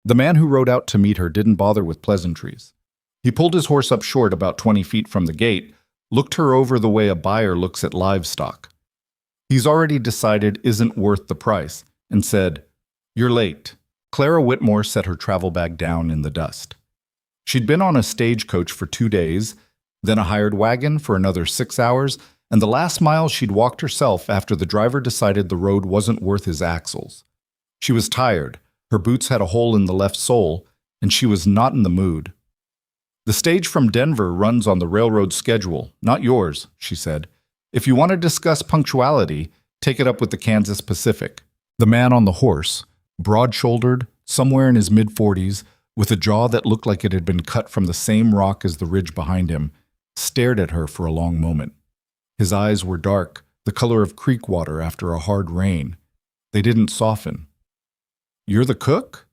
The man who rode out to meet her didn't bother with pleasantries. He pulled his horse up short about 20 feet from the gate, looked her over the way a buyer looks at livestock. He's already decided isn't worth the price, and said, "You're late." Clara Whitmore set her travel bag down in the dust. She'd been on a stagecoach for 2 days, then a hired wagon for another 6 hours, and the last mile she'd walked herself after the driver decided the road wasn't worth his axles. She was tired, her boots had a hole in the left sole, and she was not in the mood. "The stage from Denver runs on the railroad schedule, not yours," she said. "If you want to discuss punctuality, take it up with the Kansas Pacific." The man on the horse, broad-shouldered, somewhere in his mid-40s, with a jaw that looked like it had been cut from the same rock as the ridge behind him, stared at her for a long moment. His eyes were dark, the color of creek water after a hard rain. They didn't soften. "You're the cook?"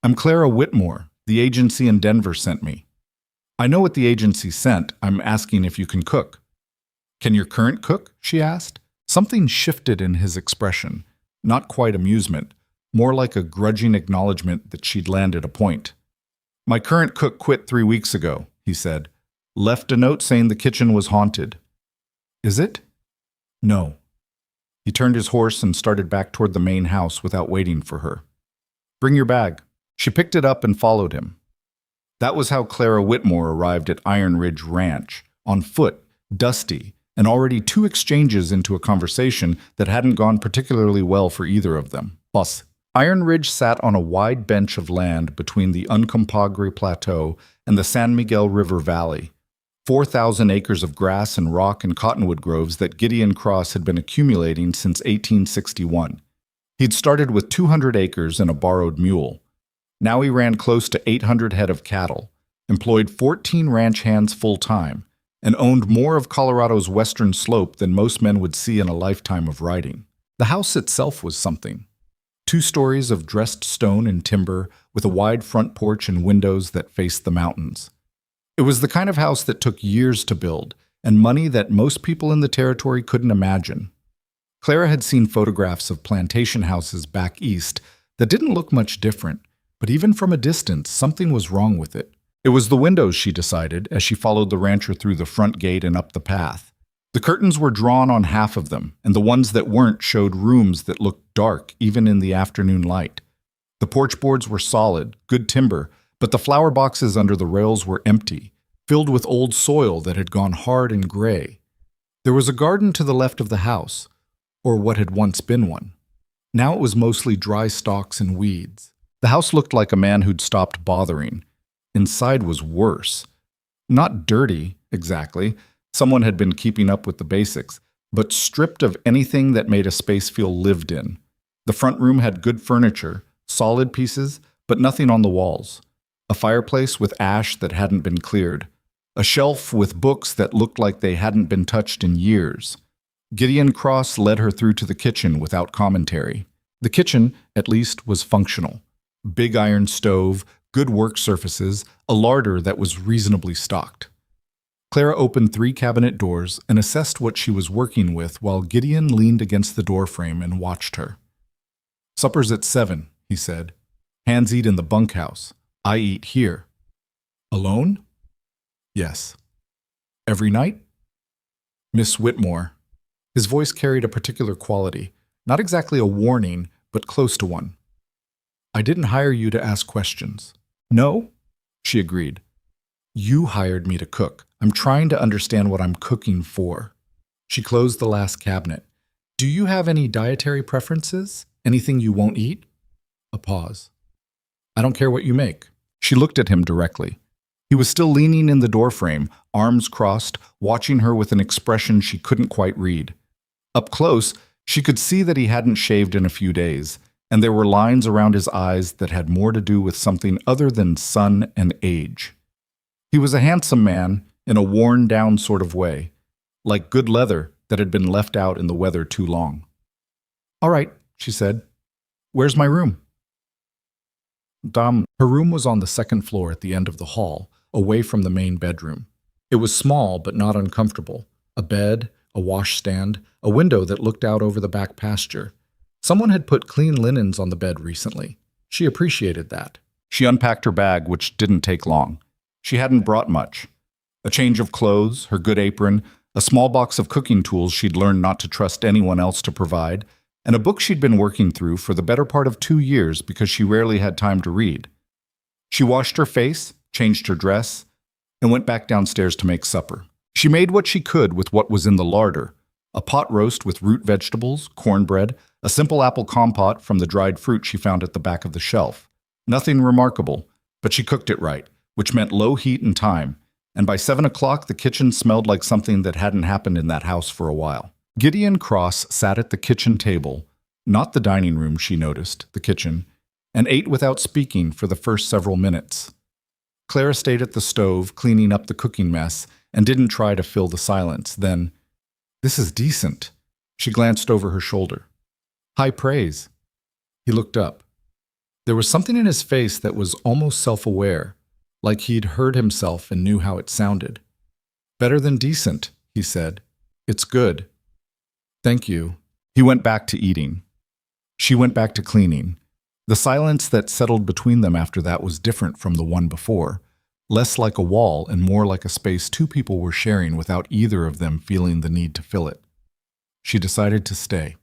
"I'm Clara Whitmore. The agency in Denver sent me." "I know what the agency sent. I'm asking if you can cook." "Can your current cook?" she asked. Something shifted in his expression, not quite amusement, more like a grudging acknowledgement that she'd landed a point. "My current cook quit 3 weeks ago," he said. "Left a note saying the kitchen was haunted." "Is it?" "No." He turned his horse and started back toward the main house without waiting for her. "Bring your bag." She picked it up and followed him. That was how Clara Whitmore arrived at Iron Ridge Ranch, on foot, dusty, and already 2 exchanges into a conversation that hadn't gone particularly well for either of them. Boss. Iron Ridge sat on a wide bench of land between the Uncompahgre Plateau and the San Miguel River Valley, 4,000 acres of grass and rock and cottonwood groves that Gideon Cross had been accumulating since 1861. He'd started with 200 acres and a borrowed mule. Now he ran close to 800 head of cattle, employed 14 ranch hands full-time, and owned more of Colorado's western slope than most men would see in a lifetime of riding. The house itself was something. 2 stories of dressed stone and timber, with a wide front porch and windows that faced the mountains. It was the kind of house that took years to build, and money that most people in the territory couldn't imagine. Clara had seen photographs of plantation houses back east that didn't look much different, but even from a distance, something was wrong with it. It was the windows, she decided, as she followed the rancher through the front gate and up the path. The curtains were drawn on half of them, and the ones that weren't showed rooms that looked dark even in the afternoon light. The porch boards were solid, good timber, but the flower boxes under the rails were empty, filled with old soil that had gone hard and gray. There was a garden to the left of the house, or what had once been one. Now it was mostly dry stalks and weeds. The house looked like a man who'd stopped bothering. Inside was worse. Not dirty, exactly. Someone had been keeping up with the basics, but stripped of anything that made a space feel lived in. The front room had good furniture, solid pieces, but nothing on the walls. A fireplace with ash that hadn't been cleared. A shelf with books that looked like they hadn't been touched in years. Gideon Cross led her through to the kitchen without commentary. The kitchen, at least, was functional. Big iron stove, good work surfaces, a larder that was reasonably stocked. Clara opened 3 cabinet doors and assessed what she was working with while Gideon leaned against the doorframe and watched her. "Supper's at 7, he said. "Hands eat in the bunkhouse. I eat here." "Alone?" "Yes." "Every night?" "Miss Whitmore." His voice carried a particular quality, not exactly a warning, but close to one. "I didn't hire you to ask questions." "No?" she agreed. "You hired me to cook. I'm trying to understand what I'm cooking for." She closed the last cabinet. "Do you have any dietary preferences? Anything you won't eat?" A pause. "I don't care what you make." She looked at him directly. He was still leaning in the doorframe, arms crossed, watching her with an expression she couldn't quite read. Up close, she could see that he hadn't shaved in a few days, and there were lines around his eyes that had more to do with something other than sun and age. He was a handsome man, in a worn-down sort of way, like good leather that had been left out in the weather too long. "All right," she said. "Where's my room?" Her room was on the 2nd floor at the end of the hall, away from the main bedroom. It was small but not uncomfortable. A bed, a washstand, a window that looked out over the back pasture. Someone had put clean linens on the bed recently. She appreciated that. She unpacked her bag, which didn't take long. She hadn't brought much. A change of clothes, her good apron, a small box of cooking tools she'd learned not to trust anyone else to provide, and a book she'd been working through for the better part of 2 years because she rarely had time to read. She washed her face, changed her dress, and went back downstairs to make supper. She made what she could with what was in the larder: a pot roast with root vegetables, cornbread, a simple apple compote from the dried fruit she found at the back of the shelf. Nothing remarkable, but she cooked it right, which meant low heat and time, and by 7 o'clock the kitchen smelled like something that hadn't happened in that house for a while. Gideon Cross sat at the kitchen table, not the dining room she noticed, the kitchen, and ate without speaking for the first several minutes. Clara stayed at the stove, cleaning up the cooking mess, and didn't try to fill the silence. Then, "This is decent." She glanced over her shoulder. "High praise." He looked up. There was something in his face that was almost self-aware, like he'd heard himself and knew how it sounded. "Better than decent," he said. "It's good." "Thank you." He went back to eating. She went back to cleaning. The silence that settled between them after that was different from the one before, less like a wall and more like a space two people were sharing without either of them feeling the need to fill it. She decided to stay.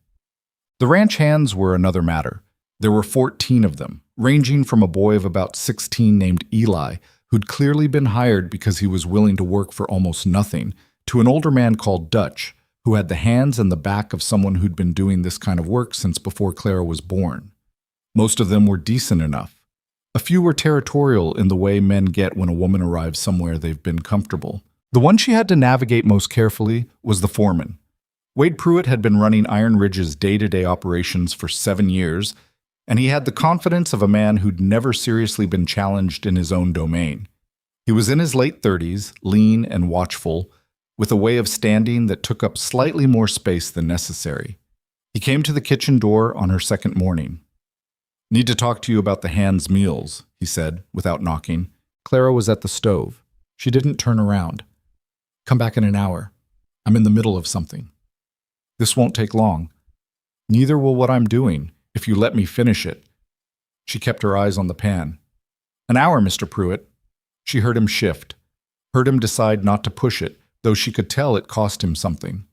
The ranch hands were another matter. There were 14 of them, ranging from a boy of about 16 named Eli, who'd clearly been hired because he was willing to work for almost nothing, to an older man called Dutch, who had the hands and the back of someone who'd been doing this kind of work since before Clara was born. Most of them were decent enough. A few were territorial in the way men get when a woman arrives somewhere they've been comfortable. The one she had to navigate most carefully was the foreman. Wade Pruitt had been running Iron Ridge's day-to-day operations for 7 years, and he had the confidence of a man who'd never seriously been challenged in his own domain. He was in his late 30s, lean and watchful, with a way of standing that took up slightly more space than necessary. He came to the kitchen door on her second morning. "Need to talk to you about the hands' meals," he said, without knocking. Clara was at the stove. She didn't turn around. "Come back in an hour. I'm in the middle of something." "This won't take long." "Neither will what I'm doing, if you let me finish it." She kept her eyes on the pan. "An hour, Mr. Pruitt." She heard him shift, heard him decide not to push it, though she could tell it cost him something.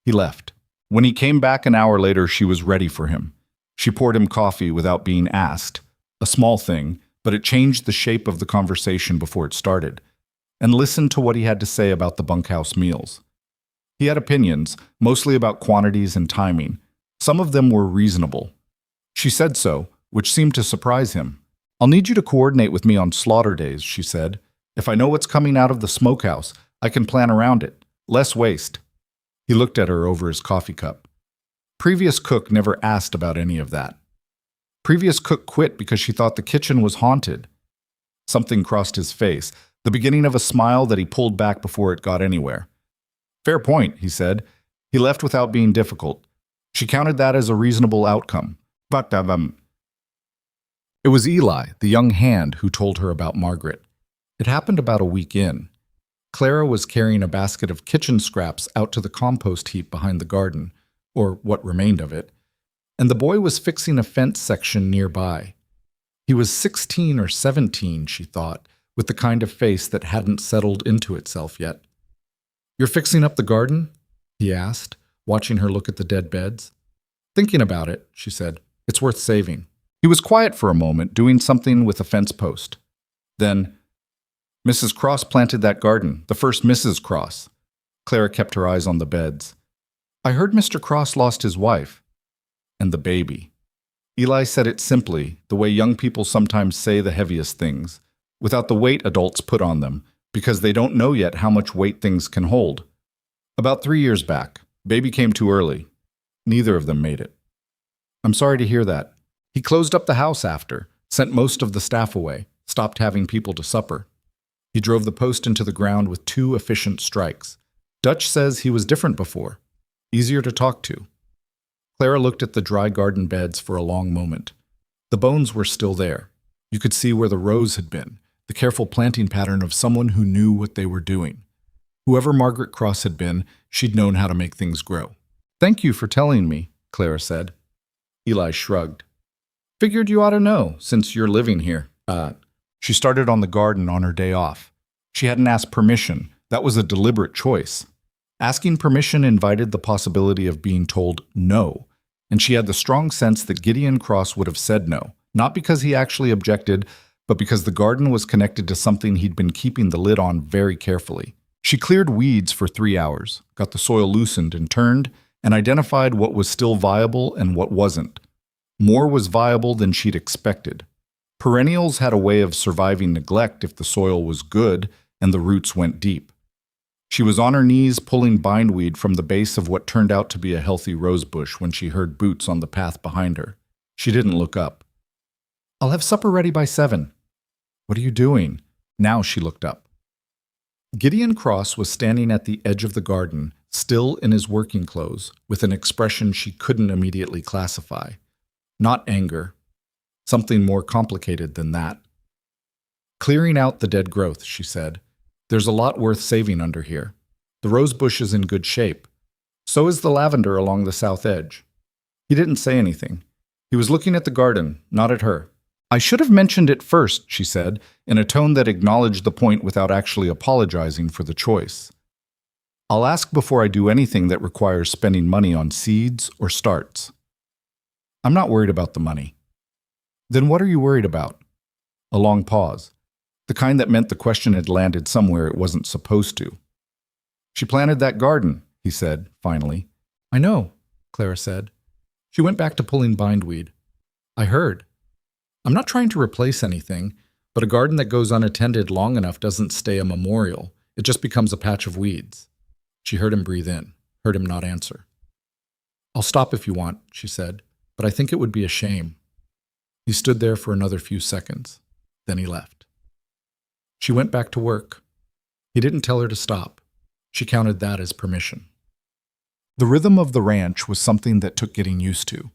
He left. When he came back an hour later, she was ready for him. She poured him coffee without being asked, a small thing, but it changed the shape of the conversation before it started, and listened to what he had to say about the bunkhouse meals. He had opinions, mostly about quantities and timing. Some of them were reasonable. She said so, which seemed to surprise him. "I'll need you to coordinate with me on slaughter days," she said. "If I know what's coming out of the smokehouse, I can plan around it. Less waste." He looked at her over his coffee cup. Previous cook never asked about any of that. Previous cook quit because she thought the kitchen was haunted. Something crossed his face, the beginning of a smile that he pulled back before it got anywhere. "Fair point," he said. He left without being difficult. She counted that as a reasonable outcome. But, It was Eli, the young hand, who told her about Margaret. It happened about a week in. Clara was carrying a basket of kitchen scraps out to the compost heap behind the garden, or what remained of it, and the boy was fixing a fence section nearby. He was 16 or 17, she thought, with the kind of face that hadn't settled into itself yet. "You're fixing up the garden?" he asked, watching her look at the dead beds. "Thinking about it," she said. "It's worth saving." He was quiet for a moment, doing something with a fence post. Then, "Mrs. Cross planted that garden, the first Mrs. Cross." Clara kept her eyes on the beds. "I heard Mr. Cross lost his wife. And the baby." Eli said it simply, the way young people sometimes say the heaviest things, without the weight adults put on them, because they don't know yet how much weight things can hold. "About 3 years back. Baby came too early. Neither of them made it." "I'm sorry to hear that." He closed up the house after, sent most of the staff away, stopped having people to supper. He drove the post into the ground with 2 efficient strikes. Dutch says he was different before, easier to talk to. Clara looked at the dry garden beds for a long moment. The bones were still there. You could see where the rows had been, the careful planting pattern of someone who knew what they were doing. Whoever Margaret Cross had been, she'd known how to make things grow. "Thank you for telling me," Clara said. Eli shrugged. "Figured you ought to know, since you're living here." She started on the garden on her day off. She hadn't asked permission. That was a deliberate choice. Asking permission invited the possibility of being told no, and she had the strong sense that Gideon Cross would have said no, not because he actually objected, but because the garden was connected to something he'd been keeping the lid on very carefully. She cleared weeds for 3 hours, got the soil loosened and turned, and identified what was still viable and what wasn't. More was viable than she'd expected. Perennials had a way of surviving neglect if the soil was good and the roots went deep. She was on her knees pulling bindweed from the base of what turned out to be a healthy rosebush when she heard boots on the path behind her. She didn't look up. "I'll have supper ready by 7. "What are you doing?" Now she looked up. Gideon Cross was standing at the edge of the garden, still in his working clothes, with an expression she couldn't immediately classify. Not anger. Something more complicated than that. "Clearing out the dead growth," she said. "There's a lot worth saving under here. The rosebush is in good shape. So is the lavender along the south edge." He didn't say anything. He was looking at the garden, not at her. "I should have mentioned it first," she said, in a tone that acknowledged the point without actually apologizing for the choice. "I'll ask before I do anything that requires spending money on seeds or starts." "I'm not worried about the money." "Then what are you worried about?" A long pause. The kind that meant the question had landed somewhere it wasn't supposed to. "She planted that garden," he said, finally. "I know," Clara said. She went back to pulling bindweed. "I heard. I'm not trying to replace anything, but a garden that goes unattended long enough doesn't stay a memorial. It just becomes a patch of weeds." She heard him breathe in, heard him not answer. "I'll stop if you want," she said, "but I think it would be a shame." He stood there for another few seconds. Then he left. She went back to work. He didn't tell her to stop. She counted that as permission. The rhythm of the ranch was something that took getting used to.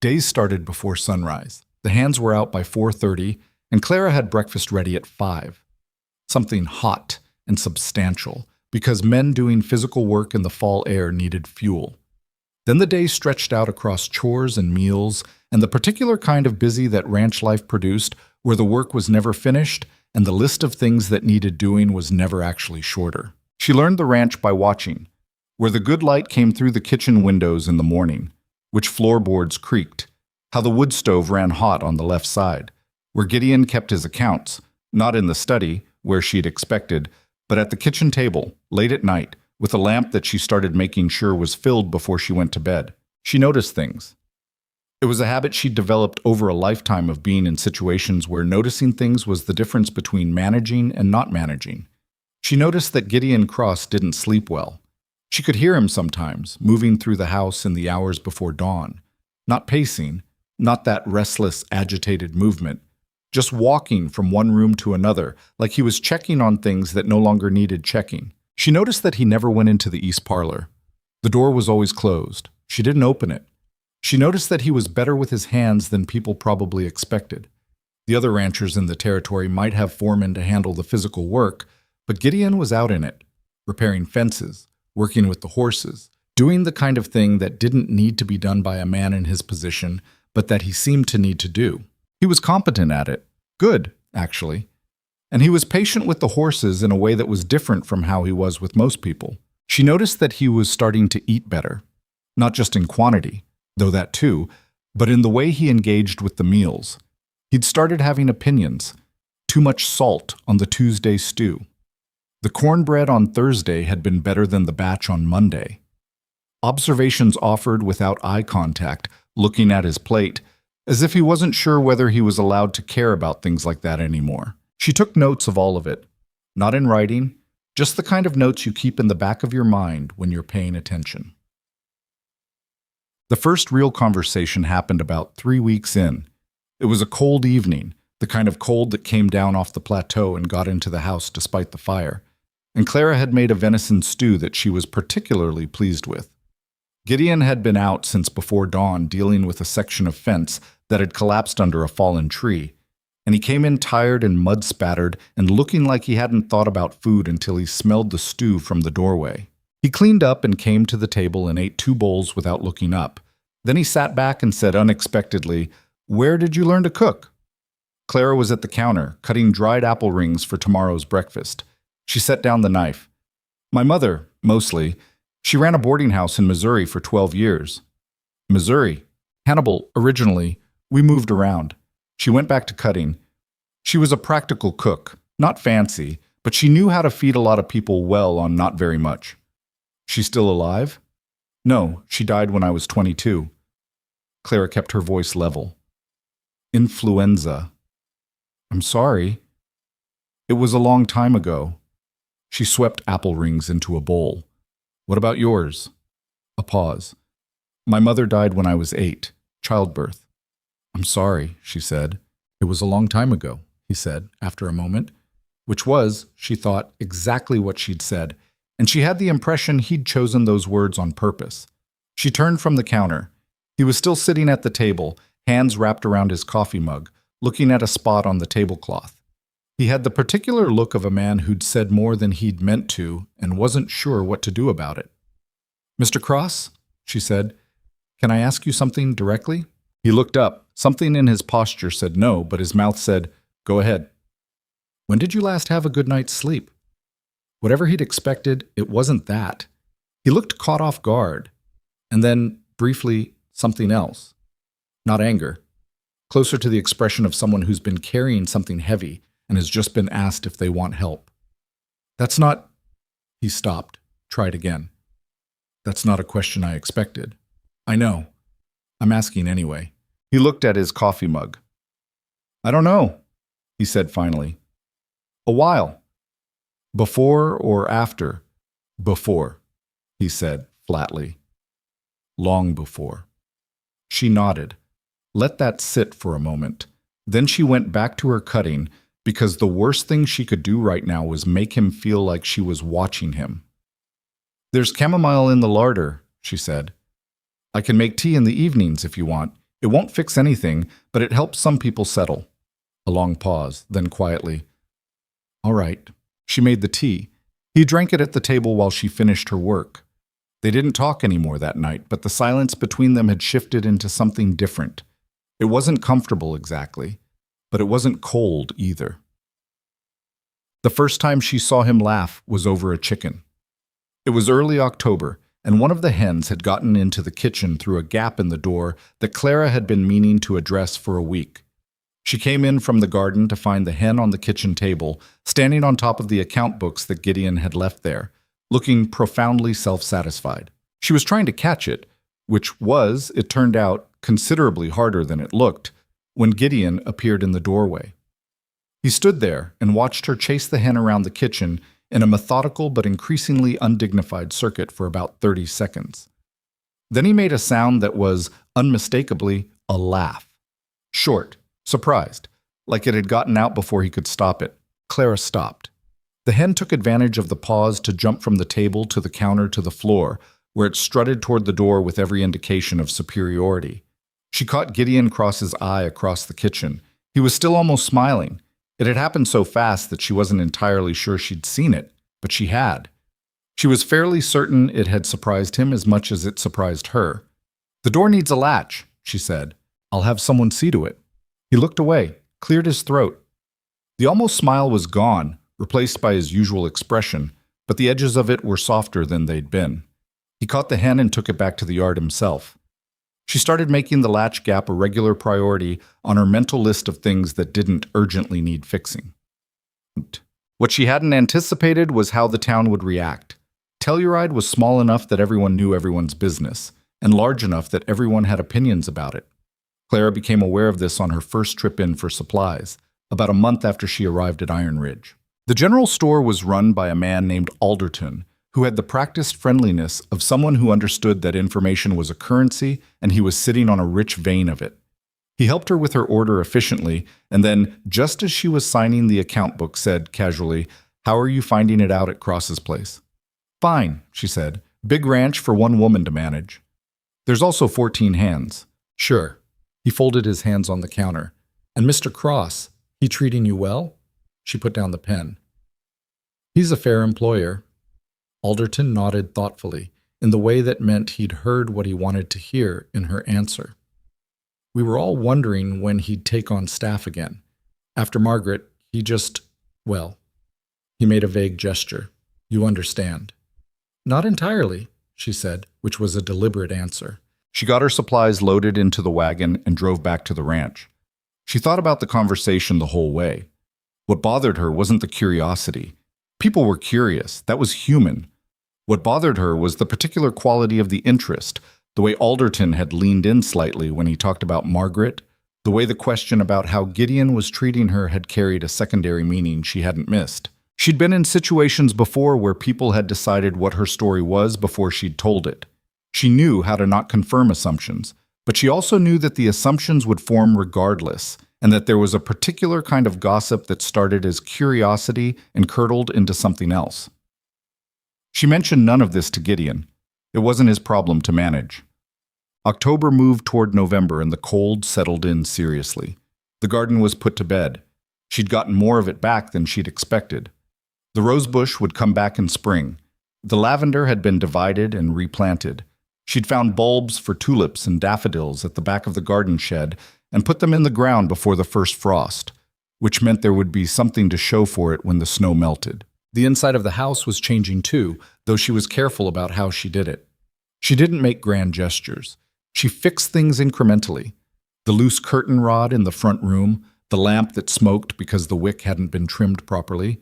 Days started before sunrise. The hands were out by 4:30, and Clara had breakfast ready at 5. Something hot and substantial, because men doing physical work in the fall air needed fuel. Then the day stretched out across chores and meals, and the particular kind of busy that ranch life produced, where the work was never finished and the list of things that needed doing was never actually shorter. She learned the ranch by watching, where the good light came through the kitchen windows in the morning, which floorboards creaked, how the wood stove ran hot on the left side, where Gideon kept his accounts, not in the study, where she'd expected, but at the kitchen table, late at night, with a lamp that she started making sure was filled before she went to bed. She noticed things. It was a habit she'd developed over a lifetime of being in situations where noticing things was the difference between managing and not managing. She noticed that Gideon Cross didn't sleep well. She could hear him sometimes, moving through the house in the hours before dawn. Not pacing, not that restless, agitated movement, just walking from one room to another, like he was checking on things that no longer needed checking. She noticed that he never went into the east parlor. The door was always closed. She didn't open it. She noticed that he was better with his hands than people probably expected. The other ranchers in the territory might have foremen to handle the physical work, but Gideon was out in it, repairing fences, working with the horses, doing the kind of thing that didn't need to be done by a man in his position, but that he seemed to need to do. He was competent at it. Good, actually. And he was patient with the horses in a way that was different from how he was with most people. She noticed that he was starting to eat better, not just in quantity, though that too, but in the way he engaged with the meals. He'd started having opinions. Too much salt on the Tuesday stew. The cornbread on Thursday had been better than the batch on Monday. Observations offered without eye contact, looking at his plate, as if he wasn't sure whether he was allowed to care about things like that anymore. She took notes of all of it, not in writing, just the kind of notes you keep in the back of your mind when you're paying attention. The first real conversation happened about 3 weeks in. It was a cold evening, the kind of cold that came down off the plateau and got into the house despite the fire, and Clara had made a venison stew that she was particularly pleased with. Gideon had been out since before dawn dealing with a section of fence that had collapsed under a fallen tree, and he came in tired and mud-spattered and looking like he hadn't thought about food until he smelled the stew from the doorway. He cleaned up and came to the table and ate 2 bowls without looking up. Then he sat back and said unexpectedly, "Where did you learn to cook?" Clara was at the counter, cutting dried apple rings for tomorrow's breakfast. She set down the knife. My mother, mostly. She ran a boarding house in Missouri for 12 years. Missouri. Hannibal, originally. We moved around. She went back to cutting. She was a practical cook, not fancy, but she knew how to feed a lot of people well on not very much. She's still alive? No, she died when I was 22. Clara kept her voice level. Influenza. I'm sorry. It was a long time ago. She swept apple rings into a bowl. What about yours? A pause. My mother died when I was 8, childbirth. I'm sorry, she said. It was a long time ago, he said, after a moment, which was, she thought, exactly what she'd said, and she had the impression he'd chosen those words on purpose. She turned from the counter. He was still sitting at the table, hands wrapped around his coffee mug, looking at a spot on the tablecloth. He had the particular look of a man who'd said more than he'd meant to and wasn't sure what to do about it. Mr. Cross, she said, can I ask you something directly? He looked up. Something in his posture said no, but his mouth said, go ahead. When did you last have a good night's sleep? Whatever he'd expected, it wasn't that. He looked caught off guard. And then, briefly, something else. Not anger. Closer to the expression of someone who's been carrying something heavy and has just been asked if they want help. That's not... He stopped, tried again. That's not a question I expected. I know. I'm asking anyway. He looked at his coffee mug. I don't know, he said finally. A while. Before or after? Before, he said flatly. Long before. She nodded. Let that sit for a moment. Then she went back to her cutting because the worst thing she could do right now was make him feel like she was watching him. There's chamomile in the larder, she said. I can make tea in the evenings if you want. It won't fix anything, but it helps some people settle. A long pause, then quietly. All right. She made the tea. He drank it at the table while she finished her work. They didn't talk anymore that night, but the silence between them had shifted into something different. It wasn't comfortable exactly, but it wasn't cold either. The first time she saw him laugh was over a chicken. It was early October, and one of the hens had gotten into the kitchen through a gap in the door that Clara had been meaning to address for a week. She came in from the garden to find the hen on the kitchen table, standing on top of the account books that Gideon had left there, looking profoundly self-satisfied. She was trying to catch it, which was, it turned out, considerably harder than it looked, when Gideon appeared in the doorway. He stood there and watched her chase the hen around the kitchen in a methodical but increasingly undignified circuit for about 30 seconds. Then he made a sound that was, unmistakably, a laugh. Short, surprised, like it had gotten out before he could stop it. Clara stopped. The hen took advantage of the pause to jump from the table to the counter to the floor, where it strutted toward the door with every indication of superiority. She caught Gideon Cross's eye across the kitchen. He was still almost smiling. It had happened so fast that she wasn't entirely sure she'd seen it, but she had. She was fairly certain it had surprised him as much as it surprised her. The door needs a latch, she said. I'll have someone see to it. He looked away, cleared his throat. The almost smile was gone, replaced by his usual expression, but the edges of it were softer than they'd been. He caught the hen and took it back to the yard himself. She started making the latch gap a regular priority on her mental list of things that didn't urgently need fixing. What she hadn't anticipated was how the town would react. Telluride was small enough that everyone knew everyone's business, and large enough that everyone had opinions about it. Clara became aware of this on her first trip in for supplies, about a month after she arrived at Iron Ridge. The general store was run by a man named Alderton, who had the practiced friendliness of someone who understood that information was a currency and he was sitting on a rich vein of it. He helped her with her order efficiently, and then, just as she was signing the account book, said casually, "How are you finding it out at Cross's place?" "Fine," she said. "Big ranch for one woman to manage. There's also 14 hands." "Sure." He folded his hands on the counter. "And Mr. Cross, he treating you well?" She put down the pen. "He's a fair employer." Alderton nodded thoughtfully, in the way that meant he'd heard what he wanted to hear in her answer. "We were all wondering when he'd take on staff again. After Margaret, well, he made a vague gesture. You understand. Not entirely, she said, which was a deliberate answer. She got her supplies loaded into the wagon and drove back to the ranch. She thought about the conversation the whole way. What bothered her wasn't the curiosity. People were curious. That was human. What bothered her was the particular quality of the interest, the way Alderton had leaned in slightly when he talked about Margaret, the way the question about how Gideon was treating her had carried a secondary meaning she hadn't missed. She'd been in situations before where people had decided what her story was before she'd told it. She knew how to not confirm assumptions, but she also knew that the assumptions would form regardless, and that there was a particular kind of gossip that started as curiosity and curdled into something else. She mentioned none of this to Gideon. It wasn't his problem to manage. October moved toward November and the cold settled in seriously. The garden was put to bed. She'd gotten more of it back than she'd expected. The rosebush would come back in spring. The lavender had been divided and replanted. She'd found bulbs for tulips and daffodils at the back of the garden shed and put them in the ground before the first frost, which meant there would be something to show for it when the snow melted. The inside of the house was changing too, though she was careful about how she did it. She didn't make grand gestures. She fixed things incrementally. The loose curtain rod in the front room, the lamp that smoked because the wick hadn't been trimmed properly,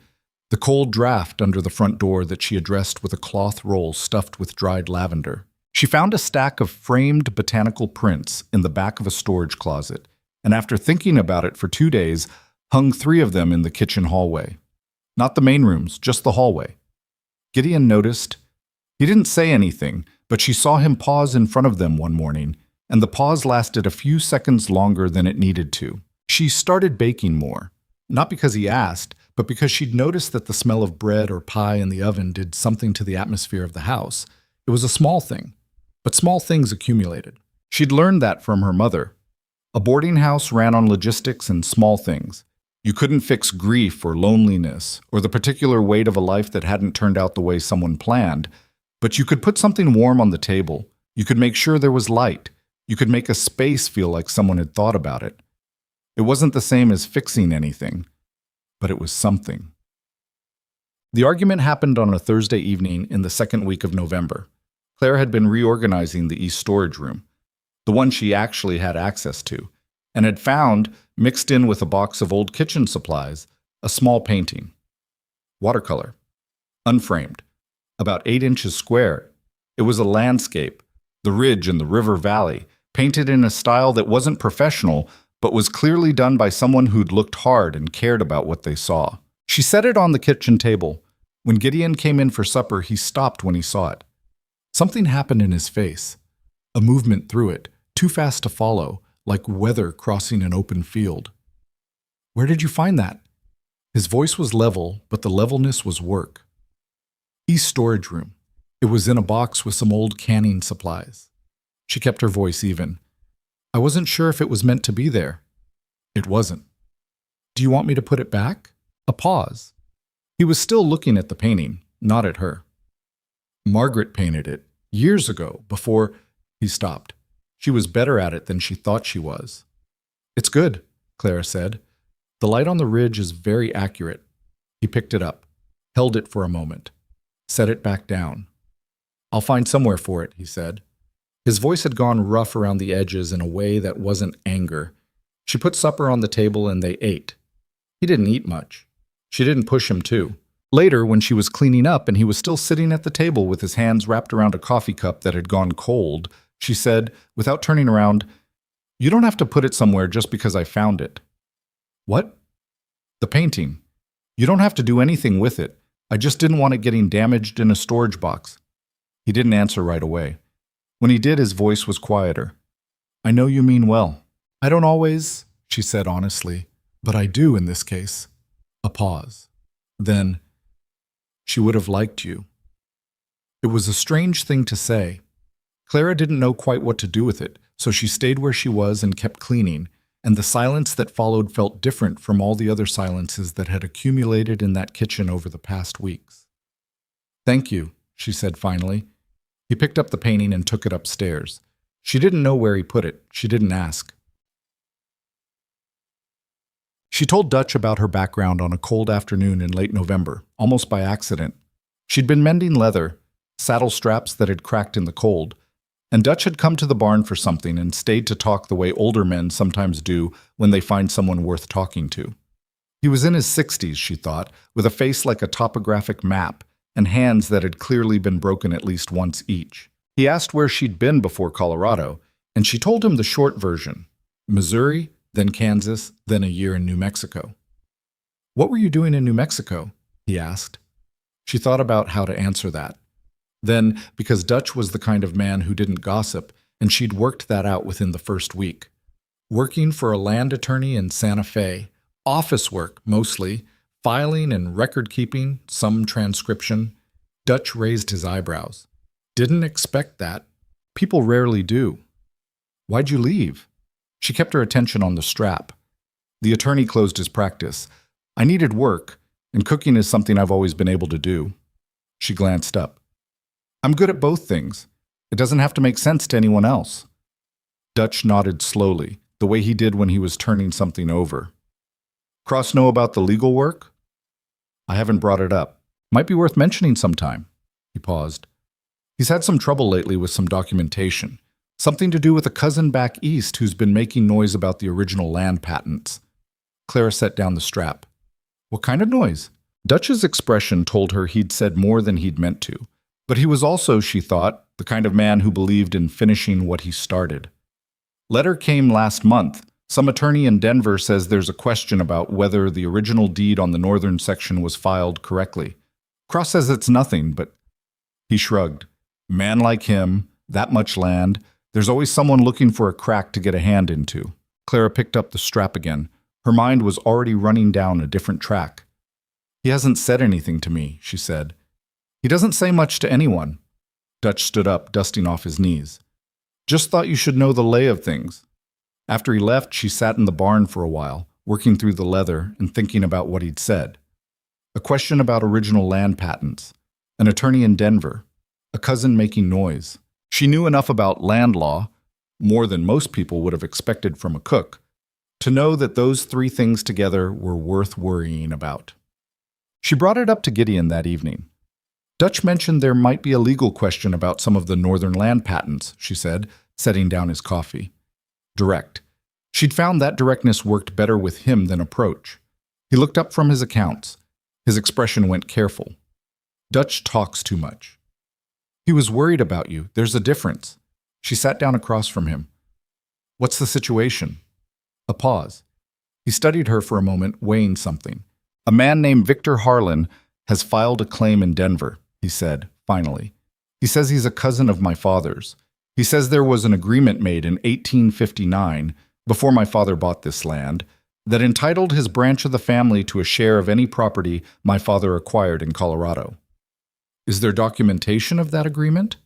the cold draft under the front door that she addressed with a cloth roll stuffed with dried lavender. She found a stack of framed botanical prints in the back of a storage closet, and after thinking about it for 2 days, hung 3 of them in the kitchen hallway. Not the main rooms, just the hallway. Gideon noticed. He didn't say anything, but she saw him pause in front of them one morning, and the pause lasted a few seconds longer than it needed to. She started baking more, not because he asked, but because she'd noticed that the smell of bread or pie in the oven did something to the atmosphere of the house. It was a small thing, but small things accumulated. She'd learned that from her mother. A boarding house ran on logistics and small things. You couldn't fix grief or loneliness or the particular weight of a life that hadn't turned out the way someone planned, but you could put something warm on the table. You could make sure there was light. You could make a space feel like someone had thought about it. It wasn't the same as fixing anything, but it was something. The argument happened on a Thursday evening in the second week of November. Claire had been reorganizing the east storage room, the one she actually had access to, and had found, mixed in with a box of old kitchen supplies, a small painting. Watercolor. Unframed. About 8 inches square. It was a landscape, the ridge and the river valley, painted in a style that wasn't professional, but was clearly done by someone who'd looked hard and cared about what they saw. She set it on the kitchen table. When Gideon came in for supper, he stopped when he saw it. Something happened in his face. A movement through it, too fast to follow, like weather crossing an open field. Where did you find that? His voice was level, but the levelness was work. East storage room. It was in a box with some old canning supplies. She kept her voice even. I wasn't sure if it was meant to be there. It wasn't. Do you want me to put it back? A pause. He was still looking at the painting, not at her. Margaret painted it, years ago, before he stopped. She was better at it than she thought she was. It's good, Clara said. The light on the ridge is very accurate. He picked it up, held it for a moment, set it back down. I'll find somewhere for it, he said. His voice had gone rough around the edges in a way that wasn't anger. She put supper on the table and they ate. He didn't eat much. She didn't push him to. Later, when she was cleaning up and he was still sitting at the table with his hands wrapped around a coffee cup that had gone cold, she said, without turning around, You don't have to put it somewhere just because I found it. What? The painting. You don't have to do anything with it. I just didn't want it getting damaged in a storage box. He didn't answer right away. When he did, his voice was quieter. I know you mean well. I don't always, she said honestly, but I do in this case. A pause. Then, she would have liked you. It was a strange thing to say. Clara didn't know quite what to do with it, so she stayed where she was and kept cleaning, and the silence that followed felt different from all the other silences that had accumulated in that kitchen over the past weeks. Thank you, she said finally. He picked up the painting and took it upstairs. She didn't know where he put it. She didn't ask. She told Dutch about her background on a cold afternoon in late November, almost by accident. She'd been mending leather, saddle straps that had cracked in the cold, and Dutch had come to the barn for something and stayed to talk the way older men sometimes do when they find someone worth talking to. He was in his 60s, she thought, with a face like a topographic map and hands that had clearly been broken at least once each. He asked where she'd been before Colorado, and she told him the short version: Missouri, then Kansas, then a year in New Mexico. "What were you doing in New Mexico?" he asked. She thought about how to answer that. Then, because Dutch was the kind of man who didn't gossip, and she'd worked that out within the first week. Working for a land attorney in Santa Fe, office work mostly, filing and record-keeping, some transcription. Dutch raised his eyebrows. "Didn't expect that. People rarely do." "Why'd you leave?" She kept her attention on the strap. The attorney closed his practice. "I needed work, and cooking is something I've always been able to do." She glanced up. "I'm good at both things. It doesn't have to make sense to anyone else." Dutch nodded slowly, the way he did when he was turning something over. "Cross know about the legal work?" "I haven't brought it up. Might be worth mentioning sometime." He paused. "He's had some trouble lately with some documentation. Something to do with a cousin back east who's been making noise about the original land patents." Clara set down the strap. "What kind of noise?" Dutch's expression told her he'd said more than he'd meant to, but he was also, she thought, the kind of man who believed in finishing what he started. "Letter came last month. Some attorney in Denver says there's a question about whether the original deed on the northern section was filed correctly. Cross says it's nothing, but..." He shrugged. "Man like him, that much land, there's always someone looking for a crack to get a hand into." Clara picked up the strap again. Her mind was already running down a different track. "He hasn't said anything to me," she said. "He doesn't say much to anyone." Dutch stood up, dusting off his knees. "Just thought you should know the lay of things." After he left, she sat in the barn for a while, working through the leather and thinking about what he'd said. A question about original land patents, an attorney in Denver, a cousin making noise. She knew enough about land law, more than most people would have expected from a cook, to know that those three things together were worth worrying about. She brought it up to Gideon that evening. "Dutch mentioned there might be a legal question about some of the northern land patents," she said, setting down his coffee. Direct. She'd found that directness worked better with him than approach. He looked up from his accounts. His expression went careful. "Dutch talks too much." "He was worried about you. There's a difference." She sat down across from him. "What's the situation?" A pause. He studied her for a moment, weighing something. "A man named Victor Harlan has filed a claim in Denver," he said, finally. "He says he's a cousin of my father's. He says there was an agreement made in 1859, before my father bought this land, that entitled his branch of the family to a share of any property my father acquired in Colorado." "Is there documentation of that agreement?"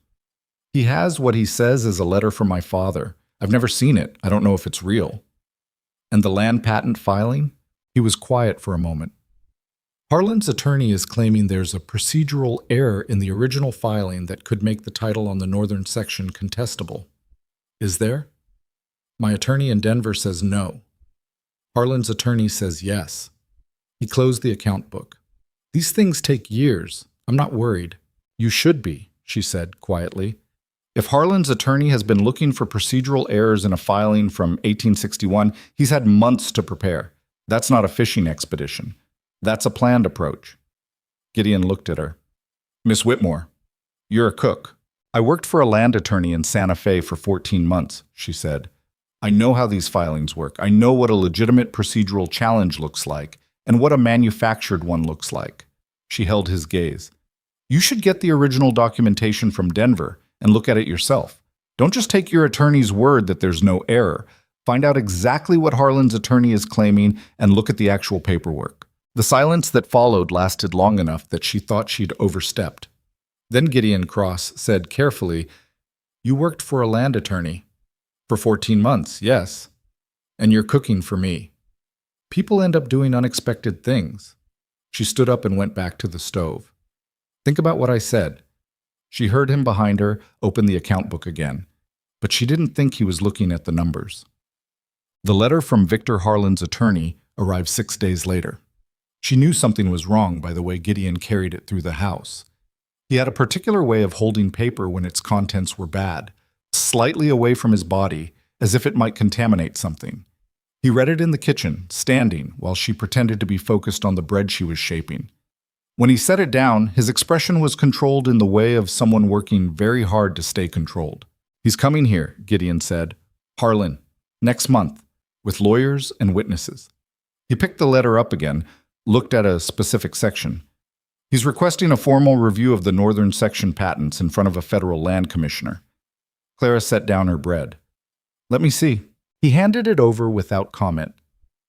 "He has what he says is a letter from my father. I've never seen it. I don't know if it's real." "And the land patent filing?" He was quiet for a moment. "Harlan's attorney is claiming there's a procedural error in the original filing that could make the title on the northern section contestable." "Is there?" "My attorney in Denver says no. Harlan's attorney says yes." He closed the account book. "These things take years. I'm not worried." "You should be," she said quietly. "If Harlan's attorney has been looking for procedural errors in a filing from 1861, he's had months to prepare. That's not a fishing expedition. That's a planned approach." Gideon looked at her. "Miss Whitmore, you're a cook." "I worked for a land attorney in Santa Fe for 14 months, she said. "I know how these filings work. I know what a legitimate procedural challenge looks like, and what a manufactured one looks like." She held his gaze. "You should get the original documentation from Denver and look at it yourself. Don't just take your attorney's word that there's no error. Find out exactly what Harlan's attorney is claiming and look at the actual paperwork." The silence that followed lasted long enough that she thought she'd overstepped. Then Gideon Cross said carefully, "You worked for a land attorney." "For 14 months, yes. And you're cooking for me." "People end up doing unexpected things." She stood up and went back to the stove. "Think about what I said." She heard him behind her open the account book again, but she didn't think he was looking at the numbers. The letter from Victor Harlan's attorney arrived 6 days later. She knew something was wrong by the way Gideon carried it through the house. He had a particular way of holding paper when its contents were bad, slightly away from his body, as if it might contaminate something. He read it in the kitchen, standing, while she pretended to be focused on the bread she was shaping. When he set it down, his expression was controlled in the way of someone working very hard to stay controlled. "He's coming here," Gideon said. "Harlan, next month, with lawyers and witnesses." He picked the letter up again, looked at a specific section. "He's requesting a formal review of the Northern Section patents in front of a federal land commissioner." Clara set down her bread. "Let me see." He handed it over without comment.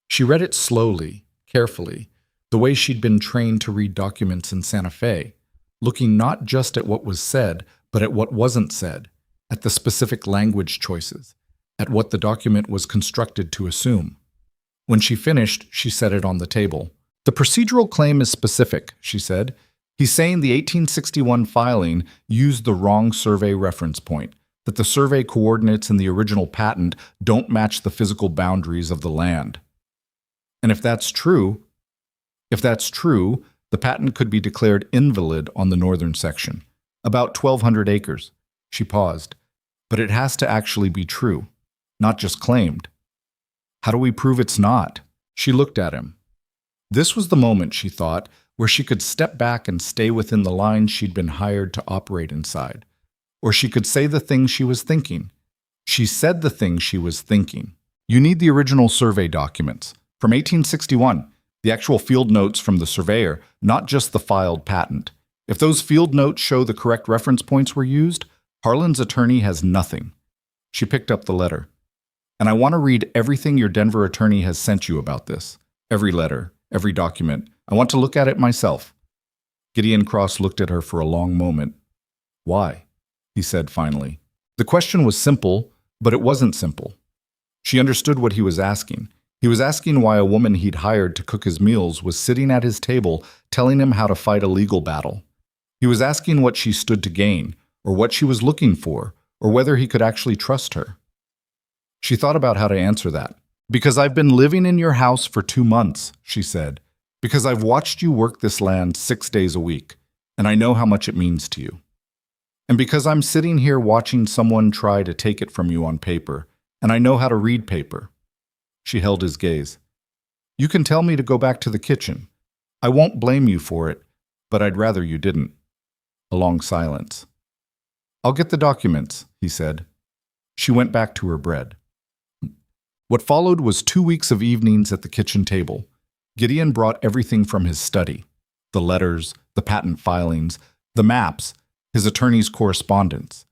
She read it slowly, carefully, the way she'd been trained to read documents in Santa Fe, looking not just at what was said, but at what wasn't said, at the specific language choices, at what the document was constructed to assume. When she finished, she set it on the table. "The procedural claim is specific," she said. "He's saying the 1861 filing used the wrong survey reference point, that the survey coordinates in the original patent don't match the physical boundaries of the land. And if that's true, the patent could be declared invalid on the northern section, about 1,200 acres." She paused. "But it has to actually be true, not just claimed." "How do we prove it's not?" She looked at him. This was the moment, she thought, where she could step back and stay within the lines she'd been hired to operate inside. Or she could say the things she was thinking. She said the things she was thinking. "You need the original survey documents, from 1861, the actual field notes from the surveyor, not just the filed patent. If those field notes show the correct reference points were used, Harlan's attorney has nothing." She picked up the letter. "And I want to read everything your Denver attorney has sent you about this. Every letter, every document. I want to look at it myself." Gideon Cross looked at her for a long moment. "Why?" he said finally. The question was simple, but it wasn't simple. She understood what he was asking. He was asking why a woman he'd hired to cook his meals was sitting at his table telling him how to fight a legal battle. He was asking what she stood to gain, or what she was looking for, or whether he could actually trust her. She thought about how to answer that. "Because I've been living in your house for 2 months, she said. "Because I've watched you work this land 6 days a week, and I know how much it means to you. And because I'm sitting here watching someone try to take it from you on paper, and I know how to read paper." She held his gaze. "You can tell me to go back to the kitchen. I won't blame you for it, but I'd rather you didn't." A long silence. "I'll get the documents," he said. She went back to her bread. What followed was 2 weeks of evenings at the kitchen table. Gideon brought everything from his study: the letters, the patent filings, the maps, his attorney's correspondence.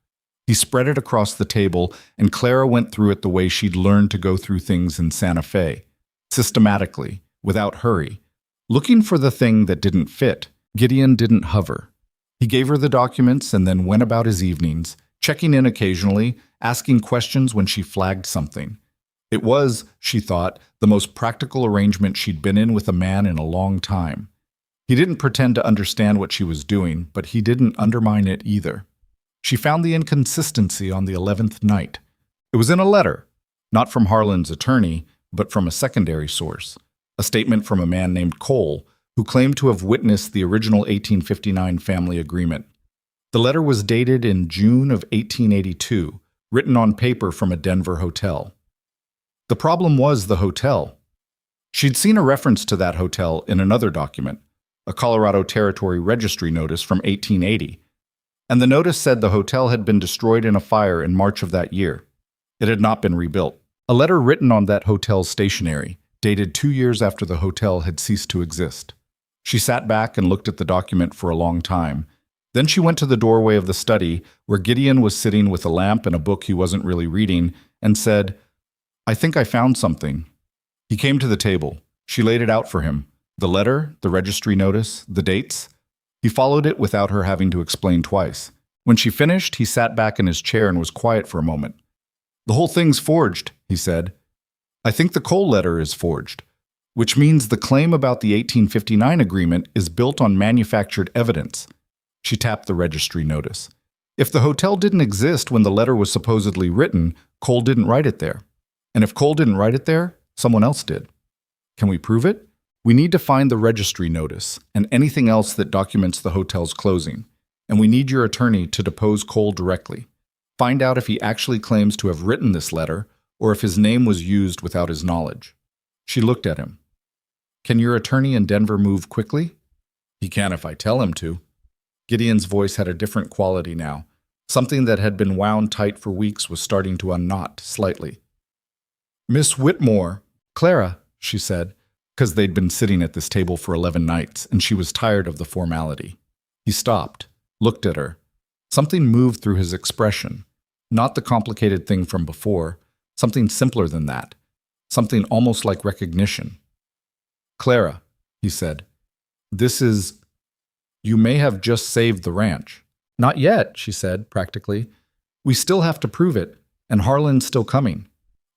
He spread it across the table, and Clara went through it the way she'd learned to go through things in Santa Fe, systematically, without hurry. Looking for the thing that didn't fit, Gideon didn't hover. He gave her the documents and then went about his evenings, checking in occasionally, asking questions when she flagged something. It was, she thought, the most practical arrangement she'd been in with a man in a long time. He didn't pretend to understand what she was doing, but he didn't undermine it either. She found the inconsistency on the 11th night. It was in a letter, not from Harlan's attorney, but from a secondary source, a statement from a man named Cole, who claimed to have witnessed the original 1859 family agreement. The letter was dated in June of 1882, written on paper from a Denver hotel. The problem was the hotel. She'd seen a reference to that hotel in another document, a Colorado Territory Registry notice from 1880, and the notice said the hotel had been destroyed in a fire in March of that year. It had not been rebuilt. A letter written on that hotel's stationery, dated 2 years after the hotel had ceased to exist. She sat back and looked at the document for a long time. Then she went to the doorway of the study, where Gideon was sitting with a lamp and a book he wasn't really reading, and said, "I think I found something." He came to the table. She laid it out for him. The letter, the registry notice, the dates. He followed it without her having to explain twice. When she finished, he sat back in his chair and was quiet for a moment. "The whole thing's forged," he said. "I think the Cole letter is forged, which means the claim about the 1859 agreement is built on manufactured evidence." She tapped the registry notice. "If the hotel didn't exist when the letter was supposedly written, Cole didn't write it there. And if Cole didn't write it there, someone else did." Can we prove it? We need to find the registry notice and anything else that documents the hotel's closing. And we need your attorney to depose Cole directly. Find out if he actually claims to have written this letter or if his name was used without his knowledge. She looked at him. Can your attorney in Denver move quickly? He can if I tell him to. Gideon's voice had a different quality now. Something that had been wound tight for weeks was starting to unknot slightly. Miss Whitmore. Clara, she said, because they'd been sitting at this table for 11 nights, and she was tired of the formality. He stopped, looked at her. Something moved through his expression. Not the complicated thing from before, something simpler than that. Something almost like recognition. Clara, he said, this is... You may have just saved the ranch. Not yet, she said, practically. We still have to prove it, and Harlan's still coming.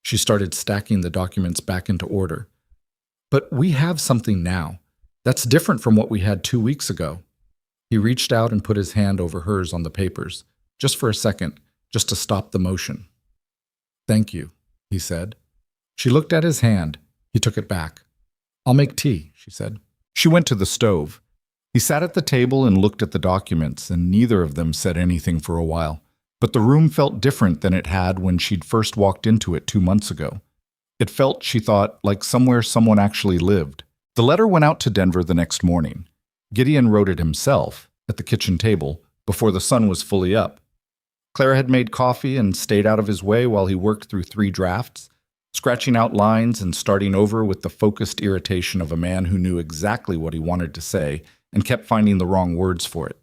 She started stacking the documents back into order. But we have something now. That's different from what we had 2 weeks ago. He reached out and put his hand over hers on the papers, just for a second, just to stop the motion. Thank you, he said. She looked at his hand. He took it back. I'll make tea, she said. She went to the stove. He sat at the table and looked at the documents, and neither of them said anything for a while. But the room felt different than it had when she'd first walked into it 2 months ago. It felt, she thought, like somewhere someone actually lived. The letter went out to Denver the next morning. Gideon wrote it himself, at the kitchen table, before the sun was fully up. Clara had made coffee and stayed out of his way while he worked through 3 drafts, scratching out lines and starting over with the focused irritation of a man who knew exactly what he wanted to say and kept finding the wrong words for it.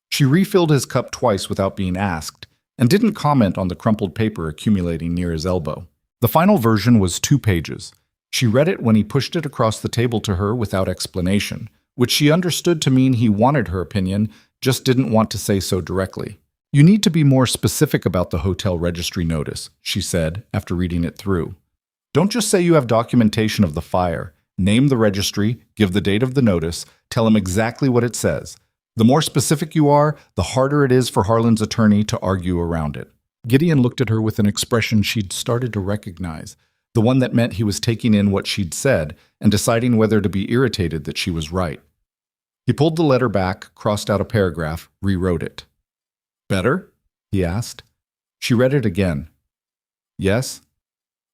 She refilled his cup twice without being asked, and didn't comment on the crumpled paper accumulating near his elbow. The final version was 2 pages. She read it when he pushed it across the table to her without explanation, which she understood to mean he wanted her opinion, just didn't want to say so directly. You need to be more specific about the hotel registry notice, she said, after reading it through. Don't just say you have documentation of the fire. Name the registry, give the date of the notice, tell him exactly what it says. The more specific you are, the harder it is for Harlan's attorney to argue around it. Gideon looked at her with an expression she'd started to recognize, the one that meant he was taking in what she'd said and deciding whether to be irritated that she was right. He pulled the letter back, crossed out a paragraph, rewrote it. Better? He asked. She read it again. Yes?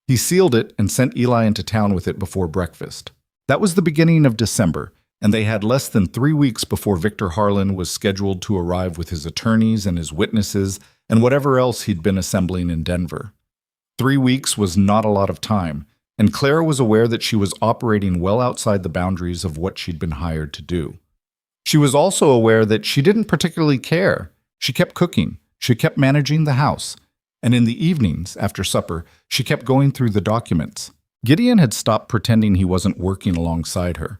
He sealed it and sent Eli into town with it before breakfast. That was the beginning of December, and they had less than 3 weeks before Victor Harlan was scheduled to arrive with his attorneys and his witnesses and whatever else he'd been assembling in Denver. 3 weeks was not a lot of time, and Clara was aware that she was operating well outside the boundaries of what she'd been hired to do. She was also aware that she didn't particularly care. She kept cooking. She kept managing the house. And in the evenings, after supper, she kept going through the documents. Gideon had stopped pretending he wasn't working alongside her.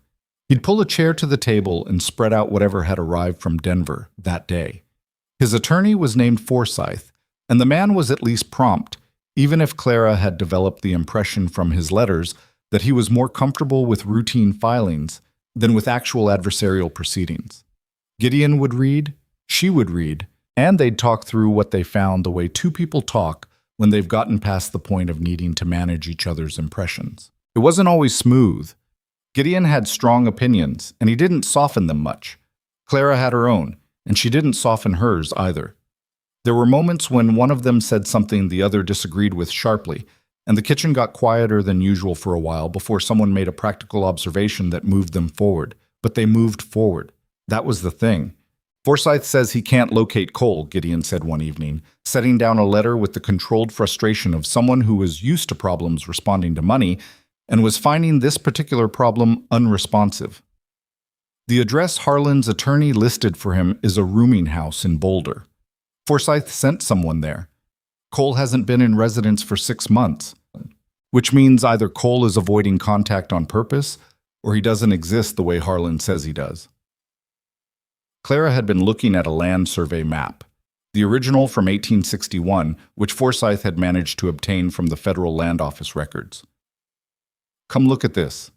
He'd pull a chair to the table and spread out whatever had arrived from Denver that day. His attorney was named Forsyth, and the man was at least prompt, even if Clara had developed the impression from his letters that he was more comfortable with routine filings than with actual adversarial proceedings. Gideon would read, she would read, and they'd talk through what they found the way 2 people talk when they've gotten past the point of needing to manage each other's impressions. It wasn't always smooth. Gideon had strong opinions, and he didn't soften them much. Clara had her own, and she didn't soften hers either. There were moments when one of them said something the other disagreed with sharply, and the kitchen got quieter than usual for a while before someone made a practical observation that moved them forward. But they moved forward. That was the thing. Forsyth says he can't locate Cole, Gideon said one evening, setting down a letter with the controlled frustration of someone who was used to problems responding to money and was finding this particular problem unresponsive. The address Harlan's attorney listed for him is a rooming house in Boulder. Forsyth sent someone there. Cole hasn't been in residence for 6 months, which means either Cole is avoiding contact on purpose or he doesn't exist the way Harlan says he does. Clara had been looking at a land survey map, the original from 1861, which Forsyth had managed to obtain from the Federal Land Office records. Come look at this.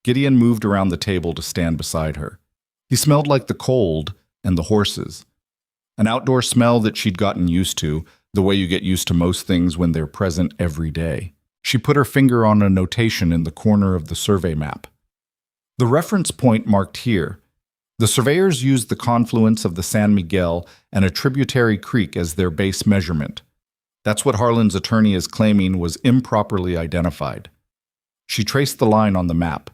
Gideon moved around the table to stand beside her. He smelled like the cold and the horses, an outdoor smell that she'd gotten used to, the way you get used to most things when they're present every day. She put her finger on a notation in the corner of the survey map. The reference point marked here. The surveyors used the confluence of the San Miguel and a tributary creek as their base measurement. That's what Harlan's attorney is claiming was improperly identified. She traced the line on the map.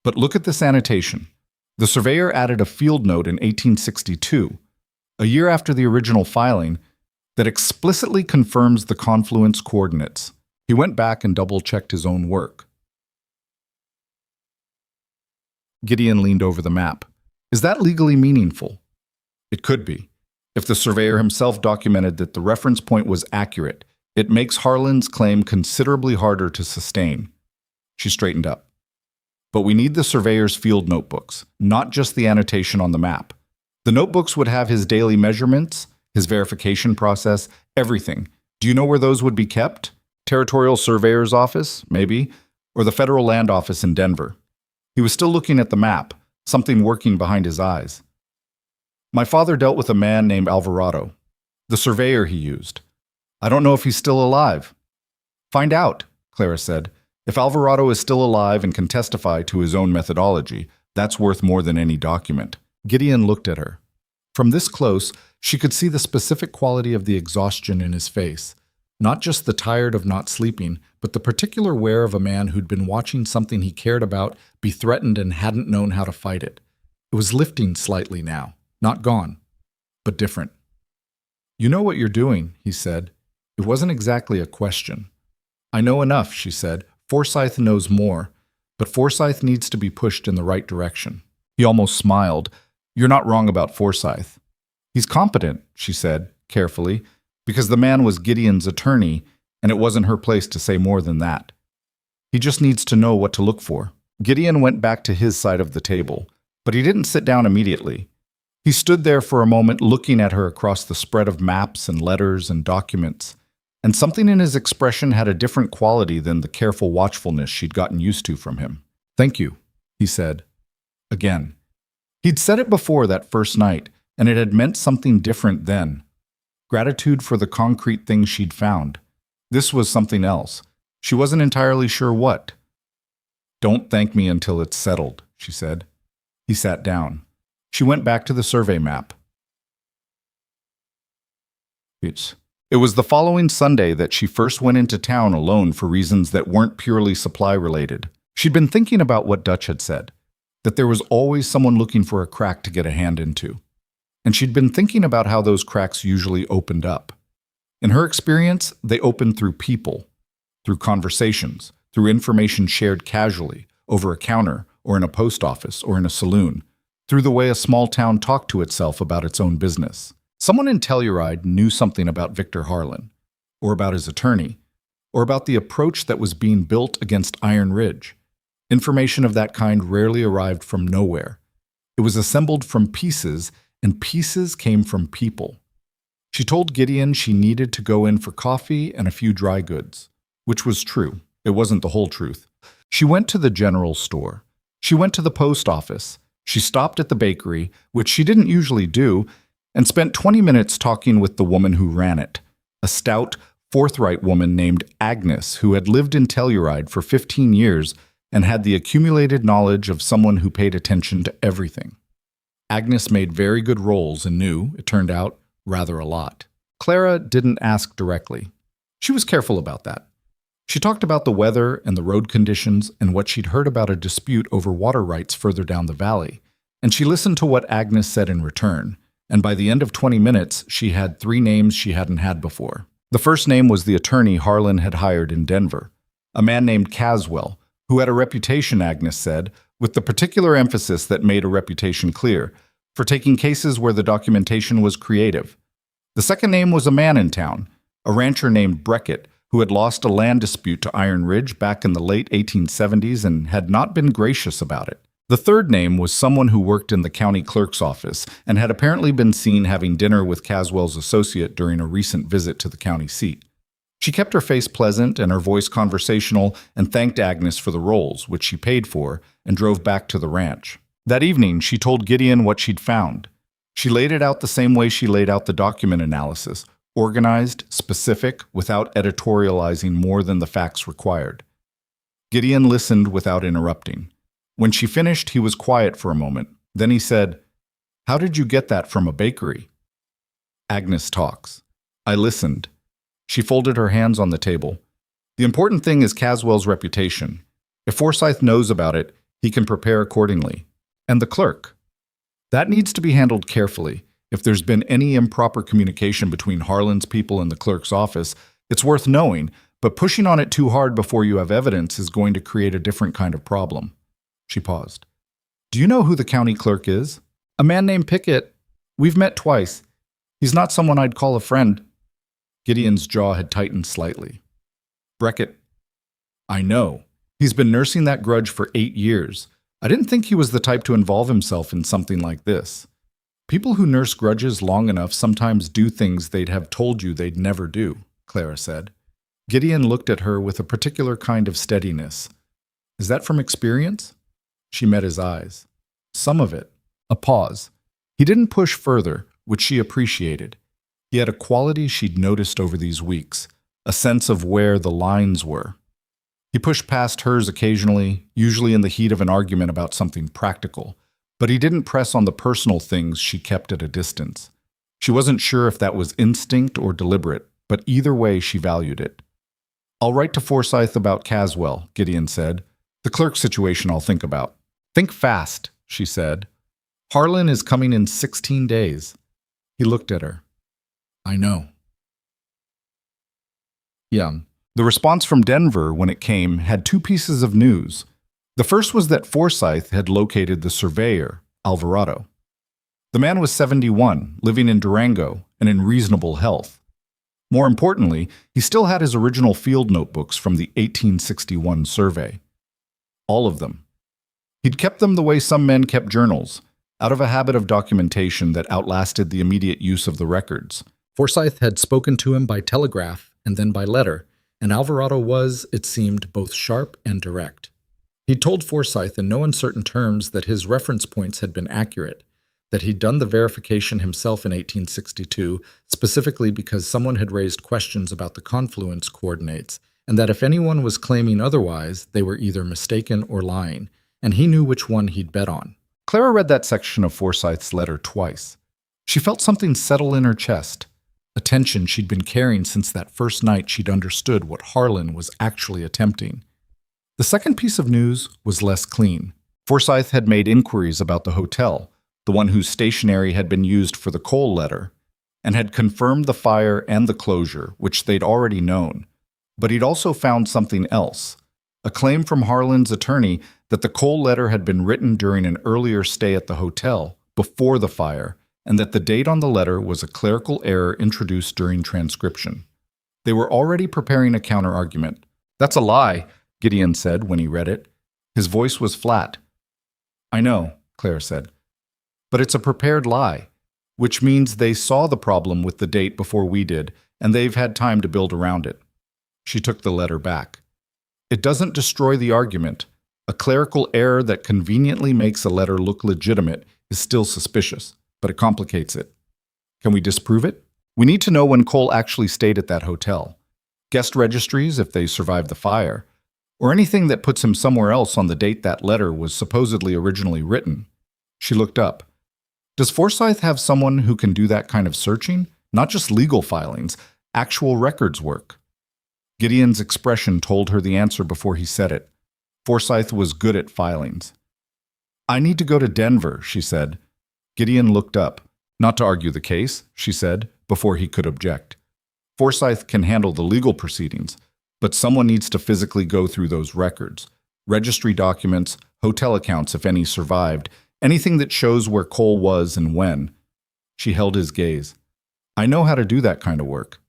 But look at this annotation. The surveyor added a field note in 1862, a year after the original filing, that explicitly confirms the confluence coordinates. He went back and double-checked his own work. Gideon leaned over the map. Is that legally meaningful? It could be. If the surveyor himself documented that the reference point was accurate, it makes Harlan's claim considerably harder to sustain. She straightened up. But we need the surveyor's field notebooks, not just the annotation on the map. The notebooks would have his daily measurements, his verification process, everything. Do you know where those would be kept? Territorial Surveyor's Office, maybe, or the Federal Land Office in Denver. He was still looking at the map, something working behind his eyes. My father dealt with a man named Alvarado, the surveyor he used. I don't know if he's still alive. Find out, Clara said. If Alvarado is still alive and can testify to his own methodology, that's worth more than any document. Gideon looked at her. From this close, she could see the specific quality of the exhaustion in his face. Not just the tired of not sleeping, but the particular wear of a man who'd been watching something he cared about be threatened and hadn't known how to fight it. It was lifting slightly now. Not gone, but different. You know what you're doing, he said. It wasn't exactly a question. I know enough, she said. Forsyth knows more, but Forsyth needs to be pushed in the right direction. He almost smiled. You're not wrong about Forsyth. He's competent, she said, carefully, because the man was Gideon's attorney, and it wasn't her place to say more than that. He just needs to know what to look for. Gideon went back to his side of the table, but he didn't sit down immediately. He stood there for a moment looking at her across the spread of maps and letters and documents, and something in his expression had a different quality than the careful watchfulness she'd gotten used to from him. Thank you, he said. Again. He'd said it before that first night, and it had meant something different then. Gratitude for the concrete things she'd found. This was something else. She wasn't entirely sure what. Don't thank me until it's settled, she said. He sat down. She went back to the survey map. It was the following Sunday that she first went into town alone for reasons that weren't purely supply-related. She'd been thinking about what Dutch had said, that there was always someone looking for a crack to get a hand into. And she'd been thinking about how those cracks usually opened up. In her experience, they opened through people, through conversations, through information shared casually, over a counter, or in a post office, or in a saloon, through the way a small town talked to itself about its own business. Someone in Telluride knew something about Victor Harlan, or about his attorney, or about the approach that was being built against Iron Ridge. Information of that kind rarely arrived from nowhere. It was assembled from pieces, and pieces came from people. She told Gideon she needed to go in for coffee and a few dry goods, which was true. It wasn't the whole truth. She went to the general store. She went to the post office. She stopped at the bakery, which she didn't usually do, and spent 20 minutes talking with the woman who ran it, a stout, forthright woman named Agnes who had lived in Telluride for 15 years and had the accumulated knowledge of someone who paid attention to everything. Agnes made very good rolls and knew, it turned out, rather a lot. Clara didn't ask directly. She was careful about that. She talked about the weather and the road conditions and what she'd heard about a dispute over water rights further down the valley, and she listened to what Agnes said in return, and by the end of 20 minutes, she had 3 names she hadn't had before. The first name was the attorney Harlan had hired in Denver, a man named Caswell, who had a reputation, Agnes said, with the particular emphasis that made a reputation clear, for taking cases where the documentation was creative. The second name was a man in town, a rancher named Breckett, who had lost a land dispute to Iron Ridge back in the late 1870s and had not been gracious about it. The third name was someone who worked in the county clerk's office and had apparently been seen having dinner with Caswell's associate during a recent visit to the county seat. She kept her face pleasant and her voice conversational and thanked Agnes for the rolls, which she paid for, and drove back to the ranch. That evening, she told Gideon what she'd found. She laid it out the same way she laid out the document analysis, organized, specific, without editorializing more than the facts required. Gideon listened without interrupting. When she finished, he was quiet for a moment. Then he said, "How did you get that from a bakery?" Agnes talks. I listened. She folded her hands on the table. The important thing is Caswell's reputation. If Forsyth knows about it, he can prepare accordingly. And the clerk. That needs to be handled carefully. If there's been any improper communication between Harlan's people and the clerk's office, it's worth knowing, but pushing on it too hard before you have evidence is going to create a different kind of problem. She paused. Do you know who the county clerk is? A man named Pickett. We've met twice. He's not someone I'd call a friend. Gideon's jaw had tightened slightly. Breckett. I know. He's been nursing that grudge for 8 years. I didn't think he was the type to involve himself in something like this. People who nurse grudges long enough sometimes do things they'd have told you they'd never do, Clara said. Gideon looked at her with a particular kind of steadiness. Is that from experience? She met his eyes. Some of it. A pause. He didn't push further, which she appreciated. He had a quality she'd noticed over these weeks, a sense of where the lines were. He pushed past hers occasionally, usually in the heat of an argument about something practical, but he didn't press on the personal things she kept at a distance. She wasn't sure if that was instinct or deliberate, but either way she valued it. I'll write to Forsyth about Caswell, Gideon said. The clerk situation I'll think about. Think fast, she said. Harlan is coming in 16 days. He looked at her. I know. Young. The response from Denver, when it came, had 2 pieces of news. The first was that Forsyth had located the surveyor, Alvarado. The man was 71, living in Durango, and in reasonable health. More importantly, he still had his original field notebooks from the 1861 survey. All of them. He'd kept them the way some men kept journals, out of a habit of documentation that outlasted the immediate use of the records. Forsyth had spoken to him by telegraph and then by letter, and Alvarado was, it seemed, both sharp and direct. He told Forsyth in no uncertain terms that his reference points had been accurate, that he'd done the verification himself in 1862, specifically because someone had raised questions about the confluence coordinates, and that if anyone was claiming otherwise, they were either mistaken or lying, and he knew which one he'd bet on. Clara read that section of Forsyth's letter twice. She felt something settle in her chest, a tension she'd been carrying since that first night she'd understood what Harlan was actually attempting. The second piece of news was less clean. Forsyth had made inquiries about the hotel, the one whose stationery had been used for the Cole letter, and had confirmed the fire and the closure, which they'd already known. But he'd also found something else, a claim from Harlan's attorney that the Cole letter had been written during an earlier stay at the hotel, before the fire, and that the date on the letter was a clerical error introduced during transcription. They were already preparing a counter-argument. That's a lie, Gideon said when he read it. His voice was flat. I know, Claire said. But it's a prepared lie, which means they saw the problem with the date before we did, and they've had time to build around it. She took the letter back. It doesn't destroy the argument. A clerical error that conveniently makes a letter look legitimate is still suspicious, but it complicates it. Can we disprove it? We need to know when Cole actually stayed at that hotel. Guest registries, if they survived the fire, or anything that puts him somewhere else on the date that letter was supposedly originally written. She looked up. Does Forsyth have someone who can do that kind of searching? Not just legal filings, actual records work. Gideon's expression told her the answer before he said it. Forsyth was good at filings. I need to go to Denver, she said. Gideon looked up. Not to argue the case, she said, before he could object. Forsyth can handle the legal proceedings, but someone needs to physically go through those records. Registry documents, hotel accounts if any survived, anything that shows where Cole was and when. She held his gaze. I know how to do that kind of work.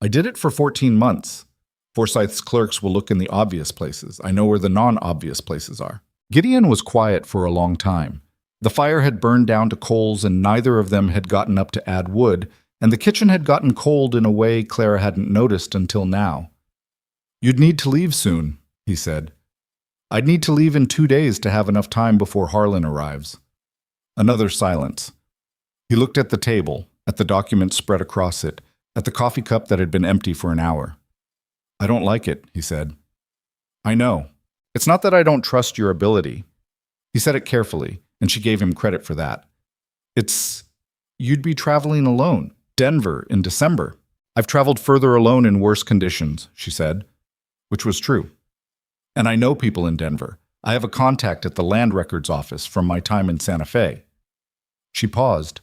I did it for 14 months. Forsyth's clerks will look in the obvious places. I know where the non-obvious places are. Gideon was quiet for a long time. The fire had burned down to coals and neither of them had gotten up to add wood, and the kitchen had gotten cold in a way Clara hadn't noticed until now. You'd need to leave soon, he said. I'd need to leave in 2 days to have enough time before Harlan arrives. Another silence. He looked at the table, at the document spread across it, at the coffee cup that had been empty for an hour. "I don't like it," he said. "I know. It's not that I don't trust your ability." He said it carefully, and she gave him credit for that. You'd be traveling alone. Denver in December. "I've traveled further alone in worse conditions," she said, which was true. "And I know people in Denver. I have a contact at the land records office from my time in Santa Fe." She paused.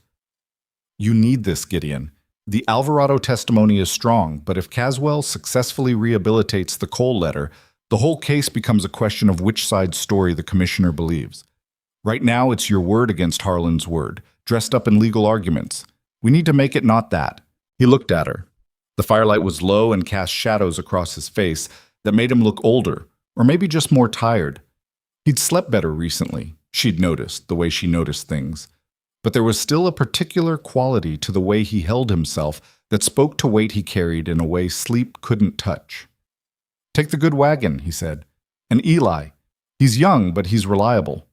"You need this, Gideon. The Alvarado testimony is strong, but if Caswell successfully rehabilitates the Cole letter, the whole case becomes a question of which side's story the commissioner believes. Right now, it's your word against Harlan's word, dressed up in legal arguments. We need to make it not that." He looked at her. The firelight was low and cast shadows across his face that made him look older, or maybe just more tired. He'd slept better recently, she'd noticed, the way she noticed things. But there was still a particular quality to the way he held himself that spoke to weight he carried in a way sleep couldn't touch. "Take the good wagon," he said. "And Eli. He's young, but he's reliable."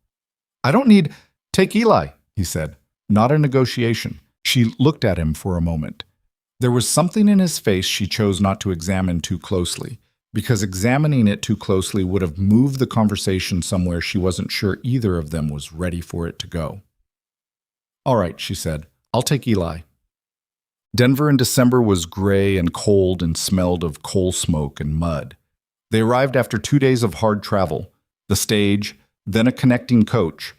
"I don't need—" "Take Eli," he said. Not a negotiation. She looked at him for a moment. There was something in his face she chose not to examine too closely, because examining it too closely would have moved the conversation somewhere she wasn't sure either of them was ready for it to go. "All right," she said. "I'll take Eli." Denver in December was gray and cold and smelled of coal smoke and mud. They arrived after 2 days of hard travel, the stage, then a connecting coach,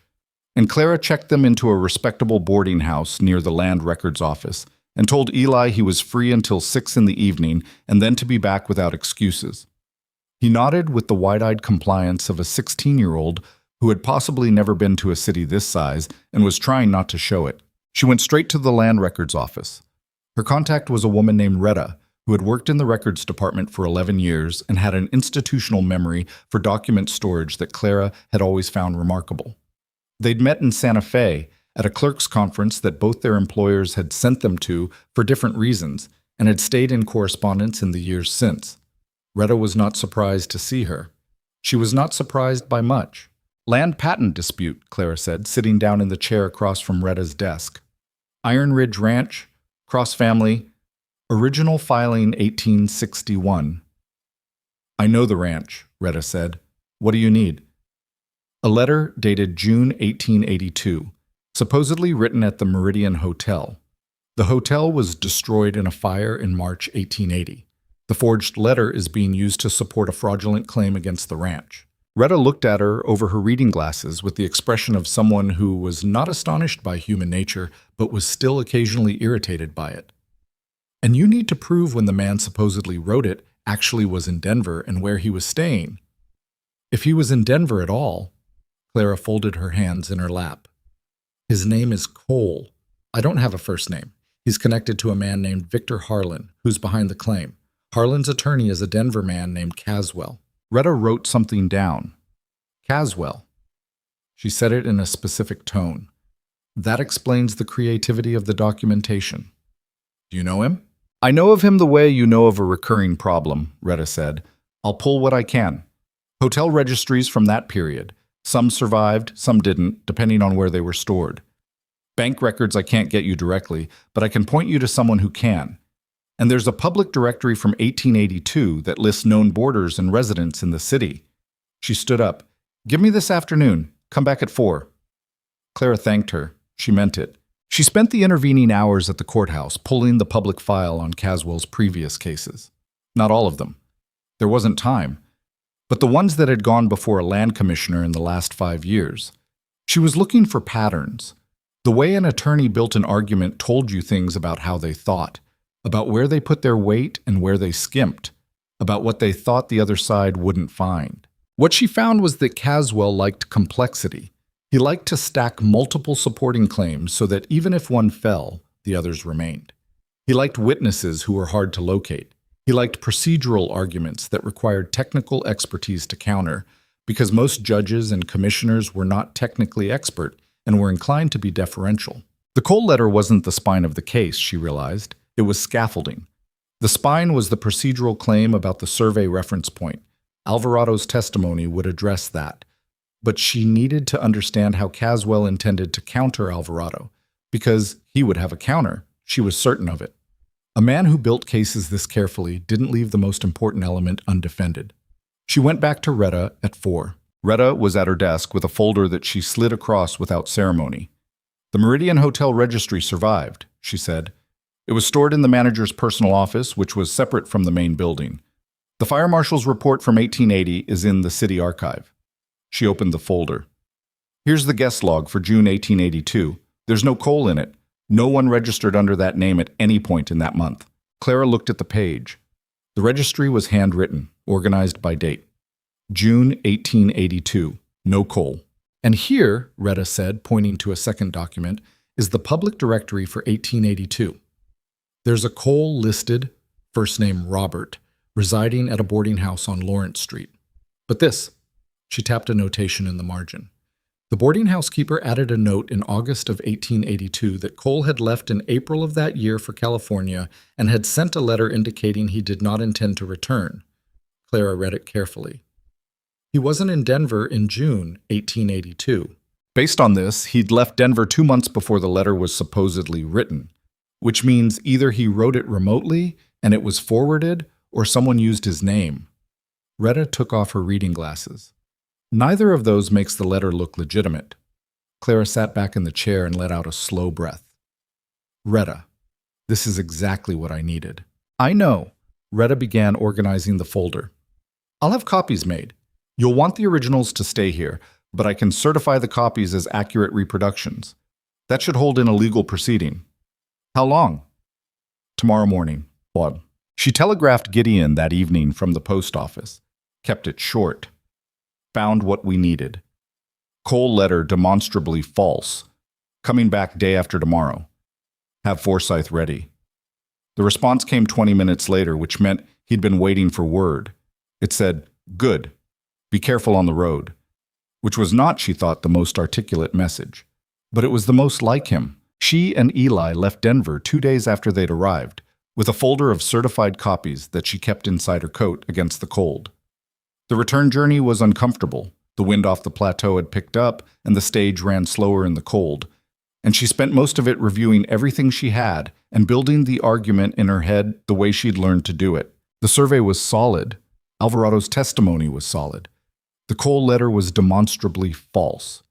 and Clara checked them into a respectable boarding house near the land records office and told Eli he was free until 6 in the evening and then to be back without excuses. He nodded with the wide-eyed compliance of a 16-year-old who had possibly never been to a city this size and was trying not to show it. She went straight to the land records office. Her contact was a woman named Retta, who had worked in the records department for 11 years and had an institutional memory for document storage that Clara had always found remarkable. They'd met in Santa Fe at a clerks' conference that both their employers had sent them to for different reasons and had stayed in correspondence in the years since. Retta was not surprised to see her. She was not surprised by much. "Land patent dispute," Clara said, sitting down in the chair across from Retta's desk. "Iron Ridge Ranch, cross family, original filing 1861. "I know the ranch," Retta said. "What do you need?" A letter dated June 1882, supposedly written at the Meridian Hotel. The hotel was destroyed in a fire in March 1880. The forged letter is being used to support a fraudulent claim against the ranch. Retta looked at her over her reading glasses with the expression of someone who was not astonished by human nature, but was still occasionally irritated by it. "And you need to prove when the man supposedly wrote it actually was in Denver and where he was staying. If he was in Denver at all—" Clara folded her hands in her lap. "His name is Cole. I don't have a first name. He's connected to a man named Victor Harlan, who's behind the claim. Harlan's attorney is a Denver man named Caswell." Retta wrote something down. "Caswell." She said it in a specific tone. "That explains the creativity of the documentation." "Do you know him?" "I know of him the way you know of a recurring problem," Retta said. "I'll pull what I can. Hotel registries from that period. Some survived, some didn't, depending on where they were stored. Bank records I can't get you directly, but I can point you to someone who can. And there's a public directory from 1882 that lists known boarders and residents in the city." She stood up. "Give me this afternoon. Come back at 4. Clara thanked her. She meant it. She spent the intervening hours at the courthouse pulling the public file on Caswell's previous cases. Not all of them. There wasn't time. But the ones that had gone before a land commissioner in the last 5 years. She was looking for patterns. The way an attorney built an argument told you things about how they thought, about where they put their weight and where they skimped, about what they thought the other side wouldn't find. What she found was that Caswell liked complexity. He liked to stack multiple supporting claims so that even if one fell, the others remained. He liked witnesses who were hard to locate. He liked procedural arguments that required technical expertise to counter, because most judges and commissioners were not technically expert and were inclined to be deferential. The Cole letter wasn't the spine of the case, she realized. It was scaffolding. The spine was the procedural claim about the survey reference point. Alvarado's testimony would address that. But she needed to understand how Caswell intended to counter Alvarado, because he would have a counter. She was certain of it. A man who built cases this carefully didn't leave the most important element undefended. She went back to Retta at 4. Retta was at her desk with a folder that she slid across without ceremony. "The Meridian Hotel registry survived," she said. "It was stored in the manager's personal office, which was separate from the main building. The fire marshal's report from 1880 is in the city archive." She opened the folder. "Here's the guest log for June 1882. There's no Cole in it. No one registered under that name at any point in that month." Clara looked at the page. The registry was handwritten, organized by date. June 1882. No Cole. "And here," Retta said, pointing to a second document, "is the public directory for 1882. There's a Cole listed, first name Robert, residing at a boarding house on Lawrence Street. But this," she tapped a notation in the margin. "The boarding house keeper added a note in August of 1882 that Cole had left in April of that year for California and had sent a letter indicating he did not intend to return." Clara read it carefully. "He wasn't in Denver in June 1882. Based on this, he'd left Denver 2 months before the letter was supposedly written, which means either he wrote it remotely and it was forwarded, or someone used his name." Retta took off her reading glasses. "Neither of those makes the letter look legitimate." Clara sat back in the chair and let out a slow breath. "Retta, this is exactly what I needed." "I know." Retta began organizing the folder. "I'll have copies made. You'll want the originals to stay here, but I can certify the copies as accurate reproductions. That should hold in a legal proceeding." "How long?" "Tomorrow morning." Odd. She telegraphed Gideon that evening from the post office. Kept it short. "Found what we needed. Cole letter demonstrably false. Coming back day after tomorrow. Have Forsyth ready." The response came 20 minutes later, which meant he'd been waiting for word. It said, "Good. Be careful on the road," which was not, she thought, the most articulate message. But it was the most like him. She and Eli left Denver 2 days after they'd arrived, with a folder of certified copies that she kept inside her coat against the cold. The return journey was uncomfortable. The wind off the plateau had picked up, and the stage ran slower in the cold. And she spent most of it reviewing everything she had and building the argument in her head the way she'd learned to do it. The survey was solid. Alvarado's testimony was solid. The Cole letter was demonstrably false.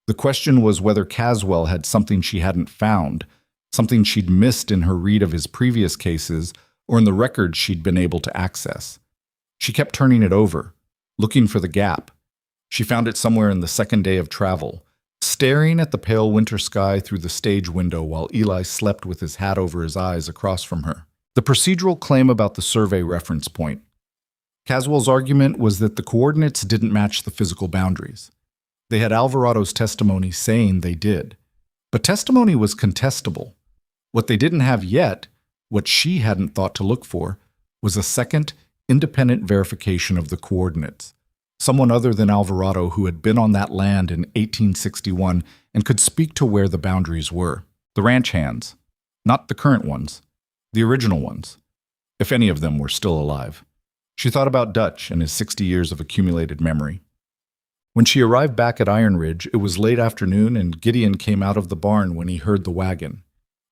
The question was whether Caswell had something she hadn't found, something she'd missed in her read of his previous cases or in the records she'd been able to access. She kept turning it over, looking for the gap. She found it somewhere in the second day of travel, staring at the pale winter sky through the stage window while Eli slept with his hat over his eyes across from her. The procedural claim about the survey reference point. Caswell's argument was that the coordinates didn't match the physical boundaries. They had Alvarado's testimony saying they did. But testimony was contestable. What they didn't have yet, what she hadn't thought to look for, was a second, independent verification of the coordinates. Someone other than Alvarado who had been on that land in 1861 and could speak to where the boundaries were. The ranch hands. Not the current ones. The original ones. If any of them were still alive. She thought about Dutch and his 60 years of accumulated memory. When she arrived back at Iron Ridge, it was late afternoon and Gideon came out of the barn when he heard the wagon.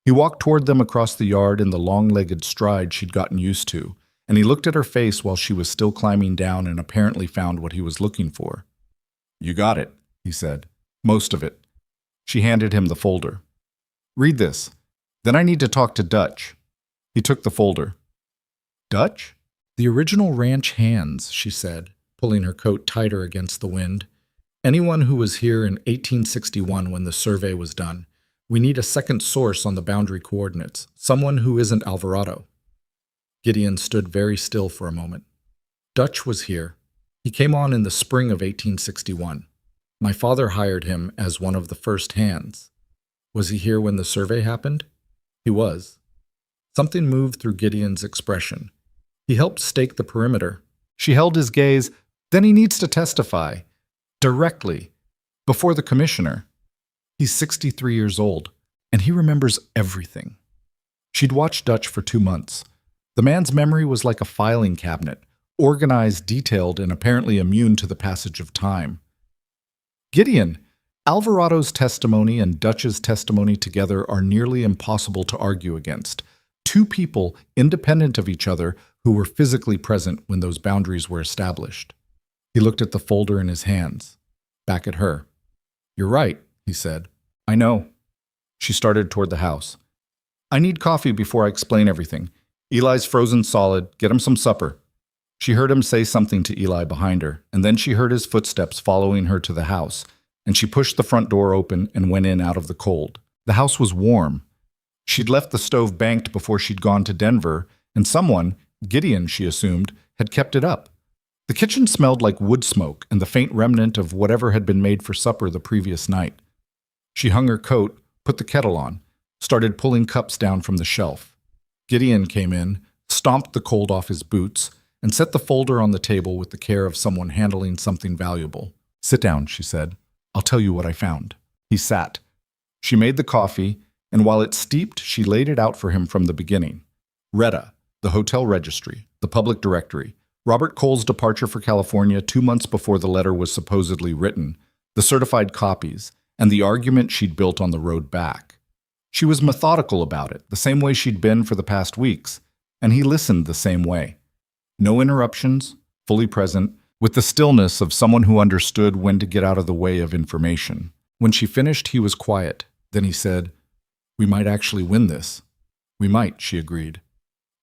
He walked toward them across the yard in the long-legged stride she'd gotten used to, and he looked at her face while she was still climbing down and apparently found what he was looking for. "You got it," he said. "Most of it." She handed him the folder. "Read this. Then I need to talk to Dutch." He took the folder. "Dutch?" "The original ranch hands," she said, pulling her coat tighter against the wind. "Anyone who was here in 1861 when the survey was done. We need a second source on the boundary coordinates, someone who isn't Alvarado." Gideon stood very still for a moment. "Dutch was here. He came on in the spring of 1861. My father hired him as one of the first hands. Was he here when the survey happened?" "He was." Something moved through Gideon's expression. He helped stake the perimeter. She held his gaze. "Then he needs to testify. Directly. Before the commissioner. He's 63 years old, and he remembers everything." She'd watched Dutch for 2 months. The man's memory was like a filing cabinet, organized, detailed, and apparently immune to the passage of time. "Gideon, Alvarado's testimony and Dutch's testimony together are nearly impossible to argue against. Two people independent of each other who were physically present when those boundaries were established. He looked at the folder in his hands, back at her. "You're right," he said. "I know." She started toward the house. "I need coffee before I explain everything. Eli's frozen solid. Get him some supper." She heard him say something to Eli behind her, and then she heard his footsteps following her to the house, and she pushed the front door open and went in out of the cold. The house was warm. She'd left the stove banked before she'd gone to Denver, and someone, Gideon, she assumed, had kept it up. The kitchen smelled like wood smoke and the faint remnant of whatever had been made for supper the previous night. She hung her coat, put the kettle on, started pulling cups down from the shelf. Gideon came in, stomped the cold off his boots, and set the folder on the table with the care of someone handling something valuable. "Sit down," she said. "I'll tell you what I found." He sat. She made the coffee, and while it steeped, she laid it out for him from the beginning. Retta, the hotel registry, the public directory, Robert Cole's departure for California 2 months before the letter was supposedly written, the certified copies, and the argument she'd built on the road back. She was methodical about it, the same way she'd been for the past weeks, and he listened the same way. No interruptions, fully present, with the stillness of someone who understood when to get out of the way of information. When she finished, he was quiet. Then he said, "We might actually win this." "We might," she agreed.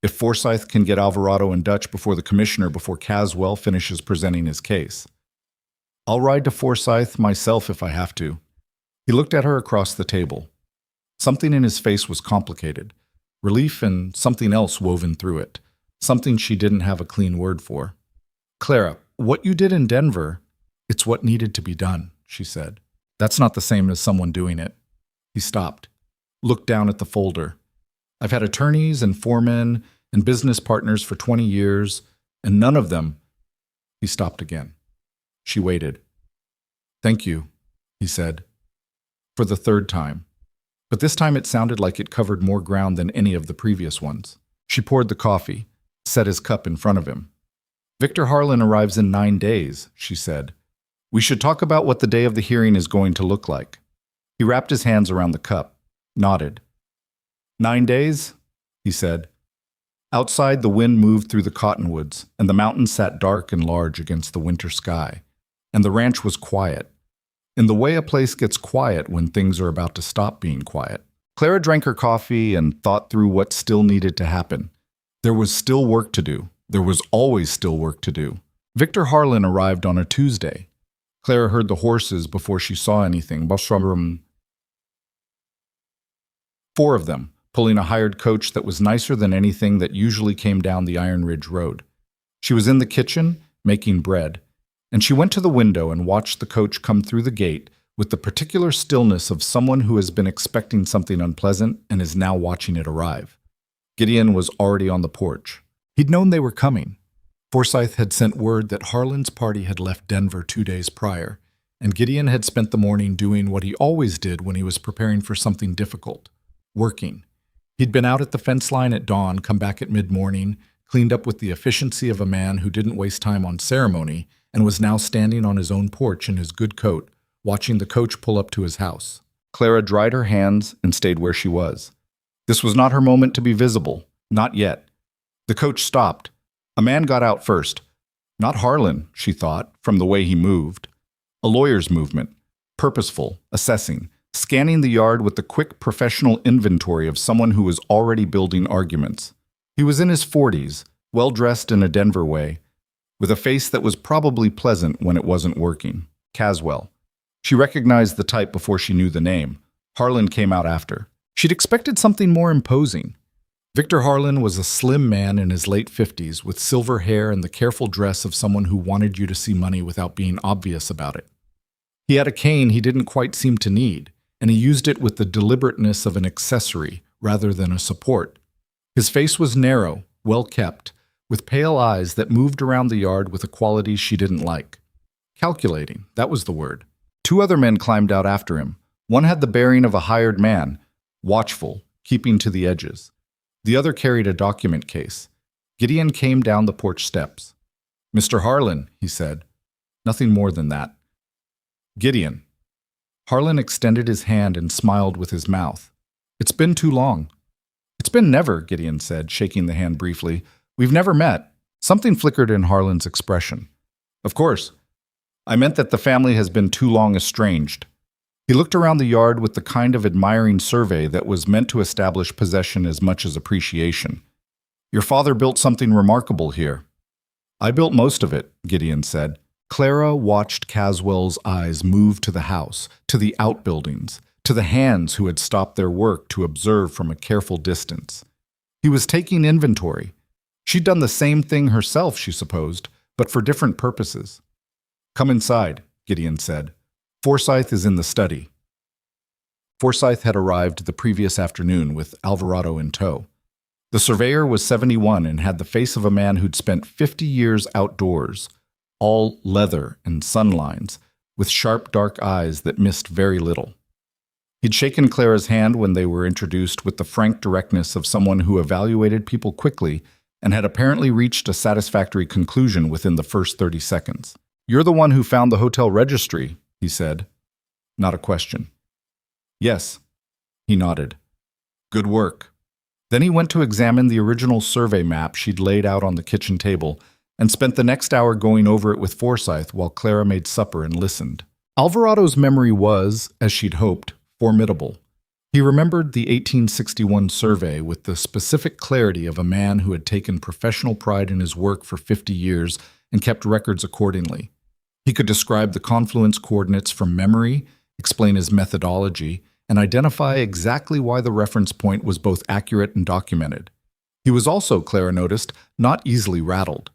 "If Forsyth can get Alvarado and Dutch before the commissioner before Caswell finishes presenting his case. I'll ride to Forsyth myself if I have to." He looked at her across the table. Something in his face was complicated. Relief and something else woven through it. Something she didn't have a clean word for. "Clara, what you did in Denver, it's what needed to be done," she said. "That's not the same as someone doing it." He stopped, looked down at the folder. "I've had attorneys and foremen and business partners for 20 years, and none of them—" He stopped again. She waited. "Thank you," he said, for the third time. But this time it sounded like it covered more ground than any of the previous ones. She poured the coffee, set his cup in front of him. "Victor Harlan arrives in 9 days," she said. "We should talk about what the day of the hearing is going to look like." He wrapped his hands around the cup, nodded. 9 days? He said. Outside, the wind moved through the cottonwoods, and the mountains sat dark and large against the winter sky, and the ranch was quiet, in the way a place gets quiet when things are about to stop being quiet. Clara drank her coffee and thought through what still needed to happen. There was still work to do. There was always still work to do. Victor Harlan arrived on a Tuesday. Clara heard the horses before she saw anything. 4 of them, pulling a hired coach that was nicer than anything that usually came down the Iron Ridge Road. She was in the kitchen, making bread, and she went to the window and watched the coach come through the gate with the particular stillness of someone who has been expecting something unpleasant and is now watching it arrive. Gideon was already on the porch. He'd known they were coming. Forsyth had sent word that Harlan's party had left Denver 2 days prior, and Gideon had spent the morning doing what he always did when he was preparing for something difficult, working. He'd been out at the fence line at dawn, come back at mid-morning, cleaned up with the efficiency of a man who didn't waste time on ceremony, and was now standing on his own porch in his good coat, watching the coach pull up to his house. Clara dried her hands and stayed where she was. This was not her moment to be visible, not yet. The coach stopped. A man got out first. Not Harlan, she thought, from the way he moved. A lawyer's movement, purposeful, assessing, scanning the yard with the quick professional inventory of someone who was already building arguments. He was in his 40s, well-dressed in a Denver way, with a face that was probably pleasant when it wasn't working. Caswell. She recognized the type before she knew the name. Harlan came out after. She'd expected something more imposing. Victor Harlan was a slim man in his late 50s with silver hair and the careful dress of someone who wanted you to see money without being obvious about it. He had a cane he didn't quite seem to need, and he used it with the deliberateness of an accessory rather than a support. His face was narrow, well-kept, with pale eyes that moved around the yard with a quality she didn't like. Calculating, that was the word. 2 other men climbed out after him. One had the bearing of a hired man, watchful, keeping to the edges. The other carried a document case. Gideon came down the porch steps. "Mr. Harlan," he said. Nothing more than that. "Gideon." Harlan extended his hand and smiled with his mouth. "It's been too long." "It's been never, Gideon said, shaking the hand briefly. We've never met. Something flickered in Harlan's expression. Of course. I meant that the family has been too long estranged. He looked around the yard with the kind of admiring survey that was meant to establish possession as much as appreciation. Your father built something remarkable here. I built most of it, Gideon said. Clara watched Caswell's eyes move to the house, to the outbuildings, to the hands who had stopped their work to observe from a careful distance. He was taking inventory. She'd done the same thing herself, she supposed, but for different purposes. Come inside, Gideon said. Forsyth is in the study. Forsyth had arrived the previous afternoon with Alvarado in tow. The surveyor was 71 and had the face of a man who'd spent 50 years outdoors, all leather and sun lines, with sharp dark eyes that missed very little. He'd shaken Clara's hand when they were introduced with the frank directness of someone who evaluated people quickly and had apparently reached a satisfactory conclusion within the first 30 seconds. You're the one who found the hotel registry, he said. Not a question. Yes, he nodded. Good work. Then he went to examine the original survey map she'd laid out on the kitchen table and spent the next hour going over it with Forsyth while Clara made supper and listened. Alvarado's memory was, as she'd hoped, formidable. He remembered the 1861 survey with the specific clarity of a man who had taken professional pride in his work for 50 years and kept records accordingly. He could describe the confluence coordinates from memory, explain his methodology, and identify exactly why the reference point was both accurate and documented. He was also, Clara noticed, not easily rattled.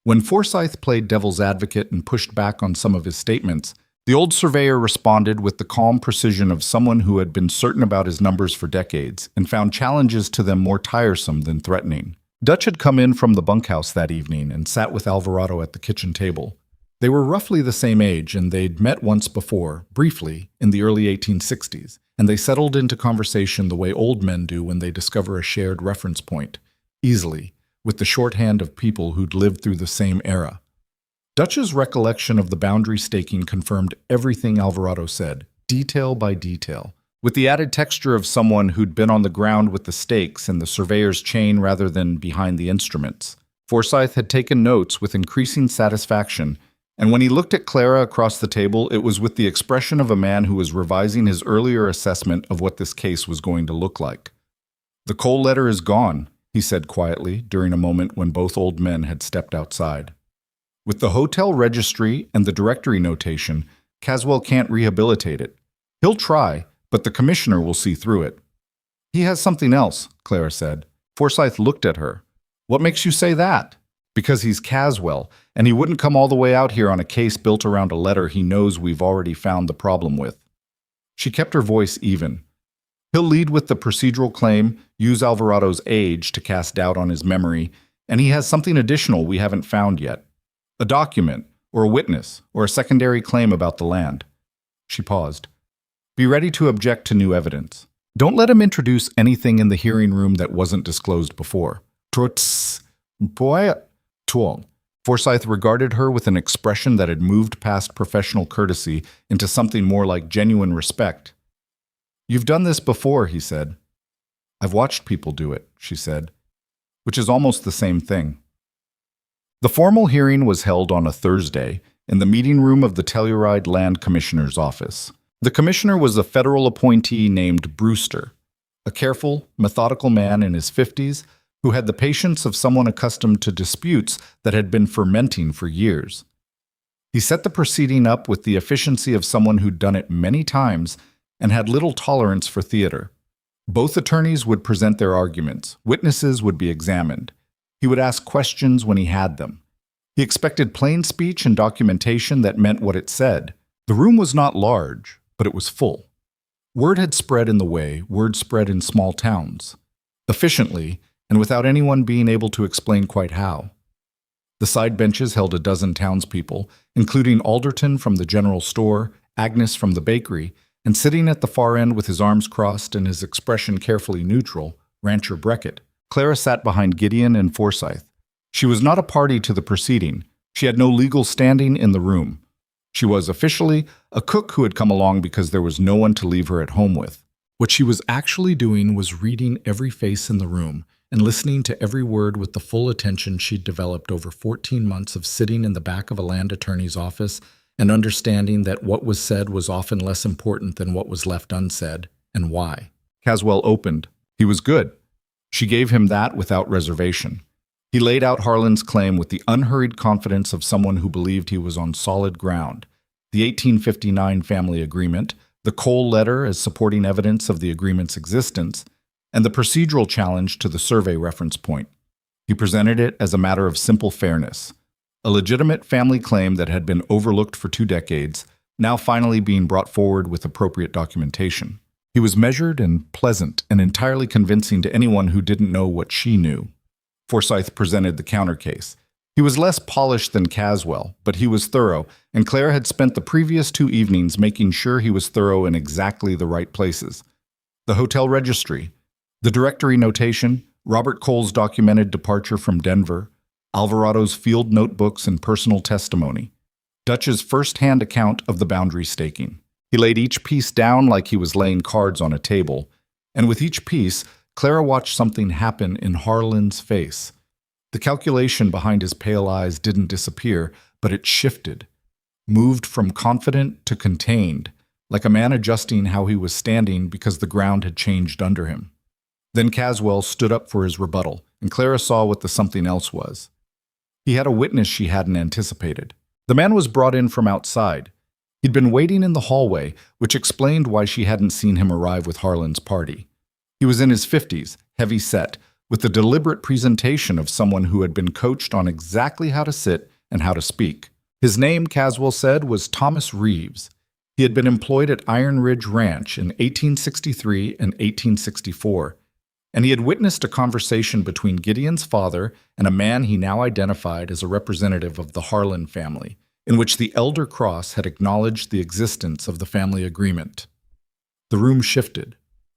When Forsyth played devil's advocate and pushed back on some of his statements, the old surveyor responded with the calm precision of someone who had been certain about his numbers for decades and found challenges to them more tiresome than threatening. Dutch had come in from the bunkhouse that evening and sat with Alvarado at the kitchen table. They were roughly the same age, and they'd met once before, briefly, in the early 1860s, and they settled into conversation the way old men do when they discover a shared reference point, easily, with the shorthand of people who'd lived through the same era. Dutch's recollection of the boundary staking confirmed everything Alvarado said, detail by detail, with the added texture of someone who'd been on the ground with the stakes and the surveyor's chain rather than behind the instruments. Forsyth had taken notes with increasing satisfaction, and when he looked at Clara across the table, it was with the expression of a man who was revising his earlier assessment of what this case was going to look like. The coal letter is gone, he said quietly during a moment when both old men had stepped outside. With the hotel registry and the directory notation, Caswell can't rehabilitate it. He'll try, but the commissioner will see through it. He has something else, Clara said. Forsyth looked at her. What makes you say that? Because he's Caswell, and he wouldn't come all the way out here on a case built around a letter he knows we've already found the problem with. She kept her voice even. He'll lead with the procedural claim, use Alvarado's age to cast doubt on his memory, and he has something additional we haven't found yet. A document, or a witness, or a secondary claim about the land. She paused. Be ready to object to new evidence. Don't let him introduce anything in the hearing room that wasn't disclosed before. Trots, boy, tuol. Forsyth regarded her with an expression that had moved past professional courtesy into something more like genuine respect. You've done this before, he said. I've watched people do it, she said, which is almost the same thing. The formal hearing was held on a Thursday in the meeting room of the Telluride Land Commissioner's office. The commissioner was a federal appointee named Brewster, a careful, methodical man in his 50s who had the patience of someone accustomed to disputes that had been fermenting for years. He set the proceeding up with the efficiency of someone who'd done it many times and had little tolerance for theater. Both attorneys would present their arguments. Witnesses would be examined. He would ask questions when he had them. He expected plain speech and documentation that meant what it said. The room was not large, but it was full. Word had spread in the way word spread in small towns, efficiently and without anyone being able to explain quite how. The side benches held a dozen townspeople, including Alderton from the general store, Agnes from the bakery, and sitting at the far end with his arms crossed and his expression carefully neutral, Rancher Breckett. Clara sat behind Gideon and Forsyth. She was not a party to the proceeding. She had no legal standing in the room. She was officially a cook who had come along because there was no one to leave her at home with. What she was actually doing was reading every face in the room and listening to every word with the full attention she'd developed over 14 months of sitting in the back of a land attorney's office and understanding that what was said was often less important than what was left unsaid, and why. Caswell opened. He was good. She gave him that without reservation. He laid out Harlan's claim with the unhurried confidence of someone who believed he was on solid ground. The 1859 family agreement, the Cole letter as supporting evidence of the agreement's existence, and the procedural challenge to the survey reference point. He presented it as a matter of simple fairness, a legitimate family claim that had been overlooked for 2 decades, now finally being brought forward with appropriate documentation. He was measured and pleasant and entirely convincing to anyone who didn't know what she knew. Forsyth presented the counter case. He was less polished than Caswell, but he was thorough, and Claire had spent the previous 2 evenings making sure he was thorough in exactly the right places. The hotel registry, the directory notation, Robert Cole's documented departure from Denver, Alvarado's field notebooks and personal testimony, Dutch's first-hand account of the boundary staking. He laid each piece down like he was laying cards on a table, and with each piece, Clara watched something happen in Harlan's face. The calculation behind his pale eyes didn't disappear, but it shifted, moved from confident to contained, like a man adjusting how he was standing because the ground had changed under him. Then Caswell stood up for his rebuttal, and Clara saw what the something else was. He had a witness she hadn't anticipated. The man was brought in from outside. He'd been waiting in the hallway, which explained why she hadn't seen him arrive with Harlan's party. He was in his 50s, heavy-set, with the deliberate presentation of someone who had been coached on exactly how to sit and how to speak. His name, Caswell said, was Thomas Reeves. He had been employed at Iron Ridge Ranch in 1863 and 1864, and he had witnessed a conversation between Gideon's father and a man he now identified as a representative of the Harlan family, in which the elder Cross had acknowledged the existence of the family agreement. The room shifted.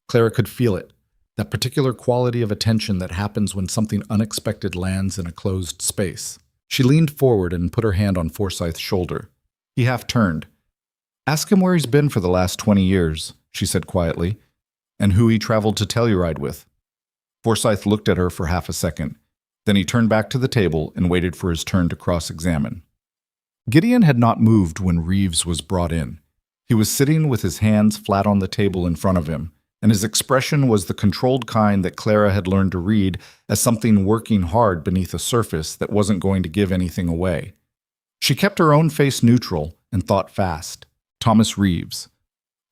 Clara could feel it, that particular quality of attention that happens when something unexpected lands in a closed space. She leaned forward and put her hand on Forsyth's shoulder. He half turned. "Ask him where he's been for the last 20 years, she said quietly, and who he traveled to Telluride with." Forsyth looked at her for half a second. Then he turned back to the table and waited for his turn to cross-examine. Gideon had not moved when Reeves was brought in. He was sitting with his hands flat on the table in front of him, and his expression was the controlled kind that Clara had learned to read as something working hard beneath a surface that wasn't going to give anything away. She kept her own face neutral and thought fast. Thomas Reeves.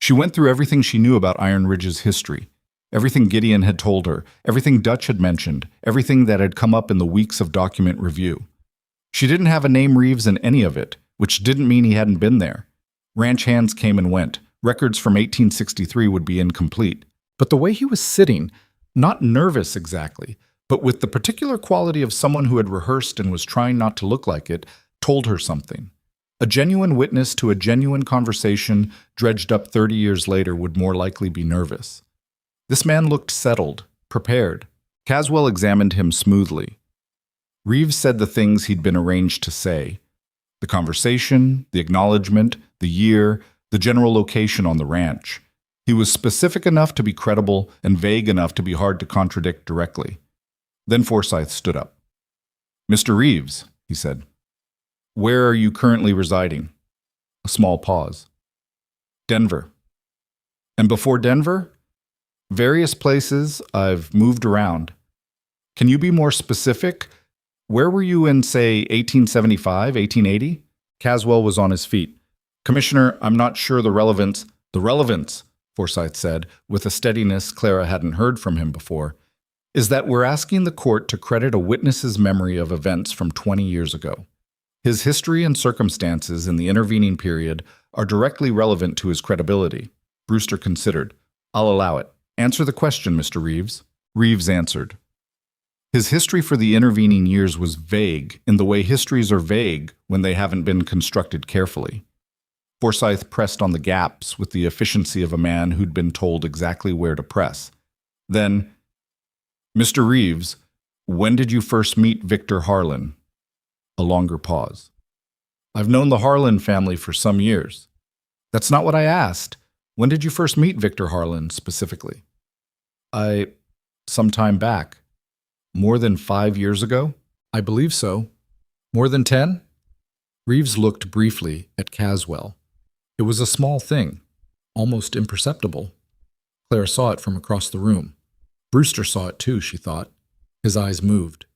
She went through everything she knew about Iron Ridge's history, everything Gideon had told her, everything Dutch had mentioned, everything that had come up in the weeks of document review. She didn't have a name Reeves in any of it, which didn't mean he hadn't been there. Ranch hands came and went. Records from 1863 would be incomplete. But the way he was sitting, not nervous exactly, but with the particular quality of someone who had rehearsed and was trying not to look like it, told her something. A genuine witness to a genuine conversation dredged up 30 years later would more likely be nervous. This man looked settled, prepared. Caswell examined him smoothly. Reeves said the things he'd been arranged to say. The conversation, the acknowledgement, the year, the general location on the ranch. He was specific enough to be credible and vague enough to be hard to contradict directly. Then Forsyth stood up. "Mr. Reeves," he said, "where are you currently residing?" A small pause. "Denver." "And before Denver?" "Various places. I've moved around." "Can you be more specific? Where were you in, say, 1875, 1880? Caswell was on his feet. "Commissioner, I'm not sure the relevance." "The relevance," Forsyth said, with a steadiness Clara hadn't heard from him before, "is that we're asking the court to credit a witness's memory of events from 20 years ago. His history and circumstances in the intervening period are directly relevant to his credibility." Brewster considered. "I'll allow it. Answer the question, Mr. Reeves." Reeves answered. His history for the intervening years was vague in the way histories are vague when they haven't been constructed carefully. Forsyth pressed on the gaps with the efficiency of a man who'd been told exactly where to press. Then, "Mr. Reeves, when did you first meet Victor Harlan?" A longer pause. "I've known the Harlan family for some years." "That's not what I asked. When did you first meet Victor Harlan specifically? Some time back. More than 5 years ago? I believe so. More than 10? Reeves looked briefly at Caswell. It was a small thing, almost imperceptible. Clara saw it from across the room. Brewster saw it too, she thought. His eyes moved.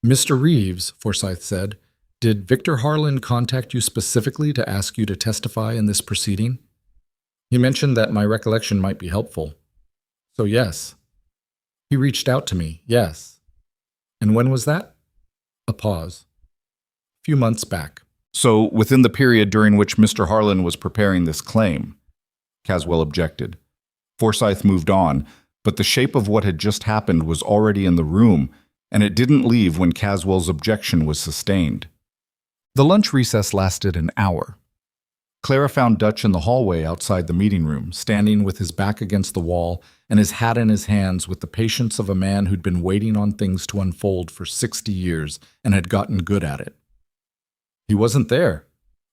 Mr. Reeves, Forsyth said, did Victor Harlan contact you specifically to ask you to testify in this proceeding? He mentioned that my recollection might be helpful. So yes. He reached out to me, yes. And when was that? A pause. A few months back. So, within the period during which Mr. Harlan was preparing this claim, Caswell objected. Forsyth moved on, but the shape of what had just happened was already in the room, and it didn't leave when Caswell's objection was sustained. The lunch recess lasted an hour. Clara found Dutch in the hallway outside the meeting room, standing with his back against the wall and his hat in his hands with the patience of a man who'd been waiting on things to unfold for 60 years and had gotten good at it. He wasn't there,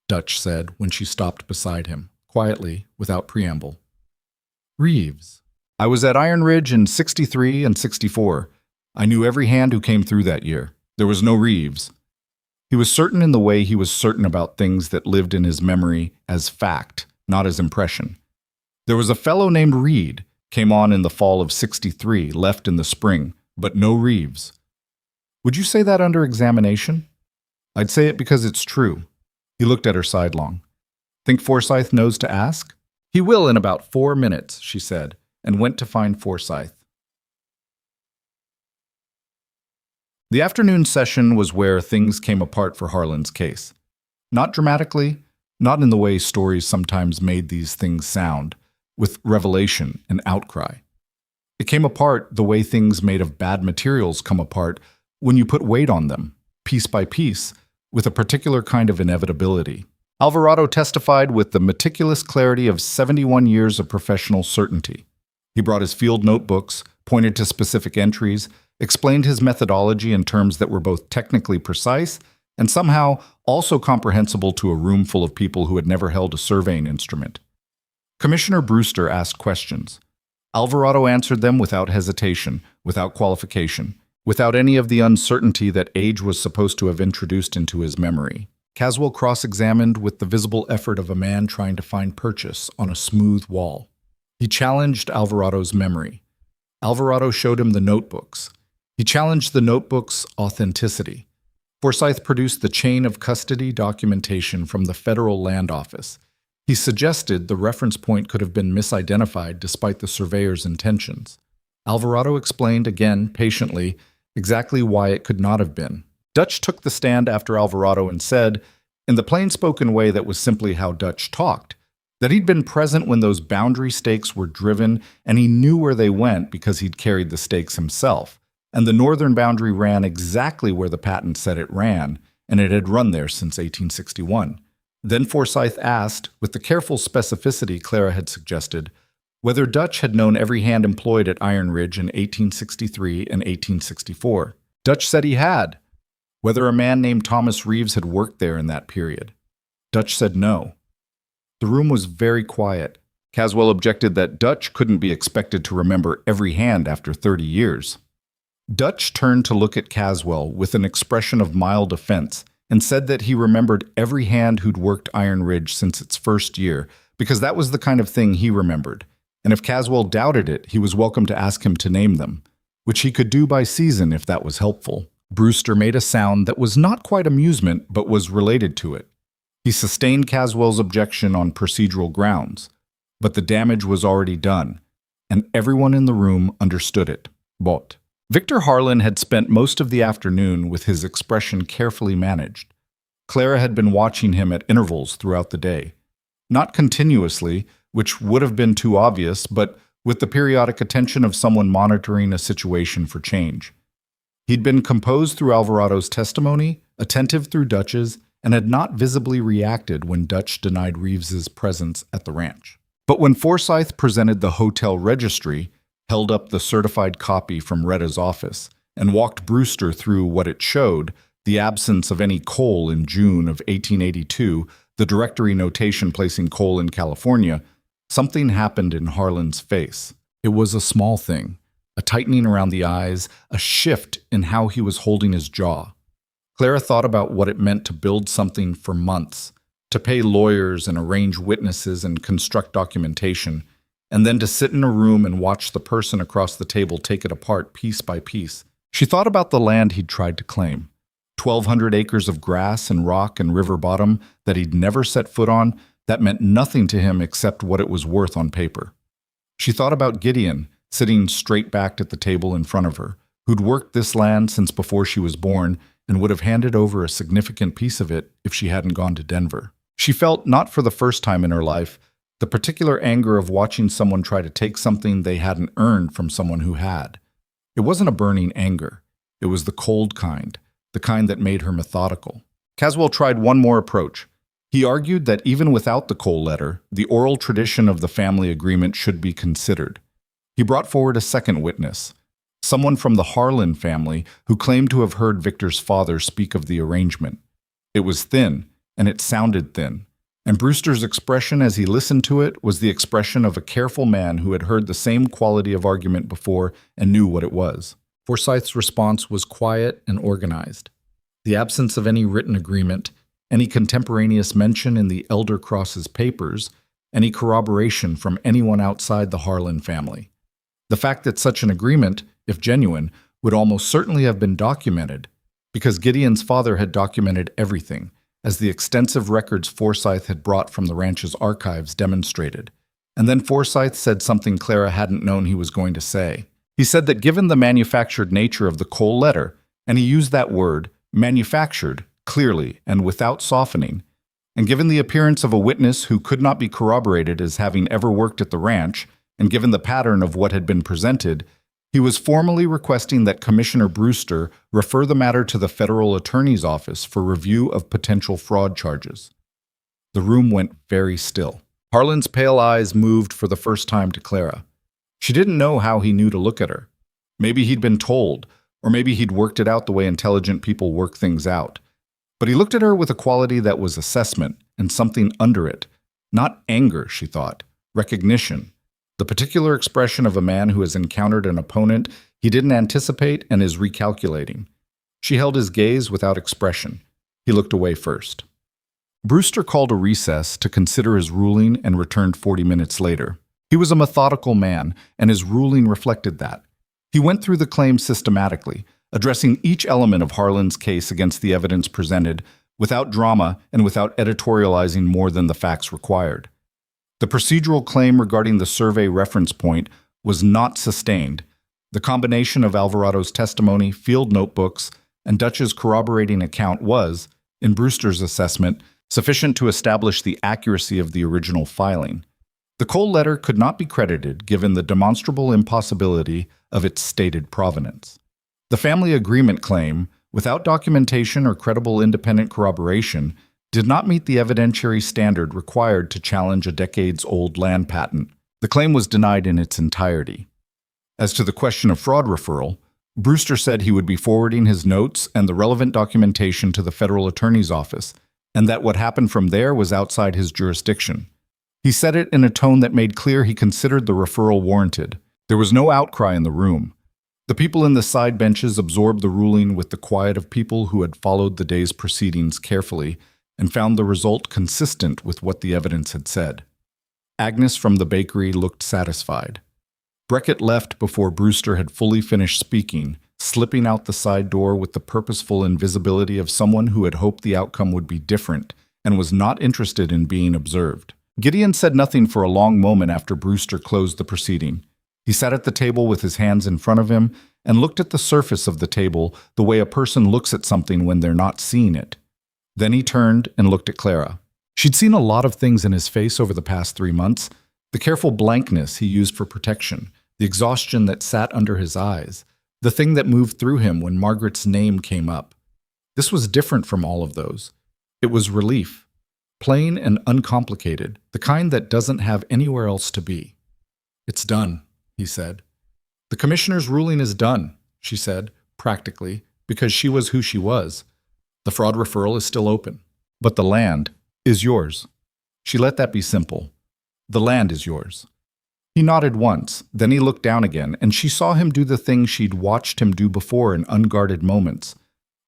Dutch said when she stopped beside him, quietly, without preamble. Reeves. I was at Iron Ridge in 63 and 64. I knew every hand who came through that year. There was no Reeves. He was certain in the way he was certain about things that lived in his memory as fact, not as impression. There was a fellow named Reed, came on in the fall of 63, left in the spring, but no Reeves. Would you say that under examination? I'd say it because it's true. He looked at her sidelong. Think Forsyth knows to ask? He will in about 4 minutes, she said, and went to find Forsyth. The afternoon session was where things came apart for Harlan's case. Not dramatically, not in the way stories sometimes made these things sound, with revelation and outcry. It came apart the way things made of bad materials come apart when you put weight on them, piece by piece, with a particular kind of inevitability. Alvarado testified with the meticulous clarity of 71 years of professional certainty. He brought his field notebooks, pointed to specific entries, explained his methodology in terms that were both technically precise and somehow also comprehensible to a room full of people who had never held a surveying instrument. Commissioner Brewster asked questions. Alvarado answered them without hesitation, without qualification, without any of the uncertainty that age was supposed to have introduced into his memory. Caswell cross-examined with the visible effort of a man trying to find purchase on a smooth wall. He challenged Alvarado's memory. Alvarado showed him the notebooks. He challenged the notebook's authenticity. Forsyth produced the chain of custody documentation from the Federal Land Office. He suggested the reference point could have been misidentified despite the surveyor's intentions. Alvarado explained again, patiently, exactly why it could not have been. Dutch took the stand after Alvarado and said, in the plain-spoken way that was simply how Dutch talked, that he'd been present when those boundary stakes were driven and he knew where they went because he'd carried the stakes himself. And the northern boundary ran exactly where the patent said it ran, and it had run there since 1861. Then Forsyth asked, with the careful specificity Clara had suggested, whether Dutch had known every hand employed at Iron Ridge in 1863 and 1864. Dutch said he had. Whether a man named Thomas Reeves had worked there in that period. Dutch said no. The room was very quiet. Caswell objected that Dutch couldn't be expected to remember every hand after 30 years. Dutch turned to look at Caswell with an expression of mild offense and said that he remembered every hand who'd worked Iron Ridge since its first year because that was the kind of thing he remembered, and if Caswell doubted it, he was welcome to ask him to name them, which he could do by season if that was helpful. Brewster made a sound that was not quite amusement but was related to it. He sustained Caswell's objection on procedural grounds, but the damage was already done, and everyone in the room understood it. But Victor Harlan had spent most of the afternoon with his expression carefully managed. Clara had been watching him at intervals throughout the day. Not continuously, which would have been too obvious, but with the periodic attention of someone monitoring a situation for change. He'd been composed through Alvarado's testimony, attentive through Dutch's, and had not visibly reacted when Dutch denied Reeves's presence at the ranch. But when Forsyth presented the hotel registry, held up the certified copy from Retta's office, and walked Brewster through what it showed, the absence of any coal in June of 1882, the directory notation placing coal in California, Something happened in Harlan's face. It was a small thing, a tightening around the eyes, a shift in how he was holding his jaw. Clara thought about what it meant to build something for months, to pay lawyers and arrange witnesses and construct documentation, and then to sit in a room and watch the person across the table take it apart piece by piece. She thought about the land he'd tried to claim, 1,200 acres of grass and rock and river bottom that he'd never set foot on, that meant nothing to him except what it was worth on paper. She thought about Gideon, sitting straight-backed at the table in front of her, who'd worked this land since before she was born and would have handed over a significant piece of it if she hadn't gone to Denver. She felt, not for the first time in her life, the particular anger of watching someone try to take something they hadn't earned from someone who had. It wasn't a burning anger. It was the cold kind, the kind that made her methodical. Caswell tried one more approach. He argued that even without the Cole letter, the oral tradition of the family agreement should be considered. He brought forward a second witness, someone from the Harlan family who claimed to have heard Victor's father speak of the arrangement. It was thin, and it sounded thin, and Brewster's expression as he listened to it was the expression of a careful man who had heard the same quality of argument before and knew what it was. Forsyth's response was quiet and organized. The absence of any written agreement, any contemporaneous mention in the elder Cross's papers, any corroboration from anyone outside the Harlan family. The fact that such an agreement, if genuine, would almost certainly have been documented, because Gideon's father had documented everything, as the extensive records Forsyth had brought from the ranch's archives demonstrated. And then Forsyth said something Clara hadn't known he was going to say. He said that given the manufactured nature of the Cole letter, and he used that word, manufactured, clearly and without softening, and given the appearance of a witness who could not be corroborated as having ever worked at the ranch, and given the pattern of what had been presented, he was formally requesting that Commissioner Brewster refer the matter to the federal attorney's office for review of potential fraud charges. The room went very still. Harlan's pale eyes moved for the first time to Clara. She didn't know how he knew to look at her. Maybe he'd been told, or maybe he'd worked it out the way intelligent people work things out. But he looked at her with a quality that was assessment and something under it. Not anger, she thought, recognition. The particular expression of a man who has encountered an opponent he didn't anticipate and is recalculating. She held his gaze without expression. He looked away first. Brewster called a recess to consider his ruling and returned 40 minutes later. He was a methodical man, and his ruling reflected that. He went through the claims systematically, addressing each element of Harlan's case against the evidence presented, without drama and without editorializing more than the facts required. The procedural claim regarding the survey reference point was not sustained. The combination of Alvarado's testimony, field notebooks, and Dutch's corroborating account was, in Brewster's assessment, sufficient to establish the accuracy of the original filing. The Cole letter could not be credited given the demonstrable impossibility of its stated provenance. The family agreement claim, without documentation or credible independent corroboration, did not meet the evidentiary standard required to challenge a decades-old land patent. The claim was denied in its entirety. As to the question of fraud referral, Brewster said he would be forwarding his notes and the relevant documentation to the federal attorney's office, and that what happened from there was outside his jurisdiction. He said it in a tone that made clear he considered the referral warranted. There was no outcry in the room. The people in the side benches absorbed the ruling with the quiet of people who had followed the day's proceedings carefully and found the result consistent with what the evidence had said. Agnes from the bakery looked satisfied. Breckett left before Brewster had fully finished speaking, slipping out the side door with the purposeful invisibility of someone who had hoped the outcome would be different and was not interested in being observed. Gideon said nothing for a long moment after Brewster closed the proceeding. He sat at the table with his hands in front of him and looked at the surface of the table the way a person looks at something when they're not seeing it. Then he turned and looked at Clara. She'd seen a lot of things in his face over the past 3 months. The careful blankness he used for protection, the exhaustion that sat under his eyes, the thing that moved through him when Margaret's name came up. This was different from all of those. It was relief, plain and uncomplicated, the kind that doesn't have anywhere else to be. "It's done," he said. "The commissioner's ruling is done," she said, practically, because she was who she was. "The fraud referral is still open, but the land is yours." She let that be simple. The land is yours. He nodded once, then he looked down again, and she saw him do the thing she'd watched him do before in unguarded moments.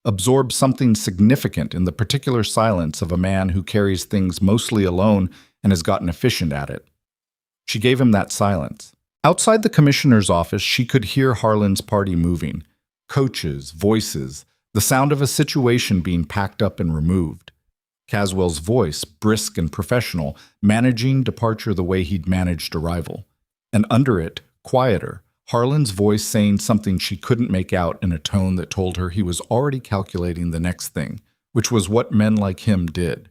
Absorb something significant in the particular silence of a man who carries things mostly alone and has gotten efficient at it. She gave him that silence. Outside the commissioner's office, she could hear Harlan's party moving. Coaches, voices, the sound of a situation being packed up and removed. Caswell's voice, brisk and professional, managing departure the way he'd managed arrival. And under it, quieter, Harlan's voice saying something she couldn't make out in a tone that told her he was already calculating the next thing, which was what men like him did.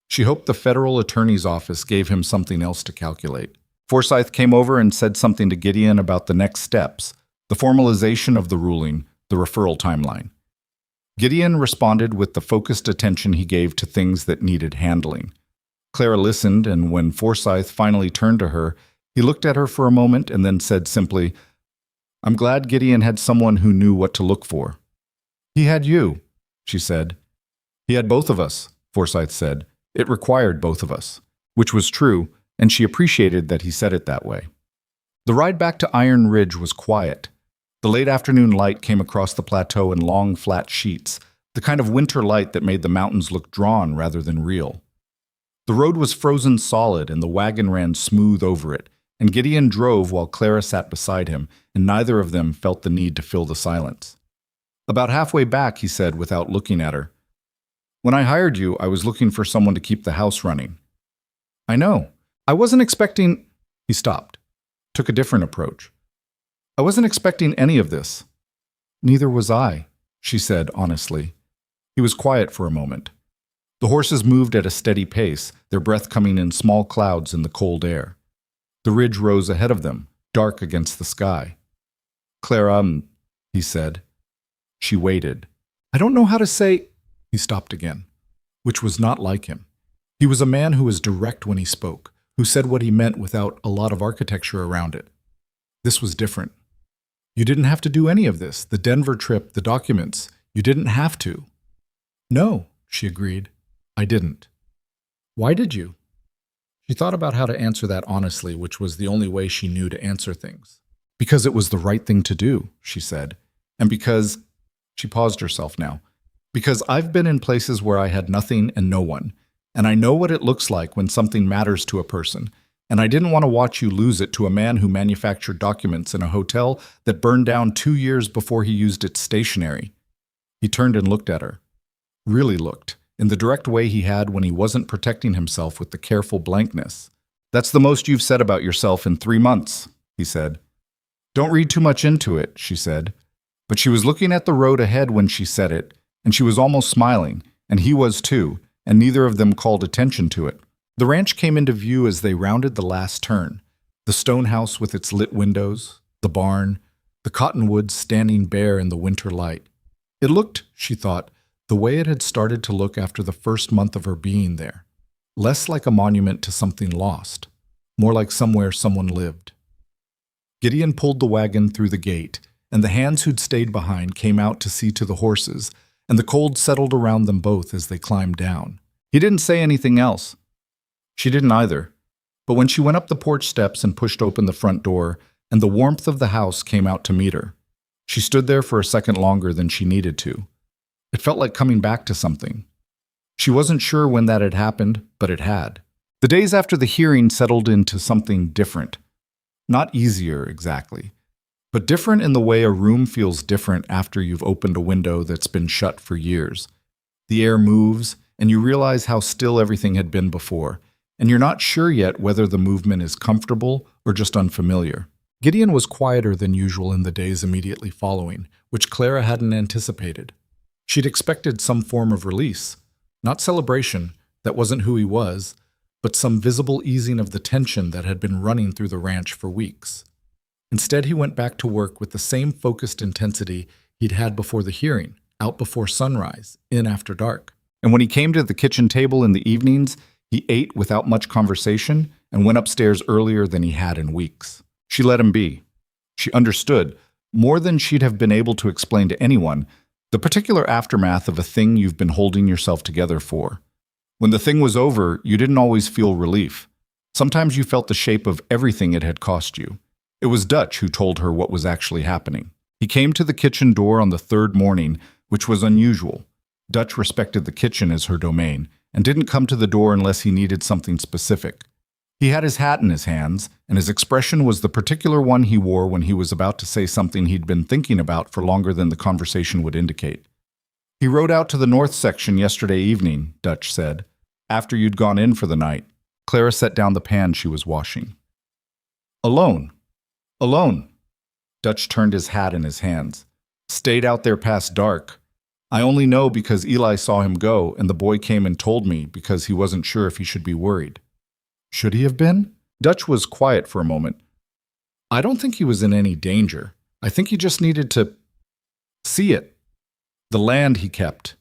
She hoped the federal attorney's office gave him something else to calculate. Forsyth came over and said something to Gideon about the next steps, the formalization of the ruling, the referral timeline. Gideon responded with the focused attention he gave to things that needed handling. Clara listened, and when Forsyth finally turned to her, he looked at her for a moment and then said simply, "I'm glad Gideon had someone who knew what to look for." "He had you," she said. "He had both of us," Forsyth said. "It required both of us," which was true, and she appreciated that he said it that way. The ride back to Iron Ridge was quiet. The late afternoon light came across the plateau in long, flat sheets, the kind of winter light that made the mountains look drawn rather than real. The road was frozen solid, and the wagon ran smooth over it, and Gideon drove while Clara sat beside him, and neither of them felt the need to fill the silence. About halfway back, he said without looking at her, "When I hired you, I was looking for someone to keep the house running." "I know. I wasn't expecting—" He stopped, took a different approach. "I wasn't expecting any of this." "Neither was I," she said honestly. He was quiet for a moment. The horses moved at a steady pace, their breath coming in small clouds in the cold air. The ridge rose ahead of them, dark against the sky. "Clara," he said. She waited. "I don't know how to say—" He stopped again, which was not like him. He was a man who was direct when he spoke, who said what he meant without a lot of architecture around it. This was different. "You didn't have to do any of this, the Denver trip, the documents. You didn't have to." "No," she agreed. "I didn't." "Why did you?" She thought about how to answer that honestly, which was the only way she knew to answer things. "Because it was the right thing to do," she said. "And because—" She paused herself now. "Because I've been in places where I had nothing and no one, and I know what it looks like when something matters to a person, and I didn't want to watch you lose it to a man who manufactured documents in a hotel that burned down 2 years before he used its stationery." He turned and looked at her. Really looked, in the direct way he had when he wasn't protecting himself with the careful blankness. "That's the most you've said about yourself in 3 months, he said. "Don't read too much into it," she said. But she was looking at the road ahead when she said it, and she was almost smiling, and he was too, and neither of them called attention to it. The ranch came into view as they rounded the last turn. The stone house with its lit windows, the barn, the cottonwoods standing bare in the winter light. It looked, she thought, the way it had started to look after the first month of her being there. Less like a monument to something lost, more like somewhere someone lived. Gideon pulled the wagon through the gate, and the hands who'd stayed behind came out to see to the horses, and the cold settled around them both as they climbed down. He didn't say anything else. She didn't either. But when she went up the porch steps and pushed open the front door, and the warmth of the house came out to meet her, she stood there for a second longer than she needed to. It felt like coming back to something. She wasn't sure when that had happened, but it had. The days after the hearing settled into something different. Not easier, exactly, but different in the way a room feels different after you've opened a window that's been shut for years. The air moves, and you realize how still everything had been before, and you're not sure yet whether the movement is comfortable or just unfamiliar. Gideon was quieter than usual in the days immediately following, which Clara hadn't anticipated. She'd expected some form of release, not celebration, that wasn't who he was, but some visible easing of the tension that had been running through the ranch for weeks. Instead, he went back to work with the same focused intensity he'd had before the hearing, out before sunrise, in after dark. And when he came to the kitchen table in the evenings, he ate without much conversation and went upstairs earlier than he had in weeks. She let him be. She understood, more than she'd have been able to explain to anyone, the particular aftermath of a thing you've been holding yourself together for. When the thing was over, you didn't always feel relief. Sometimes you felt the shape of everything it had cost you. It was Dutch who told her what was actually happening. He came to the kitchen door on the third morning, which was unusual. Dutch respected the kitchen as her domain and didn't come to the door unless he needed something specific. He had his hat in his hands, and his expression was the particular one he wore when he was about to say something he'd been thinking about for longer than the conversation would indicate. "He rode out to the north section yesterday evening," Dutch said, "after you'd gone in for the night." Clara set down the pan she was washing. "Alone. Alone." Dutch turned his hat in his hands. "Stayed out there past dark. I only know because Eli saw him go, and the boy came and told me because he wasn't sure if he should be worried." "Should he have been?" Dutch was quiet for a moment. "I don't think he was in any danger. I think he just needed to see it. The land he kept."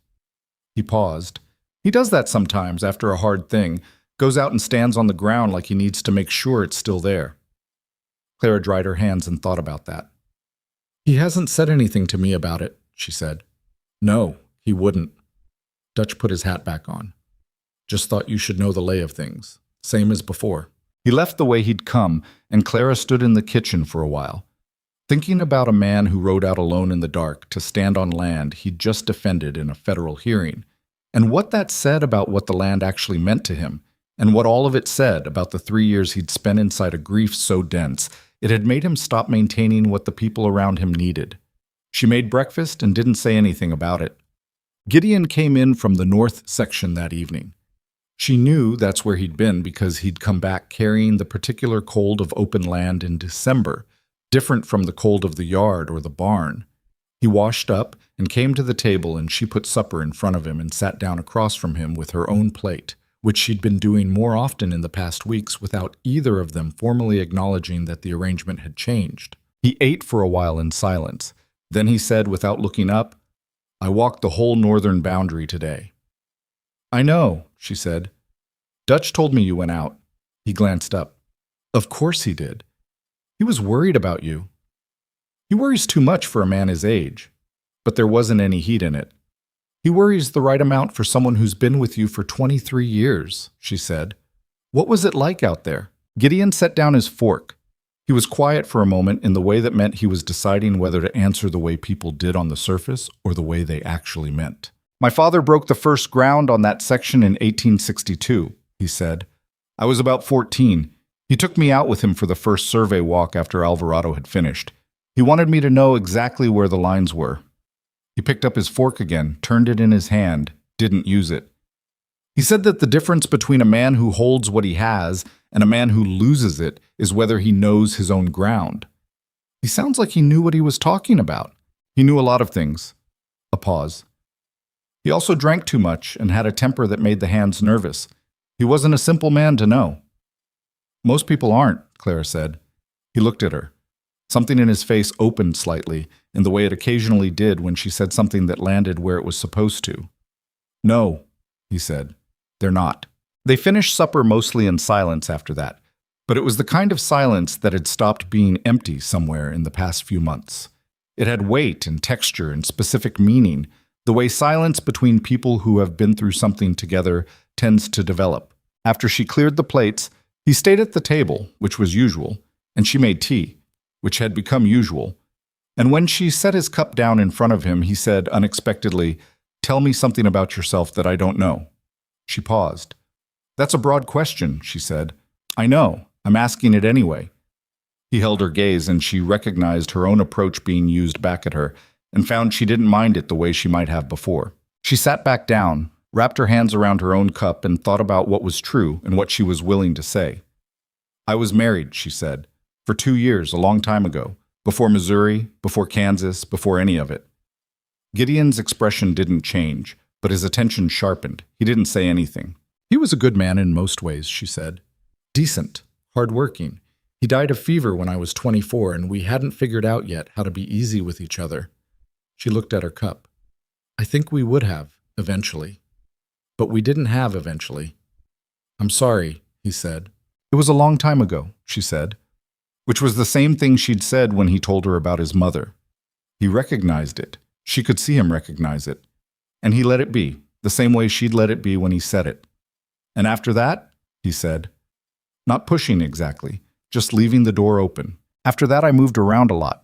He paused. "He does that sometimes after a hard thing, goes out and stands on the ground like he needs to make sure it's still there." Clara dried her hands and thought about that. "He hasn't said anything to me about it," she said. "No, he wouldn't." Dutch put his hat back on. "Just thought you should know the lay of things. Same as before." He left the way he'd come, and Clara stood in the kitchen for a while, thinking about a man who rode out alone in the dark to stand on land he'd just defended in a federal hearing, and what that said about what the land actually meant to him, and what all of it said about the 3 years he'd spent inside a grief so dense it had made him stop maintaining what the people around him needed. She made breakfast and didn't say anything about it. Gideon came in from the north section that evening. She knew that's where he'd been because he'd come back carrying the particular cold of open land in December, different from the cold of the yard or the barn. He washed up and came to the table, and she put supper in front of him and sat down across from him with her own plate, which she'd been doing more often in the past weeks without either of them formally acknowledging that the arrangement had changed. He ate for a while in silence. Then he said, without looking up, "I walked the whole northern boundary today." "I know," she said. "Dutch told me you went out." He glanced up. "Of course he did. He was worried about you." "He worries too much for a man his age." But there wasn't any heat in it. "He worries the right amount for someone who's been with you for 23 years, she said. "What was it like out there?" Gideon set down his fork. He was quiet for a moment in the way that meant he was deciding whether to answer the way people did on the surface or the way they actually meant. "My father broke the first ground on that section in 1862, he said. "I was about 14. He took me out with him for the first survey walk after Alvarado had finished. He wanted me to know exactly where the lines were." He picked up his fork again, turned it in his hand, didn't use it. "He said that the difference between a man who holds what he has and a man who loses it is whether he knows his own ground." He sounds like he knew what he was talking about. He knew a lot of things. A pause. "He also drank too much and had a temper that made the hands nervous. He wasn't a simple man to know." "Most people aren't," Clara said. He looked at her. Something in his face opened slightly, in the way it occasionally did when she said something that landed where it was supposed to. "No," he said. "They're not." They finished supper mostly in silence after that, but it was the kind of silence that had stopped being empty somewhere in the past few months. It had weight and texture and specific meaning, the way silence between people who have been through something together tends to develop. After she cleared the plates, he stayed at the table, which was usual, and she made tea, which had become usual. And when she set his cup down in front of him, he said unexpectedly, "Tell me something about yourself that I don't know." She paused. "That's a broad question," she said. "I know. I'm asking it anyway." He held her gaze, and she recognized her own approach being used back at her, and found she didn't mind it the way she might have before. She sat back down, wrapped her hands around her own cup, and thought about what was true and what she was willing to say. "I was married," she said, "for 2 years, a long time ago, before Missouri, before Kansas, before any of it." Gideon's expression didn't change, but his attention sharpened. He didn't say anything. "He was a good man in most ways," she said. "Decent, hard-working. He died of fever when I was 24, and we hadn't figured out yet how to be easy with each other." She looked at her cup. "I think we would have, eventually. But we didn't have eventually." "I'm sorry," he said. "It was a long time ago," she said, which was the same thing she'd said when he told her about his mother. He recognized it. She could see him recognize it. And he let it be, the same way she'd let it be when he said it. "And after that," he said, Not pushing exactly, just leaving the door open. After that, I moved around a lot.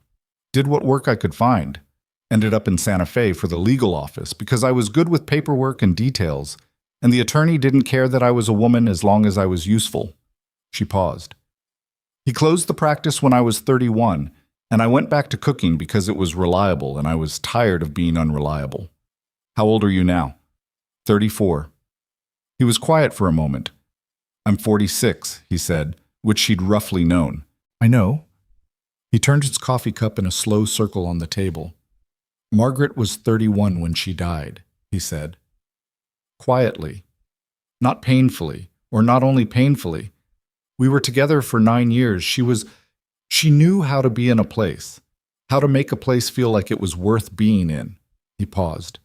Did what work I could find. Ended up in Santa Fe for the legal office because I was good with paperwork and details, and the attorney didn't care that I was a woman as long as I was useful. She paused. He closed the practice when I was 31, and I went back to cooking because it was reliable and I was tired of being unreliable. How old are you now? 34. He was quiet for a moment. I'm 46, he said, which she'd roughly known. I know. He turned his coffee cup in a slow circle on the table. Margaret was 31 when she died, he said. Quietly. Not painfully, or not only painfully. We were together for 9 years. She knew how to be in a place, how to make a place feel like it was worth being in. He paused.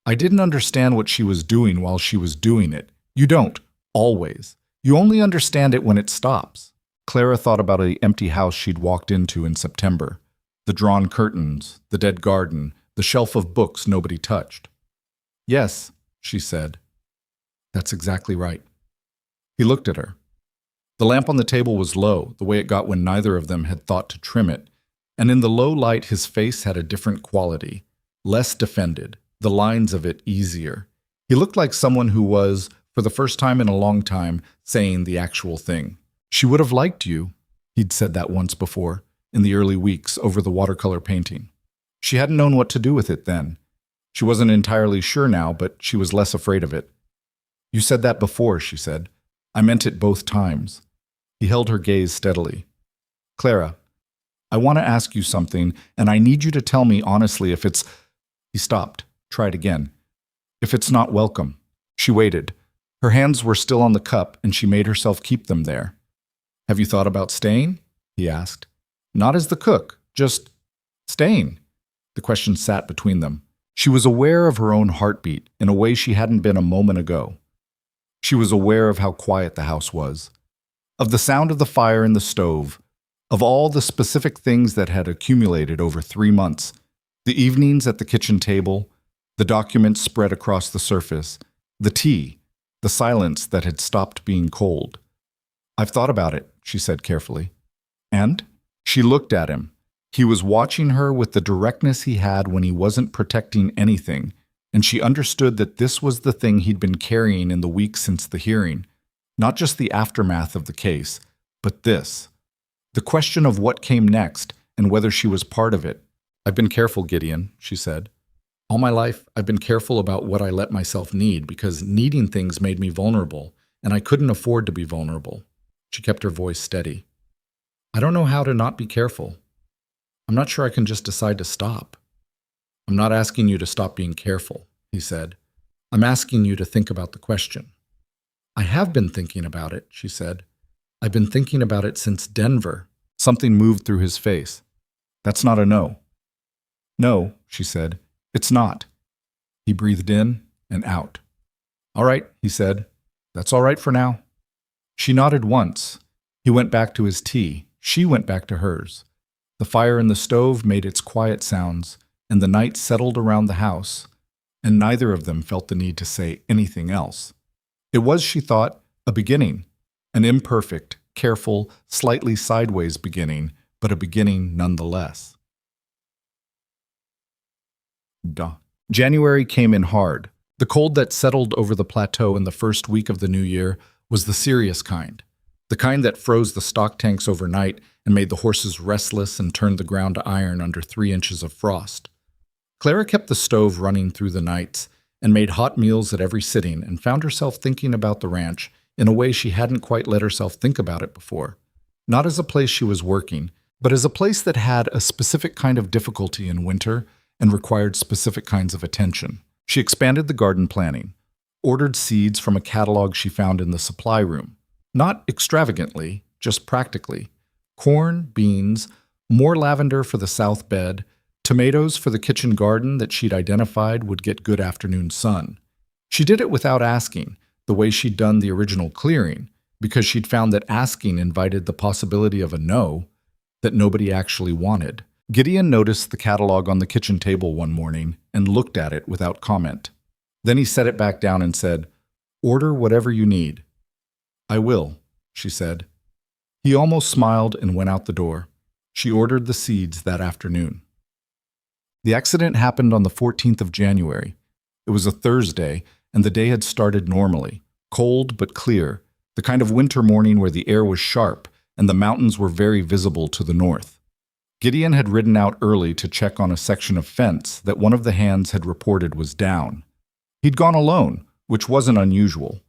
I didn't understand what she was doing while she was doing it. You don't, always. You only understand it when it stops. Clara thought about the empty house she'd walked into in September. The drawn curtains, the dead garden, the shelf of books nobody touched. Yes, she said. That's exactly right. He looked at her. The lamp on the table was low, the way it got when neither of them had thought to trim it, and in the low light his face had a different quality, less defended, the lines of it easier. He looked like someone who was, for the first time in a long time, saying the actual thing. She would have liked you, he'd said that once before, in the early weeks over the watercolor painting. She hadn't known what to do with it then. She wasn't entirely sure now, but she was less afraid of it. You said that before, she said. I meant it both times. He held her gaze steadily. Clara, I want to ask you something, and I need you to tell me honestly if it's... He stopped, tried again. If it's not welcome. She waited. Her hands were still on the cup, and she made herself keep them there. Have you thought about staying? He asked. Not as the cook, just staying. The question sat between them. She was aware of her own heartbeat in a way she hadn't been a moment ago. She was aware of how quiet the house was, of the sound of the fire in the stove, of all the specific things that had accumulated over 3 months, the evenings at the kitchen table, the documents spread across the surface, the tea, the silence that had stopped being cold. I've thought about it, she said carefully. And? She looked at him. He was watching her with the directness he had when he wasn't protecting anything, and she understood that this was the thing he'd been carrying in the weeks since the hearing. Not just the aftermath of the case, but this. The question of what came next and whether she was part of it. I've been careful, Gideon, she said. All my life, I've been careful about what I let myself need because needing things made me vulnerable, and I couldn't afford to be vulnerable. She kept her voice steady. I don't know how to not be careful. I'm not sure I can just decide to stop. I'm not asking you to stop being careful, he said. I'm asking you to think about the question. I have been thinking about it, she said. I've been thinking about it since Denver. Something moved through his face. That's not a no. No, she said. It's not. He breathed in and out. All right, he said. That's all right for now. She nodded once. He went back to his tea. She went back to hers. The fire in the stove made its quiet sounds, and the night settled around the house, and neither of them felt the need to say anything else. It was, she thought, a beginning, an imperfect, careful, slightly sideways beginning, but a beginning nonetheless. January came in hard. The cold that settled over the plateau in the first week of the new year was the serious kind. The kind that froze the stock tanks overnight and made the horses restless and turned the ground to iron under 3 inches of frost. Clara kept the stove running through the nights and made hot meals at every sitting and found herself thinking about the ranch in a way she hadn't quite let herself think about it before. Not as a place she was working, but as a place that had a specific kind of difficulty in winter and required specific kinds of attention. She expanded the garden planning, ordered seeds from a catalog she found in the supply room. Not extravagantly, just practically. Corn, beans, more lavender for the south bed, tomatoes for the kitchen garden that she'd identified would get good afternoon sun. She did it without asking, the way she'd done the original clearing, because she'd found that asking invited the possibility of a no that nobody actually wanted. Gideon noticed the catalog on the kitchen table one morning and looked at it without comment. Then he set it back down and said, "Order whatever you need." "I will," she said. He almost smiled and went out the door. She ordered the seeds that afternoon. The accident happened on the 14th of January. It was a Thursday, and the day had started normally, cold but clear, the kind of winter morning where the air was sharp and the mountains were very visible to the north. Gideon had ridden out early to check on a section of fence that one of the hands had reported was down. He'd gone alone, which wasn't unusual.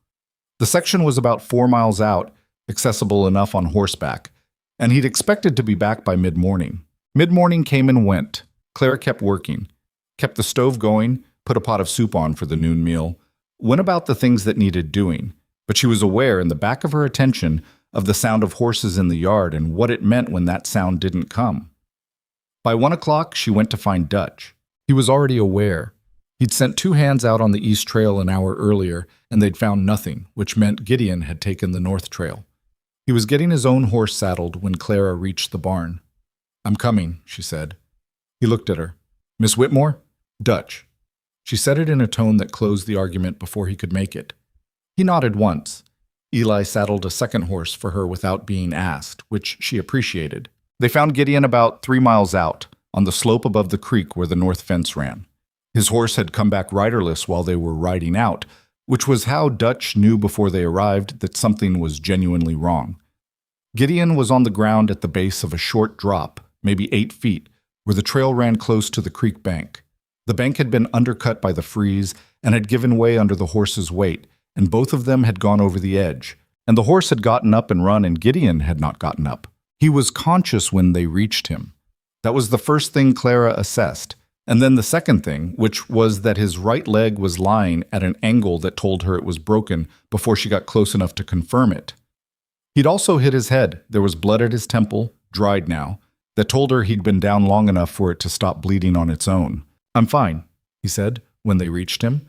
The section was about 4 miles out, accessible enough on horseback, and he'd expected to be back by mid-morning. Mid-morning came and went. Clara kept working, kept the stove going, put a pot of soup on for the noon meal, went about the things that needed doing, but she was aware in the back of her attention of the sound of horses in the yard and what it meant when that sound didn't come. By 1 o'clock, she went to find Dutch. He was already aware. He'd sent 2 hands out on the east trail an hour earlier, and they'd found nothing, which meant Gideon had taken the north trail. He was getting his own horse saddled when Clara reached the barn. "I'm coming," she said. He looked at her. "Miss Whitmore?" "Dutch." She said it in a tone that closed the argument before he could make it. He nodded once. Eli saddled a second horse for her without being asked, which she appreciated. They found Gideon about 3 miles out, on the slope above the creek where the north fence ran. His horse had come back riderless while they were riding out, which was how Dutch knew before they arrived that something was genuinely wrong. Gideon was on the ground at the base of a short drop, maybe 8 feet, where the trail ran close to the creek bank. The bank had been undercut by the freeze and had given way under the horse's weight, and both of them had gone over the edge, and the horse had gotten up and run and Gideon had not gotten up. He was conscious when they reached him. That was the first thing Clara assessed, and then the second thing, which was that his right leg was lying at an angle that told her it was broken before she got close enough to confirm it. He'd also hit his head. There was blood at his temple, dried now, that told her he'd been down long enough for it to stop bleeding on its own. "I'm fine," he said when they reached him,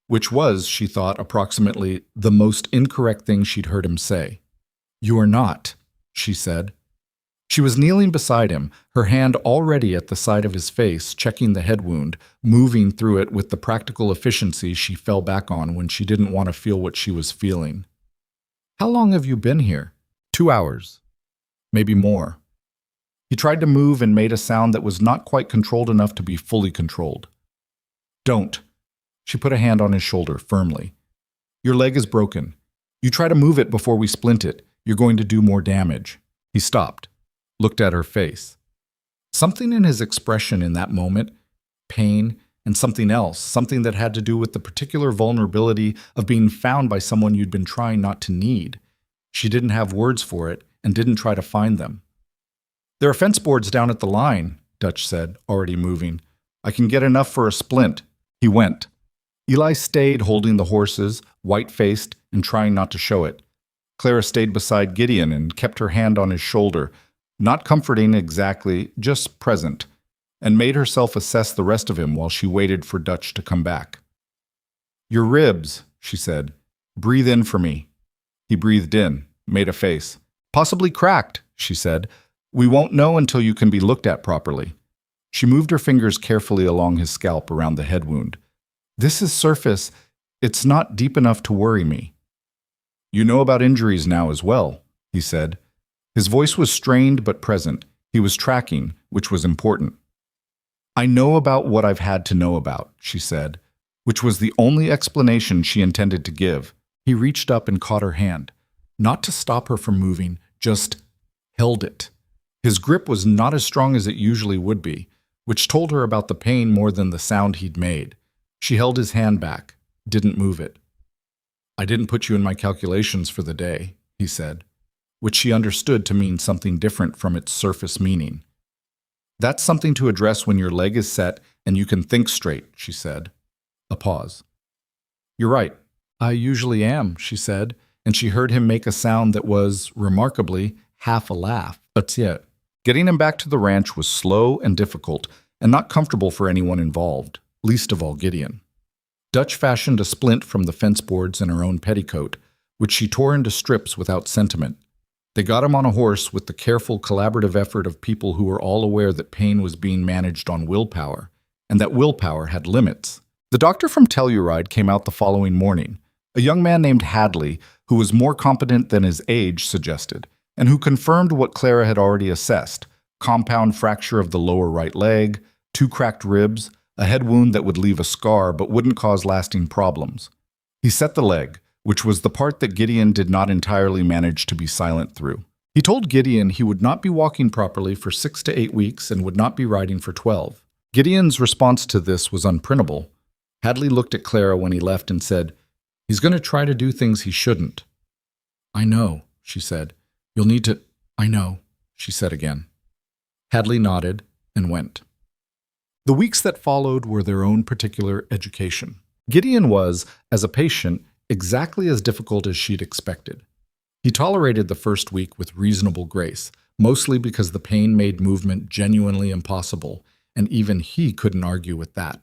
which was, she thought, approximately the most incorrect thing she'd heard him say. "You are not," she said. She was kneeling beside him, her hand already at the side of his face, checking the head wound, moving through it with the practical efficiency she fell back on when she didn't want to feel what she was feeling. "How long have you been here?" 2 hours. Maybe more. He tried to move and made a sound that was not quite controlled enough to be fully controlled. "Don't." She put a hand on his shoulder firmly. "Your leg is broken. You try to move it before we splint it. You're going to do more damage." He stopped, looked at her face. Something in his expression in that moment, pain, and something else, something that had to do with the particular vulnerability of being found by someone you'd been trying not to need. She didn't have words for it and didn't try to find them. "There are fence boards down at the line," Dutch said, already moving. "I can get enough for a splint." He went. Eli stayed holding the horses, white-faced and trying not to show it. Clara stayed beside Gideon and kept her hand on his shoulder, not comforting exactly, just present, and made herself assess the rest of him while she waited for Dutch to come back. "Your ribs," she said. "Breathe in for me." He breathed in, made a face. "Possibly cracked," she said. "We won't know until you can be looked at properly." She moved her fingers carefully along his scalp around the head wound. "This is surface. It's not deep enough to worry me." "You know about injuries now as well," he said. His voice was strained but present. He was tracking, which was important. "I know about what I've had to know about," she said, which was the only explanation she intended to give. He reached up and caught her hand, not to stop her from moving, just held it. His grip was not as strong as it usually would be, which told her about the pain more than the sound he'd made. She held his hand back, didn't move it. "I didn't put you in my calculations for the day," he said, which she understood to mean something different from its surface meaning. "That's something to address when your leg is set and you can think straight," she said. A pause. "You're right. I usually am," she said, and she heard him make a sound that was, remarkably, half a laugh. That's it. Getting him back to the ranch was slow and difficult, and not comfortable for anyone involved, least of all Gideon. Dutch fashioned a splint from the fence boards in her own petticoat, which she tore into strips without sentiment. They got him on a horse with the careful, collaborative effort of people who were all aware that pain was being managed on willpower, and that willpower had limits. The doctor from Telluride came out the following morning. A young man named Hadley, who was more competent than his age suggested, and who confirmed what Clara had already assessed: compound fracture of the lower right leg, 2 cracked ribs, a head wound that would leave a scar but wouldn't cause lasting problems. He set the leg, which was the part that Gideon did not entirely manage to be silent through. He told Gideon he would not be walking properly for 6 to 8 weeks and would not be riding for 12. Gideon's response to this was unprintable. Hadley looked at Clara when he left and said, "He's going to try to do things he shouldn't." "I know," she said. "You'll need to—" "I know," she said again. Hadley nodded and went. The weeks that followed were their own particular education. Gideon was, as a patient, exactly as difficult as she'd expected. He tolerated the first week with reasonable grace, mostly because the pain made movement genuinely impossible, and even he couldn't argue with that.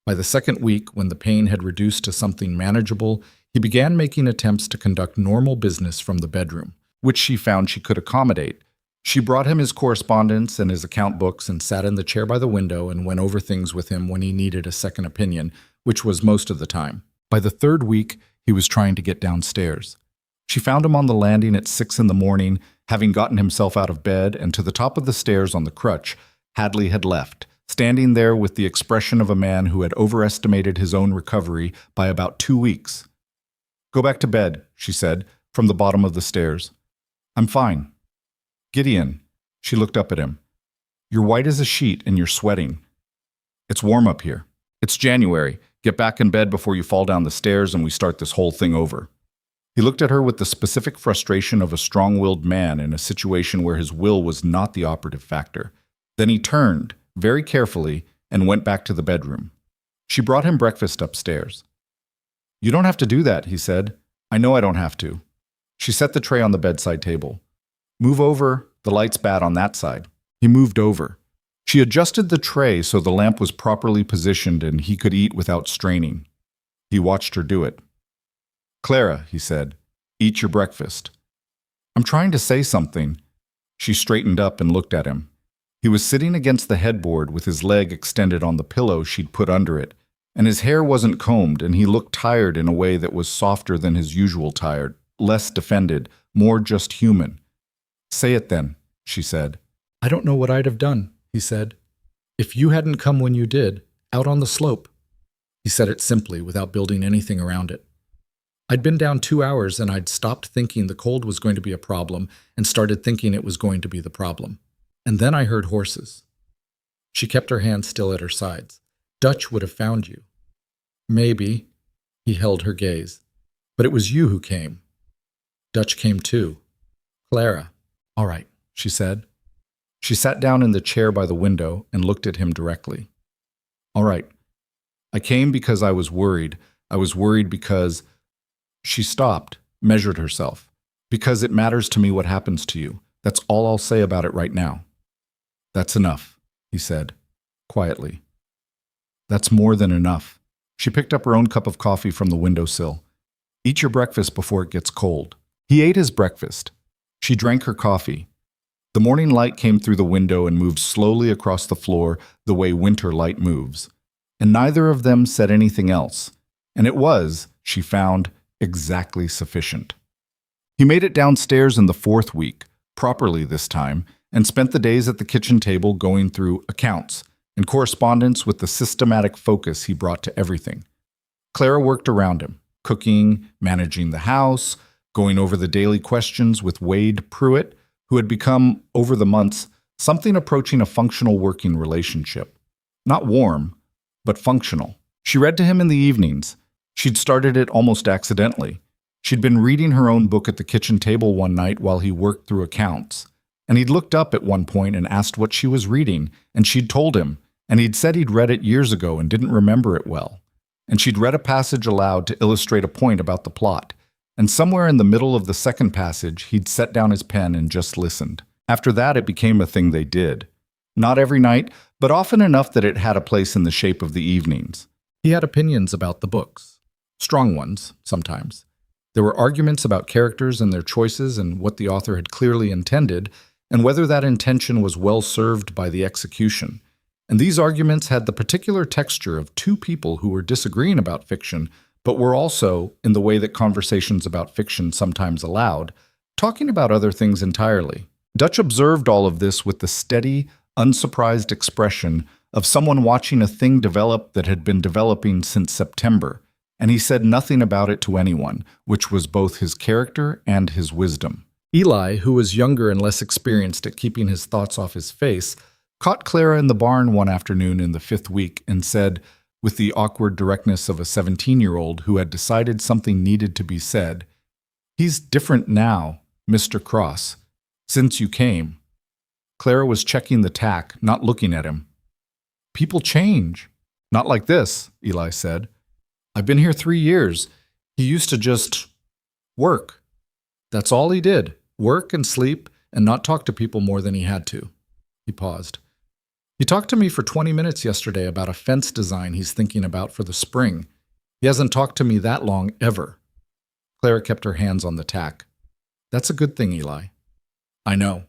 By the second week, when the pain had reduced to something manageable, he began making attempts to conduct normal business from the bedroom, which she found she could accommodate. She brought him his correspondence and his account books and sat in the chair by the window and went over things with him when he needed a second opinion, which was most of the time. By the third week, he was trying to get downstairs. She found him on the landing at 6 in the morning, having gotten himself out of bed, and to the top of the stairs on the crutch, Hadley had left, standing there with the expression of a man who had overestimated his own recovery by about 2 weeks. "Go back to bed," she said, from the bottom of the stairs. "I'm fine." "Gideon," she looked up at him. "You're white as a sheet and you're sweating. It's warm up here. It's January. Get back in bed before you fall down the stairs and we start this whole thing over." He looked at her with the specific frustration of a strong-willed man in a situation where his will was not the operative factor. Then he turned, very carefully, and went back to the bedroom. She brought him breakfast upstairs. "You don't have to do that," he said. "I know I don't have to." She set the tray on the bedside table. "Move over, the light's bad on that side." He moved over. She adjusted the tray so the lamp was properly positioned and he could eat without straining. He watched her do it. "Clara," he said, "eat your breakfast." "I'm trying to say something." She straightened up and looked at him. He was sitting against the headboard with his leg extended on the pillow she'd put under it, and his hair wasn't combed, and he looked tired in a way that was softer than his usual tired, less defended, more just human. "Say it then," she said. "I don't know what I'd have done," he said. "If you hadn't come when you did, out on the slope." He said it simply, without building anything around it. "I'd been down 2 hours and I'd stopped thinking the cold was going to be a problem and started thinking it was going to be the problem. And then I heard horses." She kept her hands still at her sides. "Dutch would have found you." "Maybe." He held her gaze. "But it was you who came." "Dutch came too." "Clara." "All right," she said. She sat down in the chair by the window and looked at him directly. "All right. I came because I was worried. I was worried because—" She stopped, measured herself. "Because it matters to me what happens to you. That's all I'll say about it right now." "That's enough," he said, quietly. "That's more than enough." She picked up her own cup of coffee from the windowsill. "Eat your breakfast before it gets cold." He ate his breakfast. She drank her coffee. The morning light came through the window and moved slowly across the floor the way winter light moves. And neither of them said anything else. And it was, she found, exactly sufficient. He made it downstairs in the 4th week, properly this time, and spent the days at the kitchen table going through accounts and correspondence with the systematic focus he brought to everything. Clara worked around him, cooking, managing the house, going over the daily questions with Wade Pruitt, who had become, over the months, something approaching a functional working relationship. Not warm, but functional. She read to him in the evenings. She'd started it almost accidentally. She'd been reading her own book at the kitchen table one night while he worked through accounts. And he'd looked up at one point and asked what she was reading, and she'd told him, and he'd said he'd read it years ago and didn't remember it well. And she'd read a passage aloud to illustrate a point about the plot. And somewhere in the middle of the second passage, he'd set down his pen and just listened. After that, it became a thing they did. Not every night, but often enough that it had a place in the shape of the evenings. He had opinions about the books. Strong ones, sometimes. There were arguments about characters and their choices and what the author had clearly intended, and whether that intention was well served by the execution. And these arguments had the particular texture of two people who were disagreeing about fiction, but we're also, in the way that conversations about fiction sometimes allowed, talking about other things entirely. Dutch observed all of this with the steady, unsurprised expression of someone watching a thing develop that had been developing since September, and he said nothing about it to anyone, which was both his character and his wisdom. Eli, who was younger and less experienced at keeping his thoughts off his face, caught Clara in the barn one afternoon in the 5th week and said, with the awkward directness of a 17-year-old who had decided something needed to be said, "He's different now, Mr. Cross, since you came." Clara was checking the tack, not looking at him. "People change." "Not like this," Eli said. "I've been here 3 years. He used to just work. That's all he did, work and sleep and not talk to people more than he had to." He paused. "He talked to me for 20 minutes yesterday about a fence design he's thinking about for the spring. He hasn't talked to me that long ever." Clara kept her hands on the tack. "That's a good thing, Eli." "I know."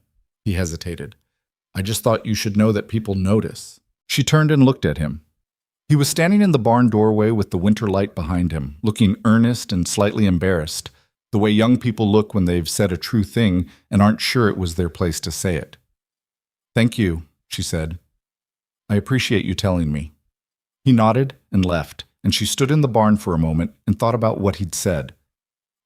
He hesitated. "I just thought you should know that people notice." She turned and looked at him. He was standing in the barn doorway with the winter light behind him, looking earnest and slightly embarrassed, the way young people look when they've said a true thing and aren't sure it was their place to say it. "Thank you," she said. "I appreciate you telling me." He nodded and left, and she stood in the barn for a moment and thought about what he'd said.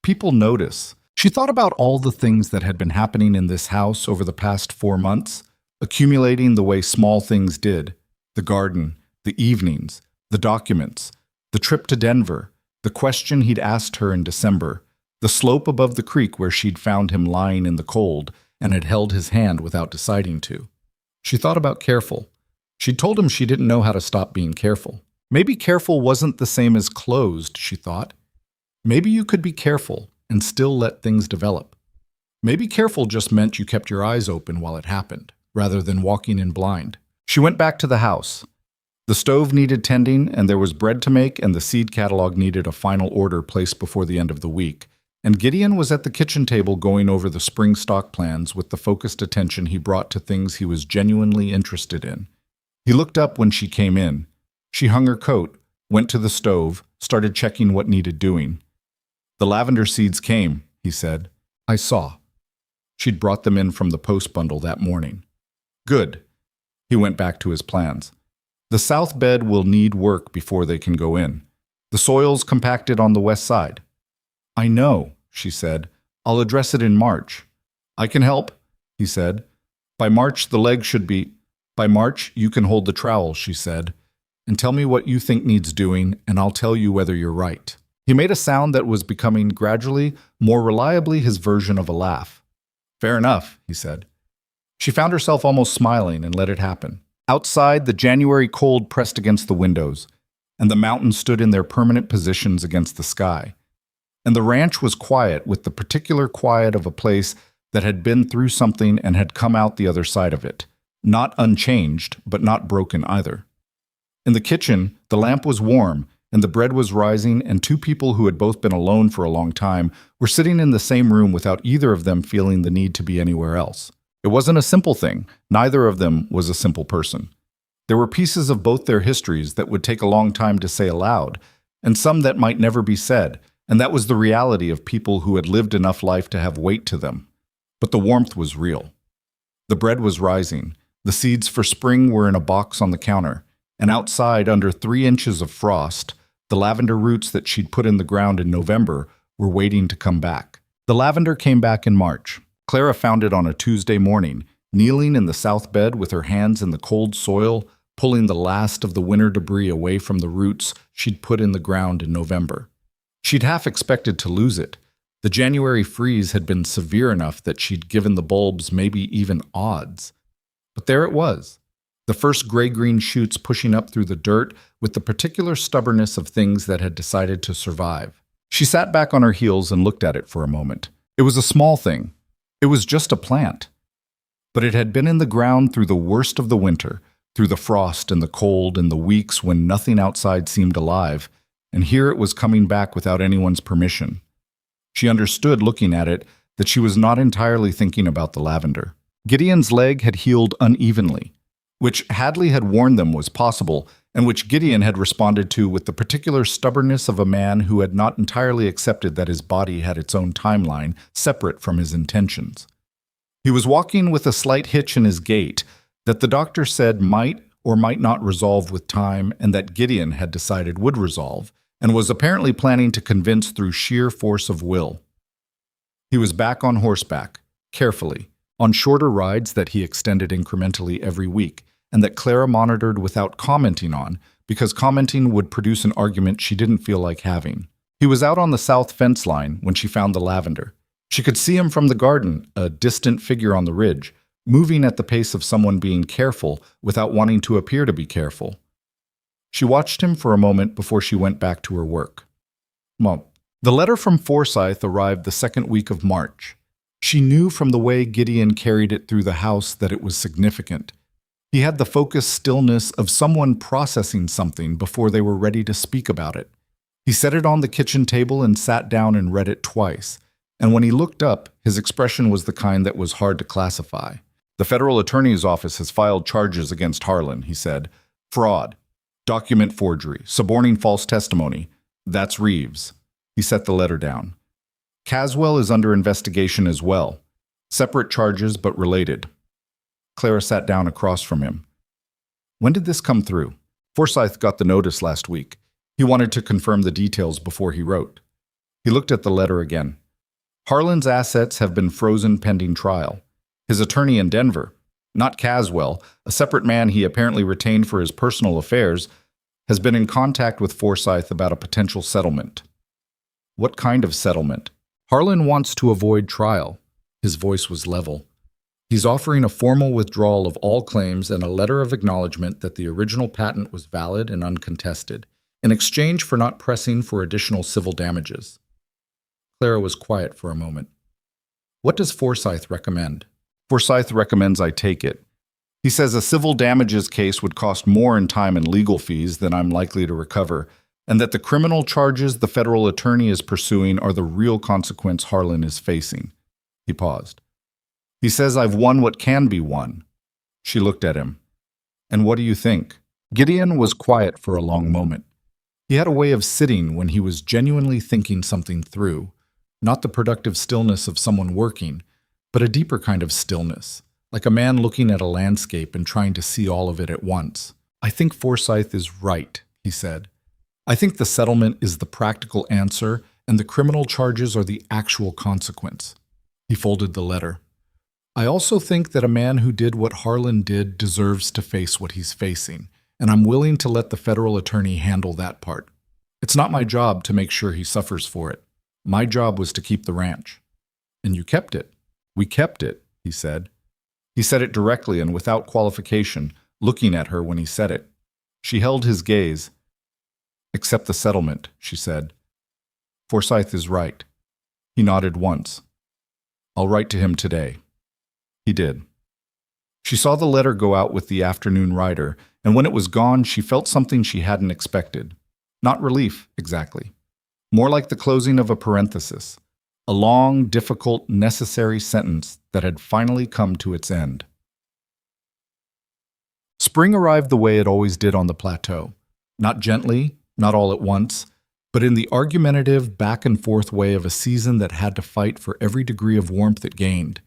People notice. She thought about all the things that had been happening in this house over the past 4 months, accumulating the way small things did: the garden, the evenings, the documents, the trip to Denver, the question he'd asked her in December, the slope above the creek where she'd found him lying in the cold and had held his hand without deciding to. She thought about careful. She'd told him she didn't know how to stop being careful. Maybe careful wasn't the same as closed, she thought. Maybe you could be careful and still let things develop. Maybe careful just meant you kept your eyes open while it happened, rather than walking in blind. She went back to the house. The stove needed tending, and there was bread to make, and the seed catalog needed a final order placed before the end of the week. And Gideon was at the kitchen table going over the spring stock plans with the focused attention he brought to things he was genuinely interested in. He looked up when she came in. She hung her coat, went to the stove, started checking what needed doing. "The lavender seeds came," he said. "I saw." She'd brought them in from the post bundle that morning. "Good." He went back to his plans. "The south bed will need work before they can go in. The soil's compacted on the west side." "I know," she said. "I'll address it in March." "I can help," he said. "By March, the leg should be—" "By March, you can hold the trowel," she said. "And tell me what you think needs doing, and I'll tell you whether you're right." He made a sound that was becoming gradually, more reliably his version of a laugh. "Fair enough," he said. She found herself almost smiling and let it happen. Outside, the January cold pressed against the windows, and the mountains stood in their permanent positions against the sky. And the ranch was quiet, with the particular quiet of a place that had been through something and had come out the other side of it. Not unchanged, but not broken either. In the kitchen, the lamp was warm, and the bread was rising, and 2 people who had both been alone for a long time were sitting in the same room without either of them feeling the need to be anywhere else. It wasn't a simple thing. Neither of them was a simple person. There were pieces of both their histories that would take a long time to say aloud, and some that might never be said, and that was the reality of people who had lived enough life to have weight to them. But the warmth was real. The bread was rising. The seeds for spring were in a box on the counter, and outside, under 3 inches of frost, the lavender roots that she'd put in the ground in November were waiting to come back. The lavender came back in March. Clara found it on a Tuesday morning, kneeling in the south bed with her hands in the cold soil, pulling the last of the winter debris away from the roots she'd put in the ground in November. She'd half expected to lose it. The January freeze had been severe enough that she'd given the bulbs maybe even odds. But there it was, the first gray-green shoots pushing up through the dirt with the particular stubbornness of things that had decided to survive. She sat back on her heels and looked at it for a moment. It was a small thing. It was just a plant. But it had been in the ground through the worst of the winter, through the frost and the cold and the weeks when nothing outside seemed alive, and here it was coming back without anyone's permission. She understood, looking at it, that she was not entirely thinking about the lavender. Gideon's leg had healed unevenly. which Hadley had warned them was possible, and which Gideon had responded to with the particular stubbornness of a man who had not entirely accepted that his body had its own timeline separate from his intentions. He was walking with a slight hitch in his gait that the doctor said might or might not resolve with time, and that Gideon had decided would resolve, and was apparently planning to convince through sheer force of will. He was back on horseback, carefully, on shorter rides that he extended incrementally every week, and that Clara monitored without commenting on, because commenting would produce an argument she didn't feel like having. He was out on the south fence line when she found the lavender. She could see him from the garden, a distant figure on the ridge, moving at the pace of someone being careful without wanting to appear to be careful. She watched him for a moment before she went back to her work. The letter from Forsyth arrived the second week of March. She knew from the way Gideon carried it through the house that it was significant. He had the focused stillness of someone processing something before they were ready to speak about it. He set it on the kitchen table and sat down and read it twice, and when he looked up, his expression was the kind that was hard to classify. "The federal attorney's office has filed charges against Harlan," he said. "Fraud, document forgery, suborning false testimony. That's Reeves." He set the letter down. "Caswell is under investigation as well. Separate charges, but related." Clara sat down across from him. "When did this come through?" "Forsyth got the notice last week. He wanted to confirm the details before he wrote." He looked at the letter again. "Harlan's assets have been frozen pending trial. His attorney in Denver, not Caswell, a separate man he apparently retained for his personal affairs, has been in contact with Forsyth about a potential settlement." "What kind of settlement?" "Harlan wants to avoid trial." His voice was level. "He's offering a formal withdrawal of all claims and a letter of acknowledgement that the original patent was valid and uncontested, in exchange for not pressing for additional civil damages." Clara was quiet for a moment. "What does Forsyth recommend?" "Forsyth recommends I take it. He says a civil damages case would cost more in time and legal fees than I'm likely to recover, and that the criminal charges the federal attorney is pursuing are the real consequence Harlan is facing." He paused. "He says I've won what can be won." She looked at him. "And what do you think?" Gideon was quiet for a long moment. He had a way of sitting when he was genuinely thinking something through, not the productive stillness of someone working, but a deeper kind of stillness, like a man looking at a landscape and trying to see all of it at once. "I think Forsyth is right," he said. "I think the settlement is the practical answer, and the criminal charges are the actual consequence." He folded the letter. "I also think that a man who did what Harlan did deserves to face what he's facing, and I'm willing to let the federal attorney handle that part. It's not my job to make sure he suffers for it. My job was to keep the ranch." "And you kept it." "We kept it," he said. He said it directly and without qualification, looking at her when he said it. She held his gaze. "Except the settlement," she said. "Forsyth is right." He nodded once. "I'll write to him today." He did. She saw the letter go out with the afternoon rider, and when it was gone, she felt something she hadn't expected. Not relief, exactly. More like the closing of a parenthesis, a long, difficult, necessary sentence that had finally come to its end. Spring arrived the way it always did on the plateau. Not gently, not all at once, but in the argumentative, back-and-forth way of a season that had to fight for every degree of warmth it gained.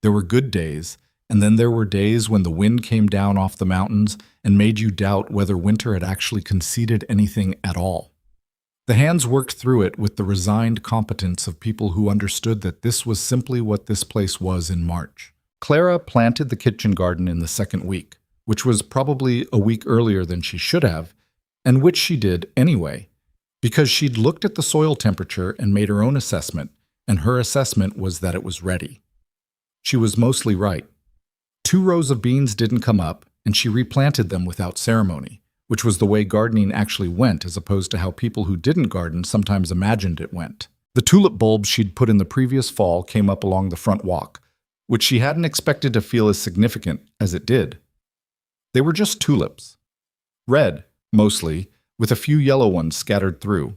There were good days, and then there were days when the wind came down off the mountains and made you doubt whether winter had actually conceded anything at all. The hands worked through it with the resigned competence of people who understood that this was simply what this place was in March. Clara planted the kitchen garden in the second week, which was probably a week earlier than she should have, and which she did anyway, because she'd looked at the soil temperature and made her own assessment, and her assessment was that it was ready. She was mostly right. 2 rows of beans didn't come up, and she replanted them without ceremony, which was the way gardening actually went as opposed to how people who didn't garden sometimes imagined it went. The tulip bulbs she'd put in the previous fall came up along the front walk, which she hadn't expected to feel as significant as it did. They were just tulips. Red, mostly, with a few yellow ones scattered through.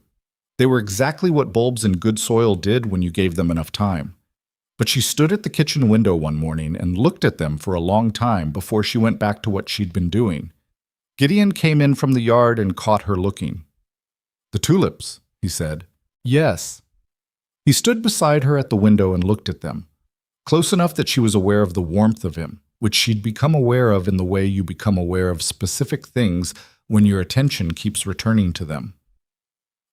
They were exactly what bulbs in good soil did when you gave them enough time. But she stood at the kitchen window one morning and looked at them for a long time before she went back to what she'd been doing. Gideon came in from the yard and caught her looking. "The tulips," he said. "Yes." He stood beside her at the window and looked at them, close enough that she was aware of the warmth of him, which she'd become aware of in the way you become aware of specific things when your attention keeps returning to them.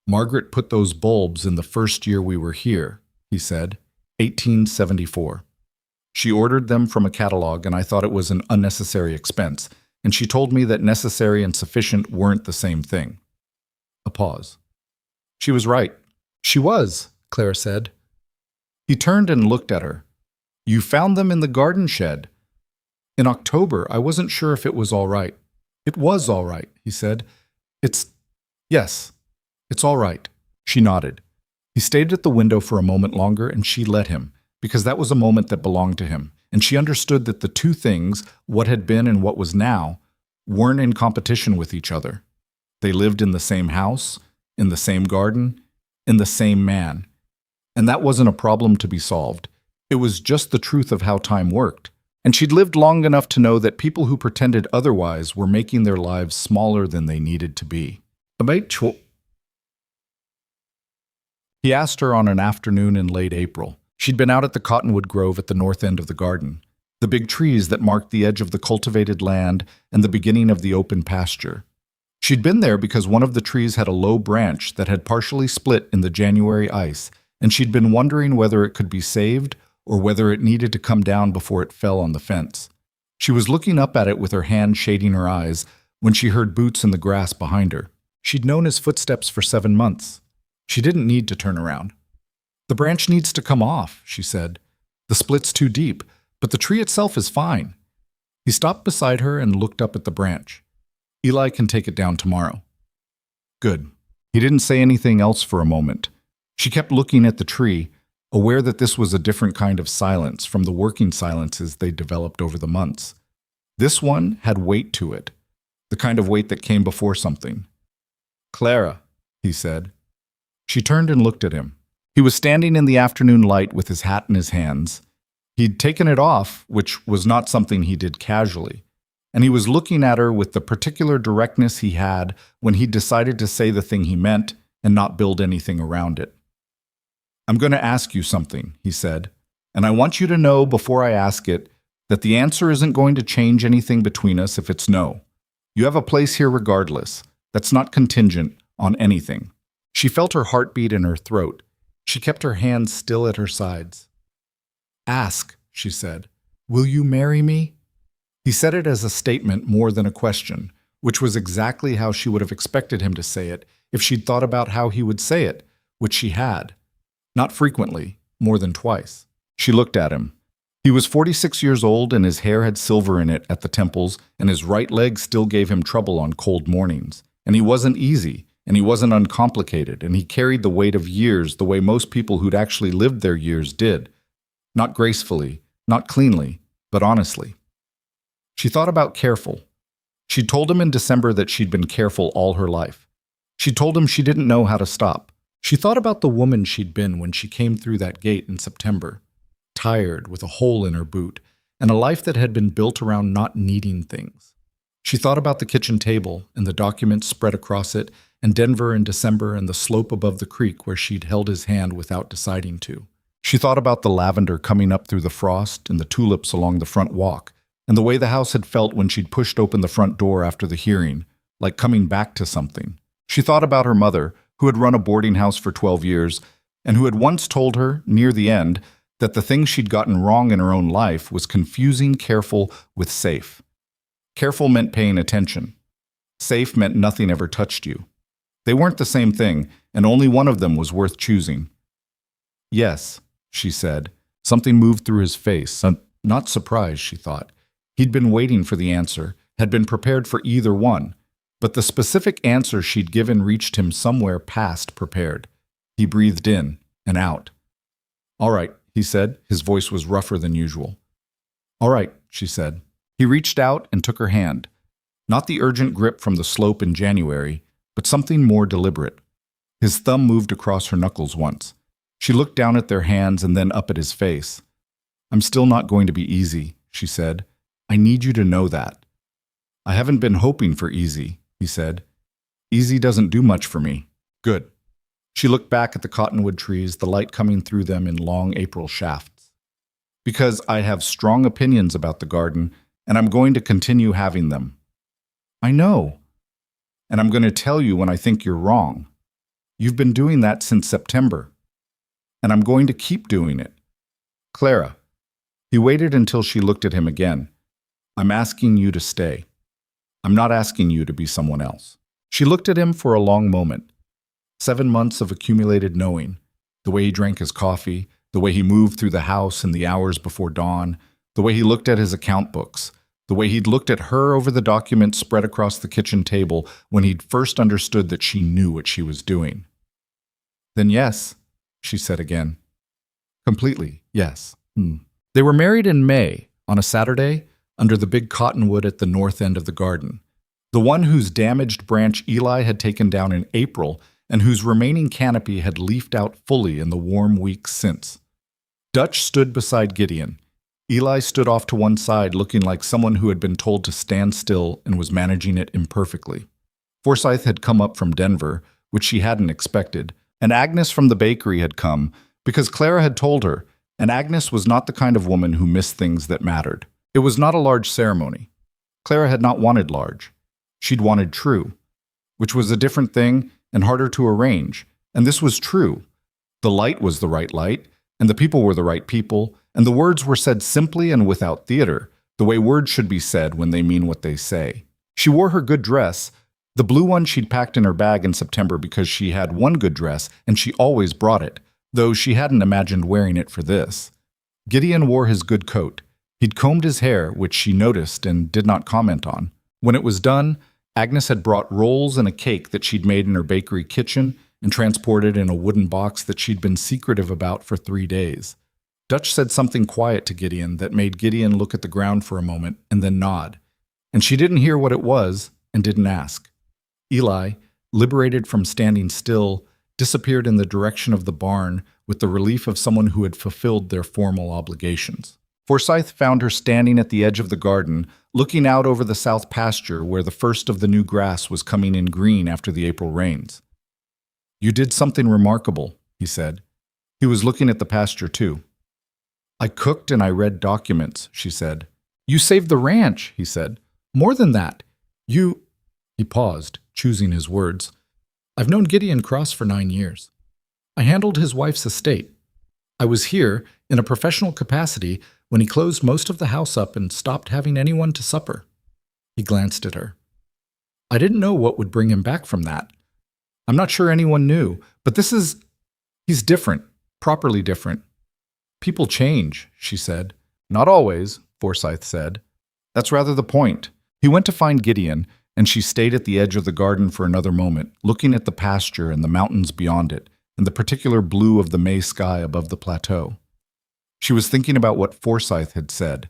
"Margaret put those bulbs in the first year we were here," he said, 1874. "She ordered them from a catalog, and I thought it was an unnecessary expense, and she told me that necessary and sufficient weren't the same thing." A pause. "She was right." "She was," Claire said. He turned and looked at her. "You found them in the garden shed." "In October, I wasn't sure if it was all right." "It was all right," he said. Yes, it's all right." She nodded. He stayed at the window for a moment longer, and she let him, because that was a moment that belonged to him, and she understood that the two things, what had been and what was now, weren't in competition with each other. They lived in the same house, in the same garden, in the same man. And that wasn't a problem to be solved. It was just the truth of how time worked. And she'd lived long enough to know that people who pretended otherwise were making their lives smaller than they needed to be. He asked her on an afternoon in late April. She'd been out at the cottonwood grove at the north end of the garden, the big trees that marked the edge of the cultivated land and the beginning of the open pasture. She'd been there because one of the trees had a low branch that had partially split in the January ice, and she'd been wondering whether it could be saved or whether it needed to come down before it fell on the fence. She was looking up at it with her hand shading her eyes when she heard boots in the grass behind her. She'd known his footsteps for 7 months. She didn't need to turn around. "The branch needs to come off," she said. "The split's too deep, but the tree itself is fine." He stopped beside her and looked up at the branch. "Eli can take it down tomorrow." "Good." He didn't say anything else for a moment. She kept looking at the tree, aware that this was a different kind of silence from the working silences they'd developed over the months. This one had weight to it, the kind of weight that came before something. "Clara," he said. She turned and looked at him. He was standing in the afternoon light with his hat in his hands. He'd taken it off, which was not something he did casually, and he was looking at her with the particular directness he had when he decided to say the thing he meant and not build anything around it. "I'm going to ask you something," he said, "and I want you to know before I ask it that the answer isn't going to change anything between us if it's no. You have a place here regardless. That's not contingent on anything." She felt her heartbeat in her throat. She kept her hands still at her sides. "Ask," she said. "Will you marry me?" He said it as a statement more than a question, which was exactly how she would have expected him to say it if she'd thought about how he would say it, which she had. Not frequently, more than twice. She looked at him. He was 46 years old, and his hair had silver in it at the temples, and his right leg still gave him trouble on cold mornings. And he wasn't easy, and he wasn't uncomplicated, and he carried the weight of years the way most people who'd actually lived their years did. Not gracefully, not cleanly, but honestly. She thought about careful. She'd told him in December that she'd been careful all her life. She told him she didn't know how to stop. She thought about the woman she'd been when she came through that gate in September, tired, with a hole in her boot, and a life that had been built around not needing things. She thought about the kitchen table and the documents spread across it, and Denver in December and the slope above the creek where she'd held his hand without deciding to. She thought about the lavender coming up through the frost and the tulips along the front walk, and the way the house had felt when she'd pushed open the front door after the hearing, like coming back to something. She thought about her mother, who had run a boarding house for 12 years, and who had once told her, near the end, that the thing she'd gotten wrong in her own life was confusing careful with safe. Careful meant paying attention. Safe meant nothing ever touched you. They weren't the same thing, and only one of them was worth choosing. "Yes," she said. Something moved through his face. Not surprised, she thought. He'd been waiting for the answer, had been prepared for either one, but the specific answer she'd given reached him somewhere past prepared. He breathed in and out. "All right," he said. His voice was rougher than usual. "All right," she said. He reached out and took her hand. Not the urgent grip from the slope in January, but something more deliberate. His thumb moved across her knuckles once. She looked down at their hands and then up at his face. I'm still not going to be easy, she said. I need you to know that. I haven't been hoping for easy, he said. Easy doesn't do much for me. Good. She looked back at the cottonwood trees, the light coming through them in long April shafts. Because I have strong opinions about the garden, and I'm going to continue having them. I know. And I'm going to tell you when I think you're wrong. You've been doing that since September. And I'm going to keep doing it. Clara. He waited until she looked at him again. I'm asking you to stay. I'm not asking you to be someone else. She looked at him for a long moment. 7 months of accumulated knowing, the way he drank his coffee, the way he moved through the house in the hours before dawn, the way he looked at his account books, the way he'd looked at her over the documents spread across the kitchen table when he'd first understood that she knew what she was doing. Then yes, she said again. Completely, yes. They were married in May, on a Saturday, under the big cottonwood at the north end of the garden, the one whose damaged branch Eli had taken down in April and whose remaining canopy had leafed out fully in the warm weeks since. Dutch stood beside Gideon. Eli stood off to one side, looking like someone who had been told to stand still and was managing it imperfectly. Forsyth had come up from Denver, which she hadn't expected, and Agnes from the bakery had come, because Clara had told her, and Agnes was not the kind of woman who missed things that mattered. It was not a large ceremony. Clara had not wanted large. She'd wanted true, which was a different thing and harder to arrange, and this was true. The light was the right light, and the people were the right people, and the words were said simply and without theater, the way words should be said when they mean what they say. She wore her good dress, the blue one she'd packed in her bag in September because she had one good dress and she always brought it, though she hadn't imagined wearing it for this. Gideon wore his good coat. He'd combed his hair, which she noticed and did not comment on. When it was done, Agnes had brought rolls and a cake that she'd made in her bakery kitchen and transported in a wooden box that she'd been secretive about for 3 days. Dutch said something quiet to Gideon that made Gideon look at the ground for a moment and then nod. And she didn't hear what it was and didn't ask. Eli, liberated from standing still, disappeared in the direction of the barn with the relief of someone who had fulfilled their formal obligations. Forsyth found her standing at the edge of the garden, looking out over the south pasture where the first of the new grass was coming in green after the April rains. You did something remarkable, he said. He was looking at the pasture too. I cooked and I read documents, she said. You saved the ranch, he said. More than that. You... He paused, choosing his words. I've known Gideon Cross for 9 years. I handled his wife's estate. I was here, in a professional capacity, when he closed most of the house up and stopped having anyone to supper. He glanced at her. I didn't know what would bring him back from that. I'm not sure anyone knew, but he's different, properly different. People change, she said. Not always, Forsyth said. That's rather the point. He went to find Gideon, and she stayed at the edge of the garden for another moment, looking at the pasture and the mountains beyond it, and the particular blue of the May sky above the plateau. She was thinking about what Forsyth had said,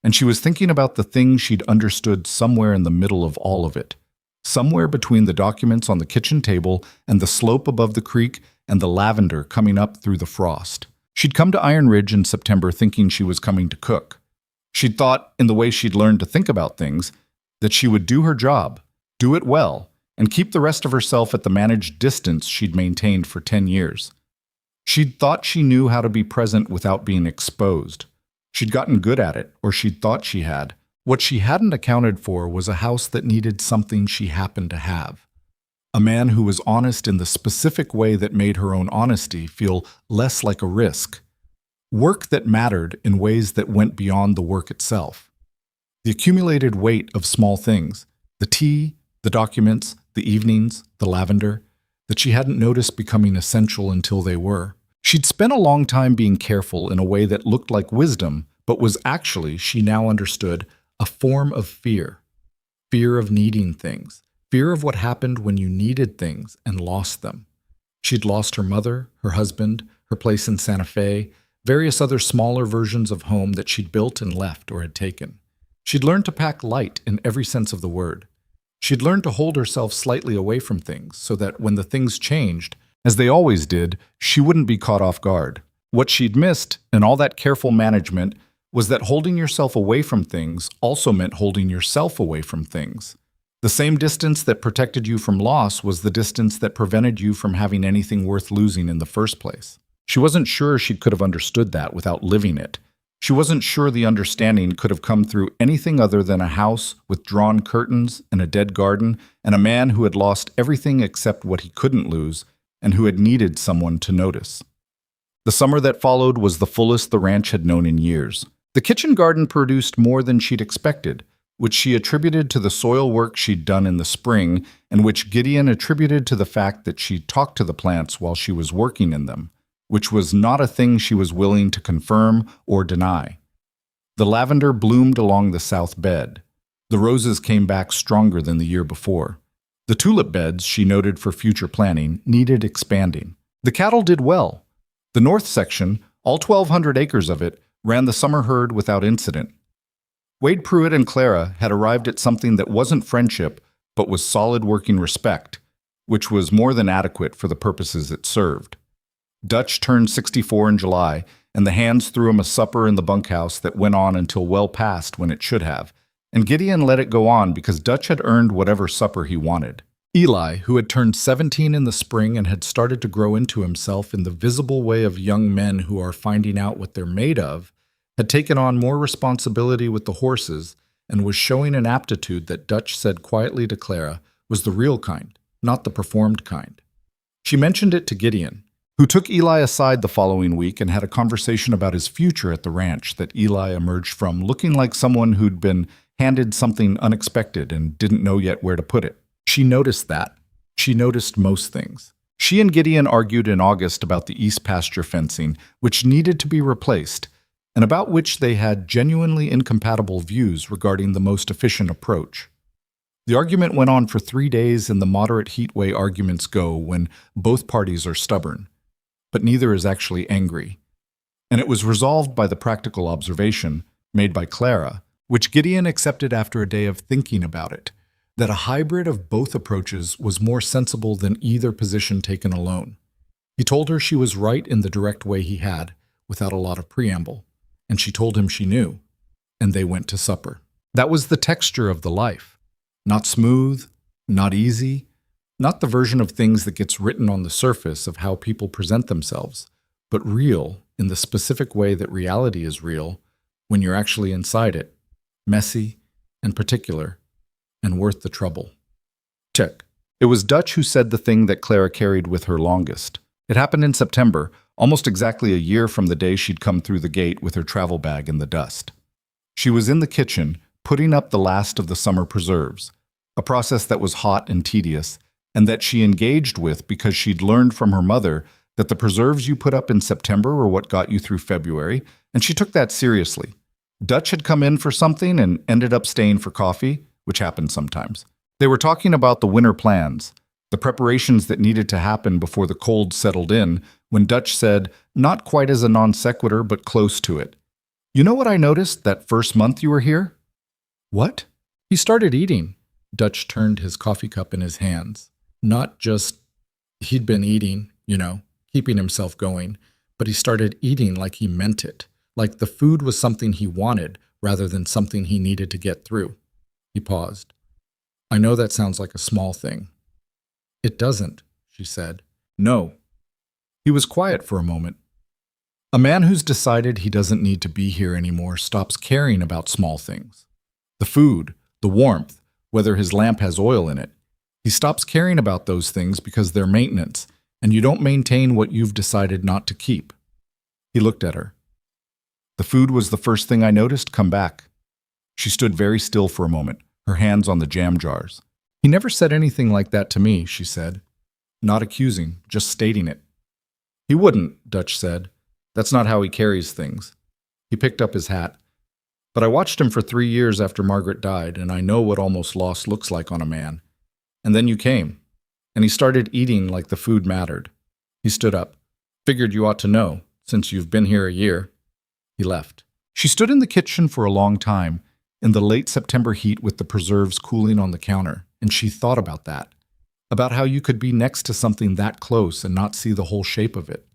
and she was thinking about the thing she'd understood somewhere in the middle of all of it, somewhere between the documents on the kitchen table and the slope above the creek and the lavender coming up through the frost. She'd come to Iron Ridge in September thinking she was coming to cook. She'd thought, in the way she'd learned to think about things, that she would do her job, do it well, and keep the rest of herself at the managed distance she'd maintained for 10 years. She'd thought she knew how to be present without being exposed. She'd gotten good at it, or she'd thought she had. What she hadn't accounted for was a house that needed something she happened to have. A man who was honest in the specific way that made her own honesty feel less like a risk. Work that mattered in ways that went beyond the work itself. The accumulated weight of small things, the tea, the documents, the evenings, the lavender, that she hadn't noticed becoming essential until they were. She'd spent a long time being careful in a way that looked like wisdom, but was actually, she now understood, a form of fear. Fear of needing things. Fear of what happened when you needed things and lost them. She'd lost her mother, her husband, her place in Santa Fe, various other smaller versions of home that she'd built and left or had taken. She'd learned to pack light in every sense of the word. She'd learned to hold herself slightly away from things so that when the things changed, as they always did, she wouldn't be caught off guard. What she'd missed, in all that careful management, was that holding yourself away from things also meant holding yourself away from things. The same distance that protected you from loss was the distance that prevented you from having anything worth losing in the first place. She wasn't sure she could have understood that without living it. She wasn't sure the understanding could have come through anything other than a house with drawn curtains and a dead garden and a man who had lost everything except what he couldn't lose and who had needed someone to notice. The summer that followed was the fullest the ranch had known in years. The kitchen garden produced more than she'd expected, which she attributed to the soil work she'd done in the spring and which Gideon attributed to the fact that she talked to the plants while she was working in them, which was not a thing she was willing to confirm or deny. The lavender bloomed along the south bed. The roses came back stronger than the year before. The tulip beds, she noted for future planning, needed expanding. The cattle did well. The north section, all 1,200 acres of it, ran the summer herd without incident. Wade Pruitt and Clara had arrived at something that wasn't friendship, but was solid working respect, which was more than adequate for the purposes it served. Dutch turned 64 in July, and the hands threw him a supper in the bunkhouse that went on until well past when it should have, and Gideon let it go on because Dutch had earned whatever supper he wanted. Eli, who had turned 17 in the spring and had started to grow into himself in the visible way of young men who are finding out what they're made of, had taken on more responsibility with the horses and was showing an aptitude that Dutch said quietly to Clara was the real kind, not the performed kind. She mentioned it to Gideon, who took Eli aside the following week and had a conversation about his future at the ranch that Eli emerged from looking like someone who'd been handed something unexpected and didn't know yet where to put it. She noticed that. She noticed most things. She and Gideon argued in August about the east pasture fencing, which needed to be replaced, and about which they had genuinely incompatible views regarding the most efficient approach. The argument went on for 3 days in the moderate heat way arguments go when both parties are stubborn, but neither is actually angry. And it was resolved by the practical observation, made by Clara, which Gideon accepted after a day of thinking about it, that a hybrid of both approaches was more sensible than either position taken alone. He told her she was right in the direct way he had, without a lot of preamble, and she told him she knew, and they went to supper. That was the texture of the life. Not smooth, not easy, not the version of things that gets written on the surface of how people present themselves, but real in the specific way that reality is real when you're actually inside it, messy and particular, and worth the trouble. Check. It was Dutch who said the thing that Clara carried with her longest. It happened in September, almost exactly a year from the day she'd come through the gate with her travel bag in the dust. She was in the kitchen, putting up the last of the summer preserves, a process that was hot and tedious, and that she engaged with because she'd learned from her mother that the preserves you put up in September were what got you through February, and she took that seriously. Dutch had come in for something and ended up staying for coffee, which happens sometimes. They were talking about the winter plans, the preparations that needed to happen before the cold settled in, when Dutch said, not quite as a non sequitur, but close to it, "You know what I noticed that first month you were here?" "What?" "He started eating." Dutch turned his coffee cup in his hands. Not just he'd been eating, keeping himself going, but he started eating like he meant it, like the food was something he wanted rather than something he needed to get through. He paused. "I know that sounds like a small thing." "It doesn't," she said. "No." He was quiet for a moment. A man who's decided he doesn't need to be here anymore stops caring about small things. The food, the warmth, whether his lamp has oil in it. He stops caring about those things because they're maintenance, and you don't maintain what you've decided not to keep. He looked at her. "The food was the first thing I noticed. Come back." She stood very still for a moment, her hands on the jam jars. "He never said anything like that to me," she said. Not accusing, just stating it. "He wouldn't," Dutch said. "That's not how he carries things." He picked up his hat. "But I watched him for 3 years after Margaret died, and I know what almost loss looks like on a man. And then you came, and he started eating like the food mattered." He stood up. "Figured you ought to know, since you've been here a year." He left. She stood in the kitchen for a long time, in the late September heat with the preserves cooling on the counter, and she thought about that. About how you could be next to something that close and not see the whole shape of it.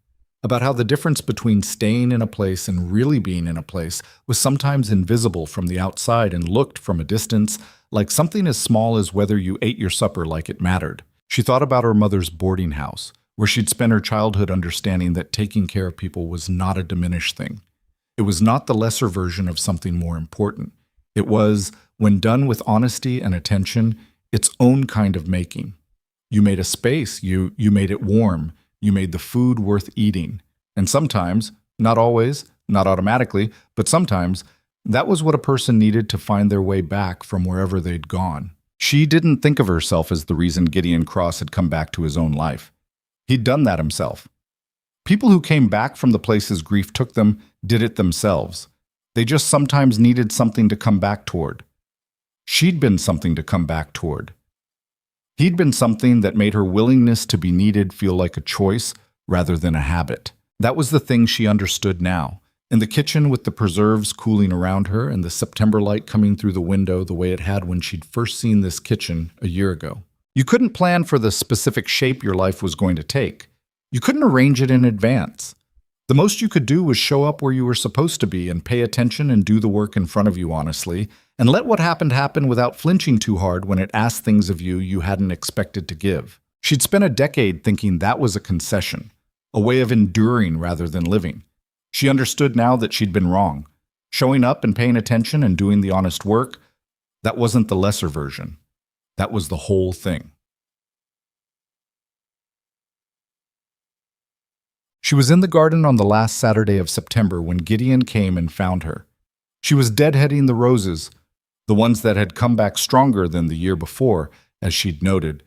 about how the difference between staying in a place and really being in a place was sometimes invisible from the outside and looked from a distance like something as small as whether you ate your supper like it mattered. She thought about her mother's boarding house, where she'd spent her childhood understanding that taking care of people was not a diminished thing. It was not the lesser version of something more important. It was, when done with honesty and attention, its own kind of making. You made a space, you made it warm, you made the food worth eating. And sometimes, not always, not automatically, but sometimes, that was what a person needed to find their way back from wherever they'd gone. She didn't think of herself as the reason Gideon Cross had come back to his own life. He'd done that himself. People who came back from the places grief took them did it themselves. They just sometimes needed something to come back toward. She'd been something to come back toward. He'd been something that made her willingness to be needed feel like a choice rather than a habit. That was the thing she understood now. In the kitchen with the preserves cooling around her and the September light coming through the window the way it had when she'd first seen this kitchen a year ago. You couldn't plan for the specific shape your life was going to take. You couldn't arrange it in advance. The most you could do was show up where you were supposed to be and pay attention and do the work in front of you honestly, and let what happened happen without flinching too hard when it asked things of you hadn't expected to give. She'd spent a decade thinking that was a concession, a way of enduring rather than living. She understood now that she'd been wrong. Showing up and paying attention and doing the honest work, that wasn't the lesser version. That was the whole thing. She was in the garden on the last Saturday of September when Gideon came and found her. She was deadheading the roses, the ones that had come back stronger than the year before, as she'd noted,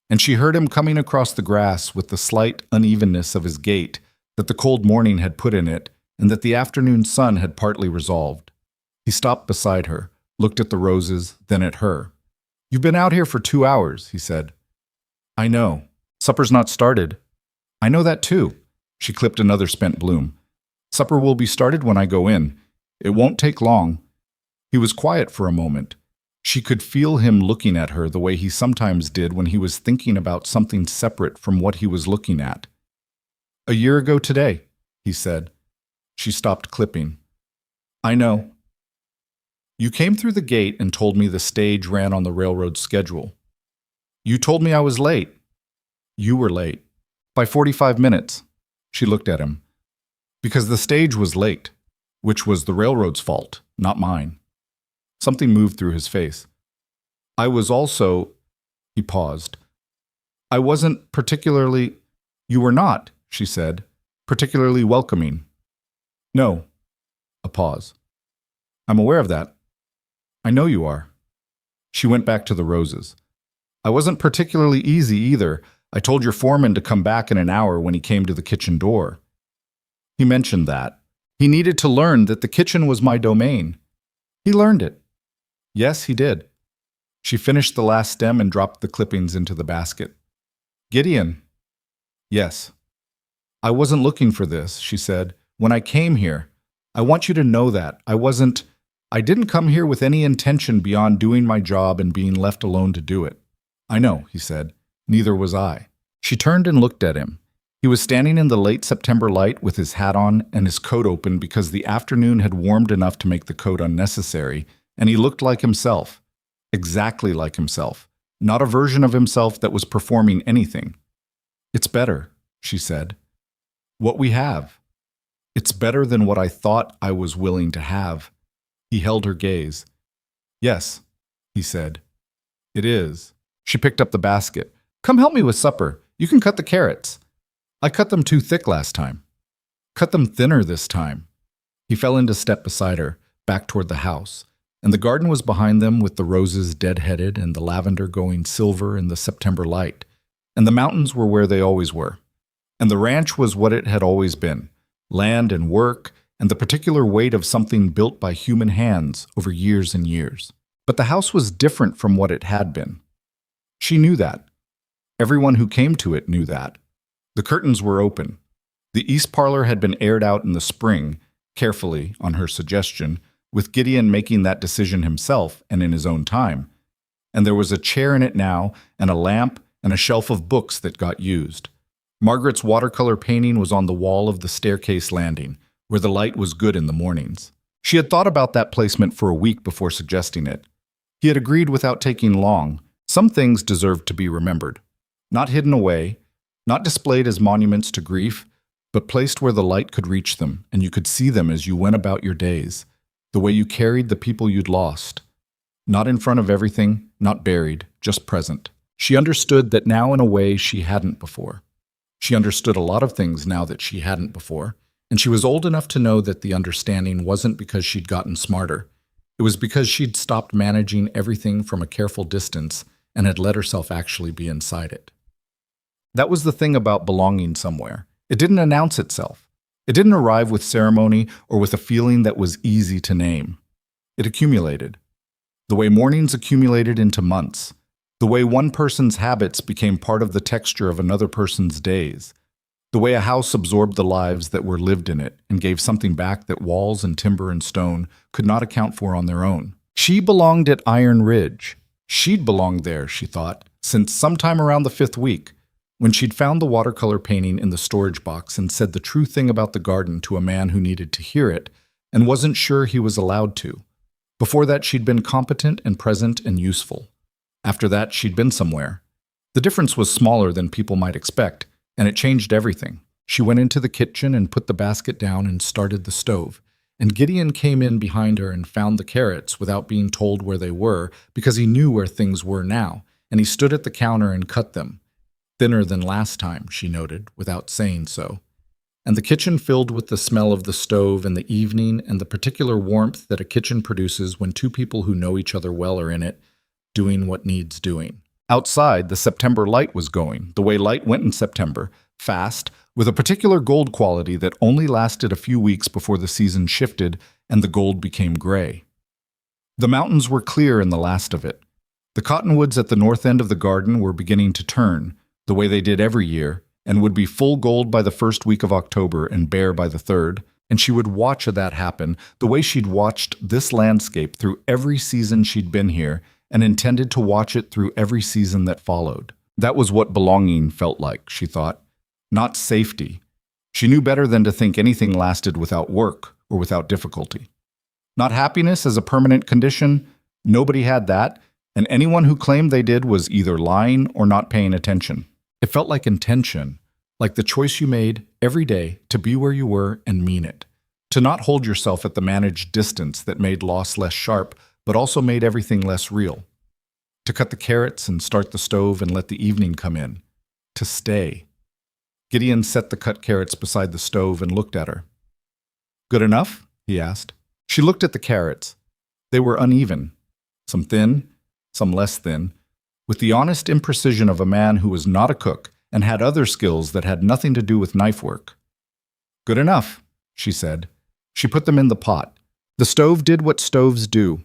and she heard him coming across the grass with the slight unevenness of his gait that the cold morning had put in it and that the afternoon sun had partly resolved. He stopped beside her, looked at the roses, then at her. "You've been out here for 2 hours," he said. "I know. Supper's not started." "I know that too." She clipped another spent bloom. "Supper will be started when I go in. It won't take long." He was quiet for a moment. She could feel him looking at her the way he sometimes did when he was thinking about something separate from what he was looking at. "A year ago today," he said. She stopped clipping. "I know. You came through the gate and told me the stage ran on the railroad schedule. You told me I was late. You were late. By 45 minutes. She looked at him. "Because the stage was late, which was the railroad's fault, not mine." Something moved through his face. "I was also—" He paused. "I wasn't particularly—" "You were not," she said, "particularly welcoming." "No." A pause. "I'm aware of that." "I know you are." She went back to the roses. "I wasn't particularly easy either. I told your foreman to come back in an hour when he came to the kitchen door." He mentioned that. He needed to learn that the kitchen was my domain. He learned it. Yes, he did. She finished the last stem and dropped the clippings into the basket. "Gideon." "Yes." "I wasn't looking for this," she said. "When I came here, I want you to know that. I didn't come here with any intention beyond doing my job and being left alone to do it." "I know," he said. "Neither was I." She turned and looked at him. He was standing in the late September light with his hat on and his coat open because the afternoon had warmed enough to make the coat unnecessary, and he looked like himself. Exactly like himself. Not a version of himself that was performing anything. "It's better," she said. "What we have. It's better than what I thought I was willing to have." He held her gaze. "Yes," he said. "It is." She picked up the basket. "Come help me with supper. You can cut the carrots." "I cut them too thick last time." "Cut them thinner this time." He fell into step beside her, back toward the house, and the garden was behind them with the roses dead-headed and the lavender going silver in the September light, and the mountains were where they always were. And the ranch was what it had always been, land and work, and the particular weight of something built by human hands over years and years. But the house was different from what it had been. She knew that. Everyone who came to it knew that. The curtains were open. The east parlor had been aired out in the spring, carefully, on her suggestion, with Gideon making that decision himself and in his own time. And there was a chair in it now, and a lamp, and a shelf of books that got used. Margaret's watercolor painting was on the wall of the staircase landing, where the light was good in the mornings. She had thought about that placement for a week before suggesting it. He had agreed without taking long. Some things deserved to be remembered. Not hidden away, not displayed as monuments to grief, but placed where the light could reach them, and you could see them as you went about your days, the way you carried the people you'd lost. Not in front of everything, not buried, just present. She understood that now in a way she hadn't before. She understood a lot of things now that she hadn't before, and she was old enough to know that the understanding wasn't because she'd gotten smarter. It was because she'd stopped managing everything from a careful distance and had let herself actually be inside it. That was the thing about belonging somewhere. It didn't announce itself. It didn't arrive with ceremony or with a feeling that was easy to name. It accumulated. The way mornings accumulated into months. The way one person's habits became part of the texture of another person's days. The way a house absorbed the lives that were lived in it and gave something back that walls and timber and stone could not account for on their own. She belonged at Iron Ridge. She'd belonged there, she thought, since sometime around the 5th week, when she'd found the watercolor painting in the storage box and said the true thing about the garden to a man who needed to hear it and wasn't sure he was allowed to. Before that, she'd been competent and present and useful. After that, she'd been somewhere. The difference was smaller than people might expect, and it changed everything. She went into the kitchen and put the basket down and started the stove. And Gideon came in behind her and found the carrots without being told where they were because he knew where things were now, and he stood at the counter and cut them. Thinner than last time, she noted, without saying so. And the kitchen filled with the smell of the stove and the evening and the particular warmth that a kitchen produces when two people who know each other well are in it, doing what needs doing. Outside, the September light was going, the way light went in September, fast, with a particular gold quality that only lasted a few weeks before the season shifted and the gold became gray. The mountains were clear in the last of it. The cottonwoods at the north end of the garden were beginning to turn, the way they did every year, and would be full gold by the first week of October and bare by the 3rd, and she would watch that happen the way she'd watched this landscape through every season she'd been here and intended to watch it through every season that followed. That was what belonging felt like, she thought. Not safety. She knew better than to think anything lasted without work or without difficulty. Not happiness as a permanent condition. Nobody had that, and anyone who claimed they did was either lying or not paying attention. It felt like intention, like the choice you made every day to be where you were and mean it. To not hold yourself at the managed distance that made loss less sharp, but also made everything less real. To cut the carrots and start the stove and let the evening come in. To stay. Gideon set the cut carrots beside the stove and looked at her. "Good enough?" he asked. She looked at the carrots. They were uneven, some thin, some less thin, with the honest imprecision of a man who was not a cook and had other skills that had nothing to do with knife work. "Good enough," she said. She put them in the pot. The stove did what stoves do.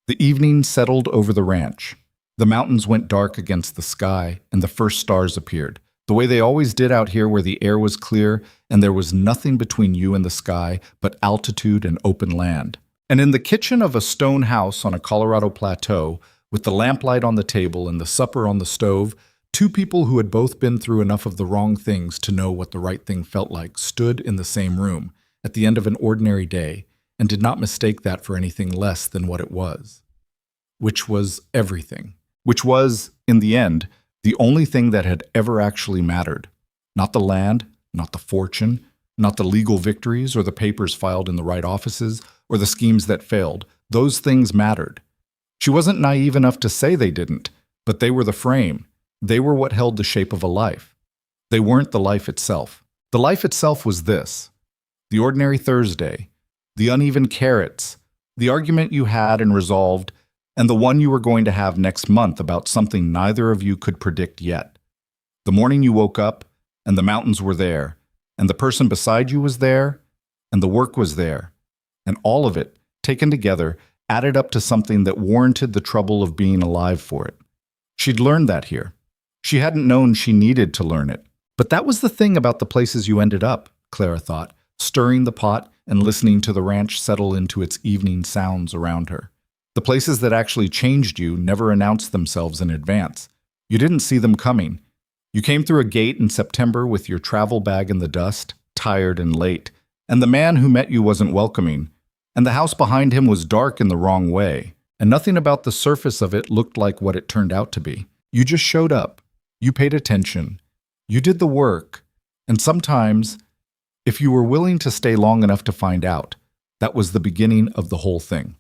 The evening settled over the ranch. The mountains went dark against the sky, and the first stars appeared, the way they always did out here where the air was clear and there was nothing between you and the sky but altitude and open land. And in the kitchen of a stone house on a Colorado plateau, with the lamplight on the table and the supper on the stove, two people who had both been through enough of the wrong things to know what the right thing felt like stood in the same room at the end of an ordinary day and did not mistake that for anything less than what it was. Which was everything. Which was, in the end, the only thing that had ever actually mattered. Not the land, not the fortune, not the legal victories or the papers filed in the right offices or the schemes that failed. Those things mattered. She wasn't naive enough to say they didn't, but they were the frame. They were what held the shape of a life. They weren't the life itself. The life itself was this: the ordinary Thursday, the uneven carrots, the argument you had and resolved, and the one you were going to have next month about something neither of you could predict yet. The morning you woke up, and the mountains were there, and the person beside you was there, and the work was there, and all of it, taken together, added up to something that warranted the trouble of being alive for it. She'd learned that here. She hadn't known she needed to learn it. But that was the thing about the places you ended up, Clara thought, stirring the pot and listening to the ranch settle into its evening sounds around her. The places that actually changed you never announced themselves in advance. You didn't see them coming. You came through a gate in September with your travel bag in the dust, tired and late, and the man who met you wasn't welcoming, and the house behind him was dark in the wrong way, and nothing about the surface of it looked like what it turned out to be. You just showed up. You paid attention. You did the work. And sometimes, if you were willing to stay long enough to find out, that was the beginning of the whole thing.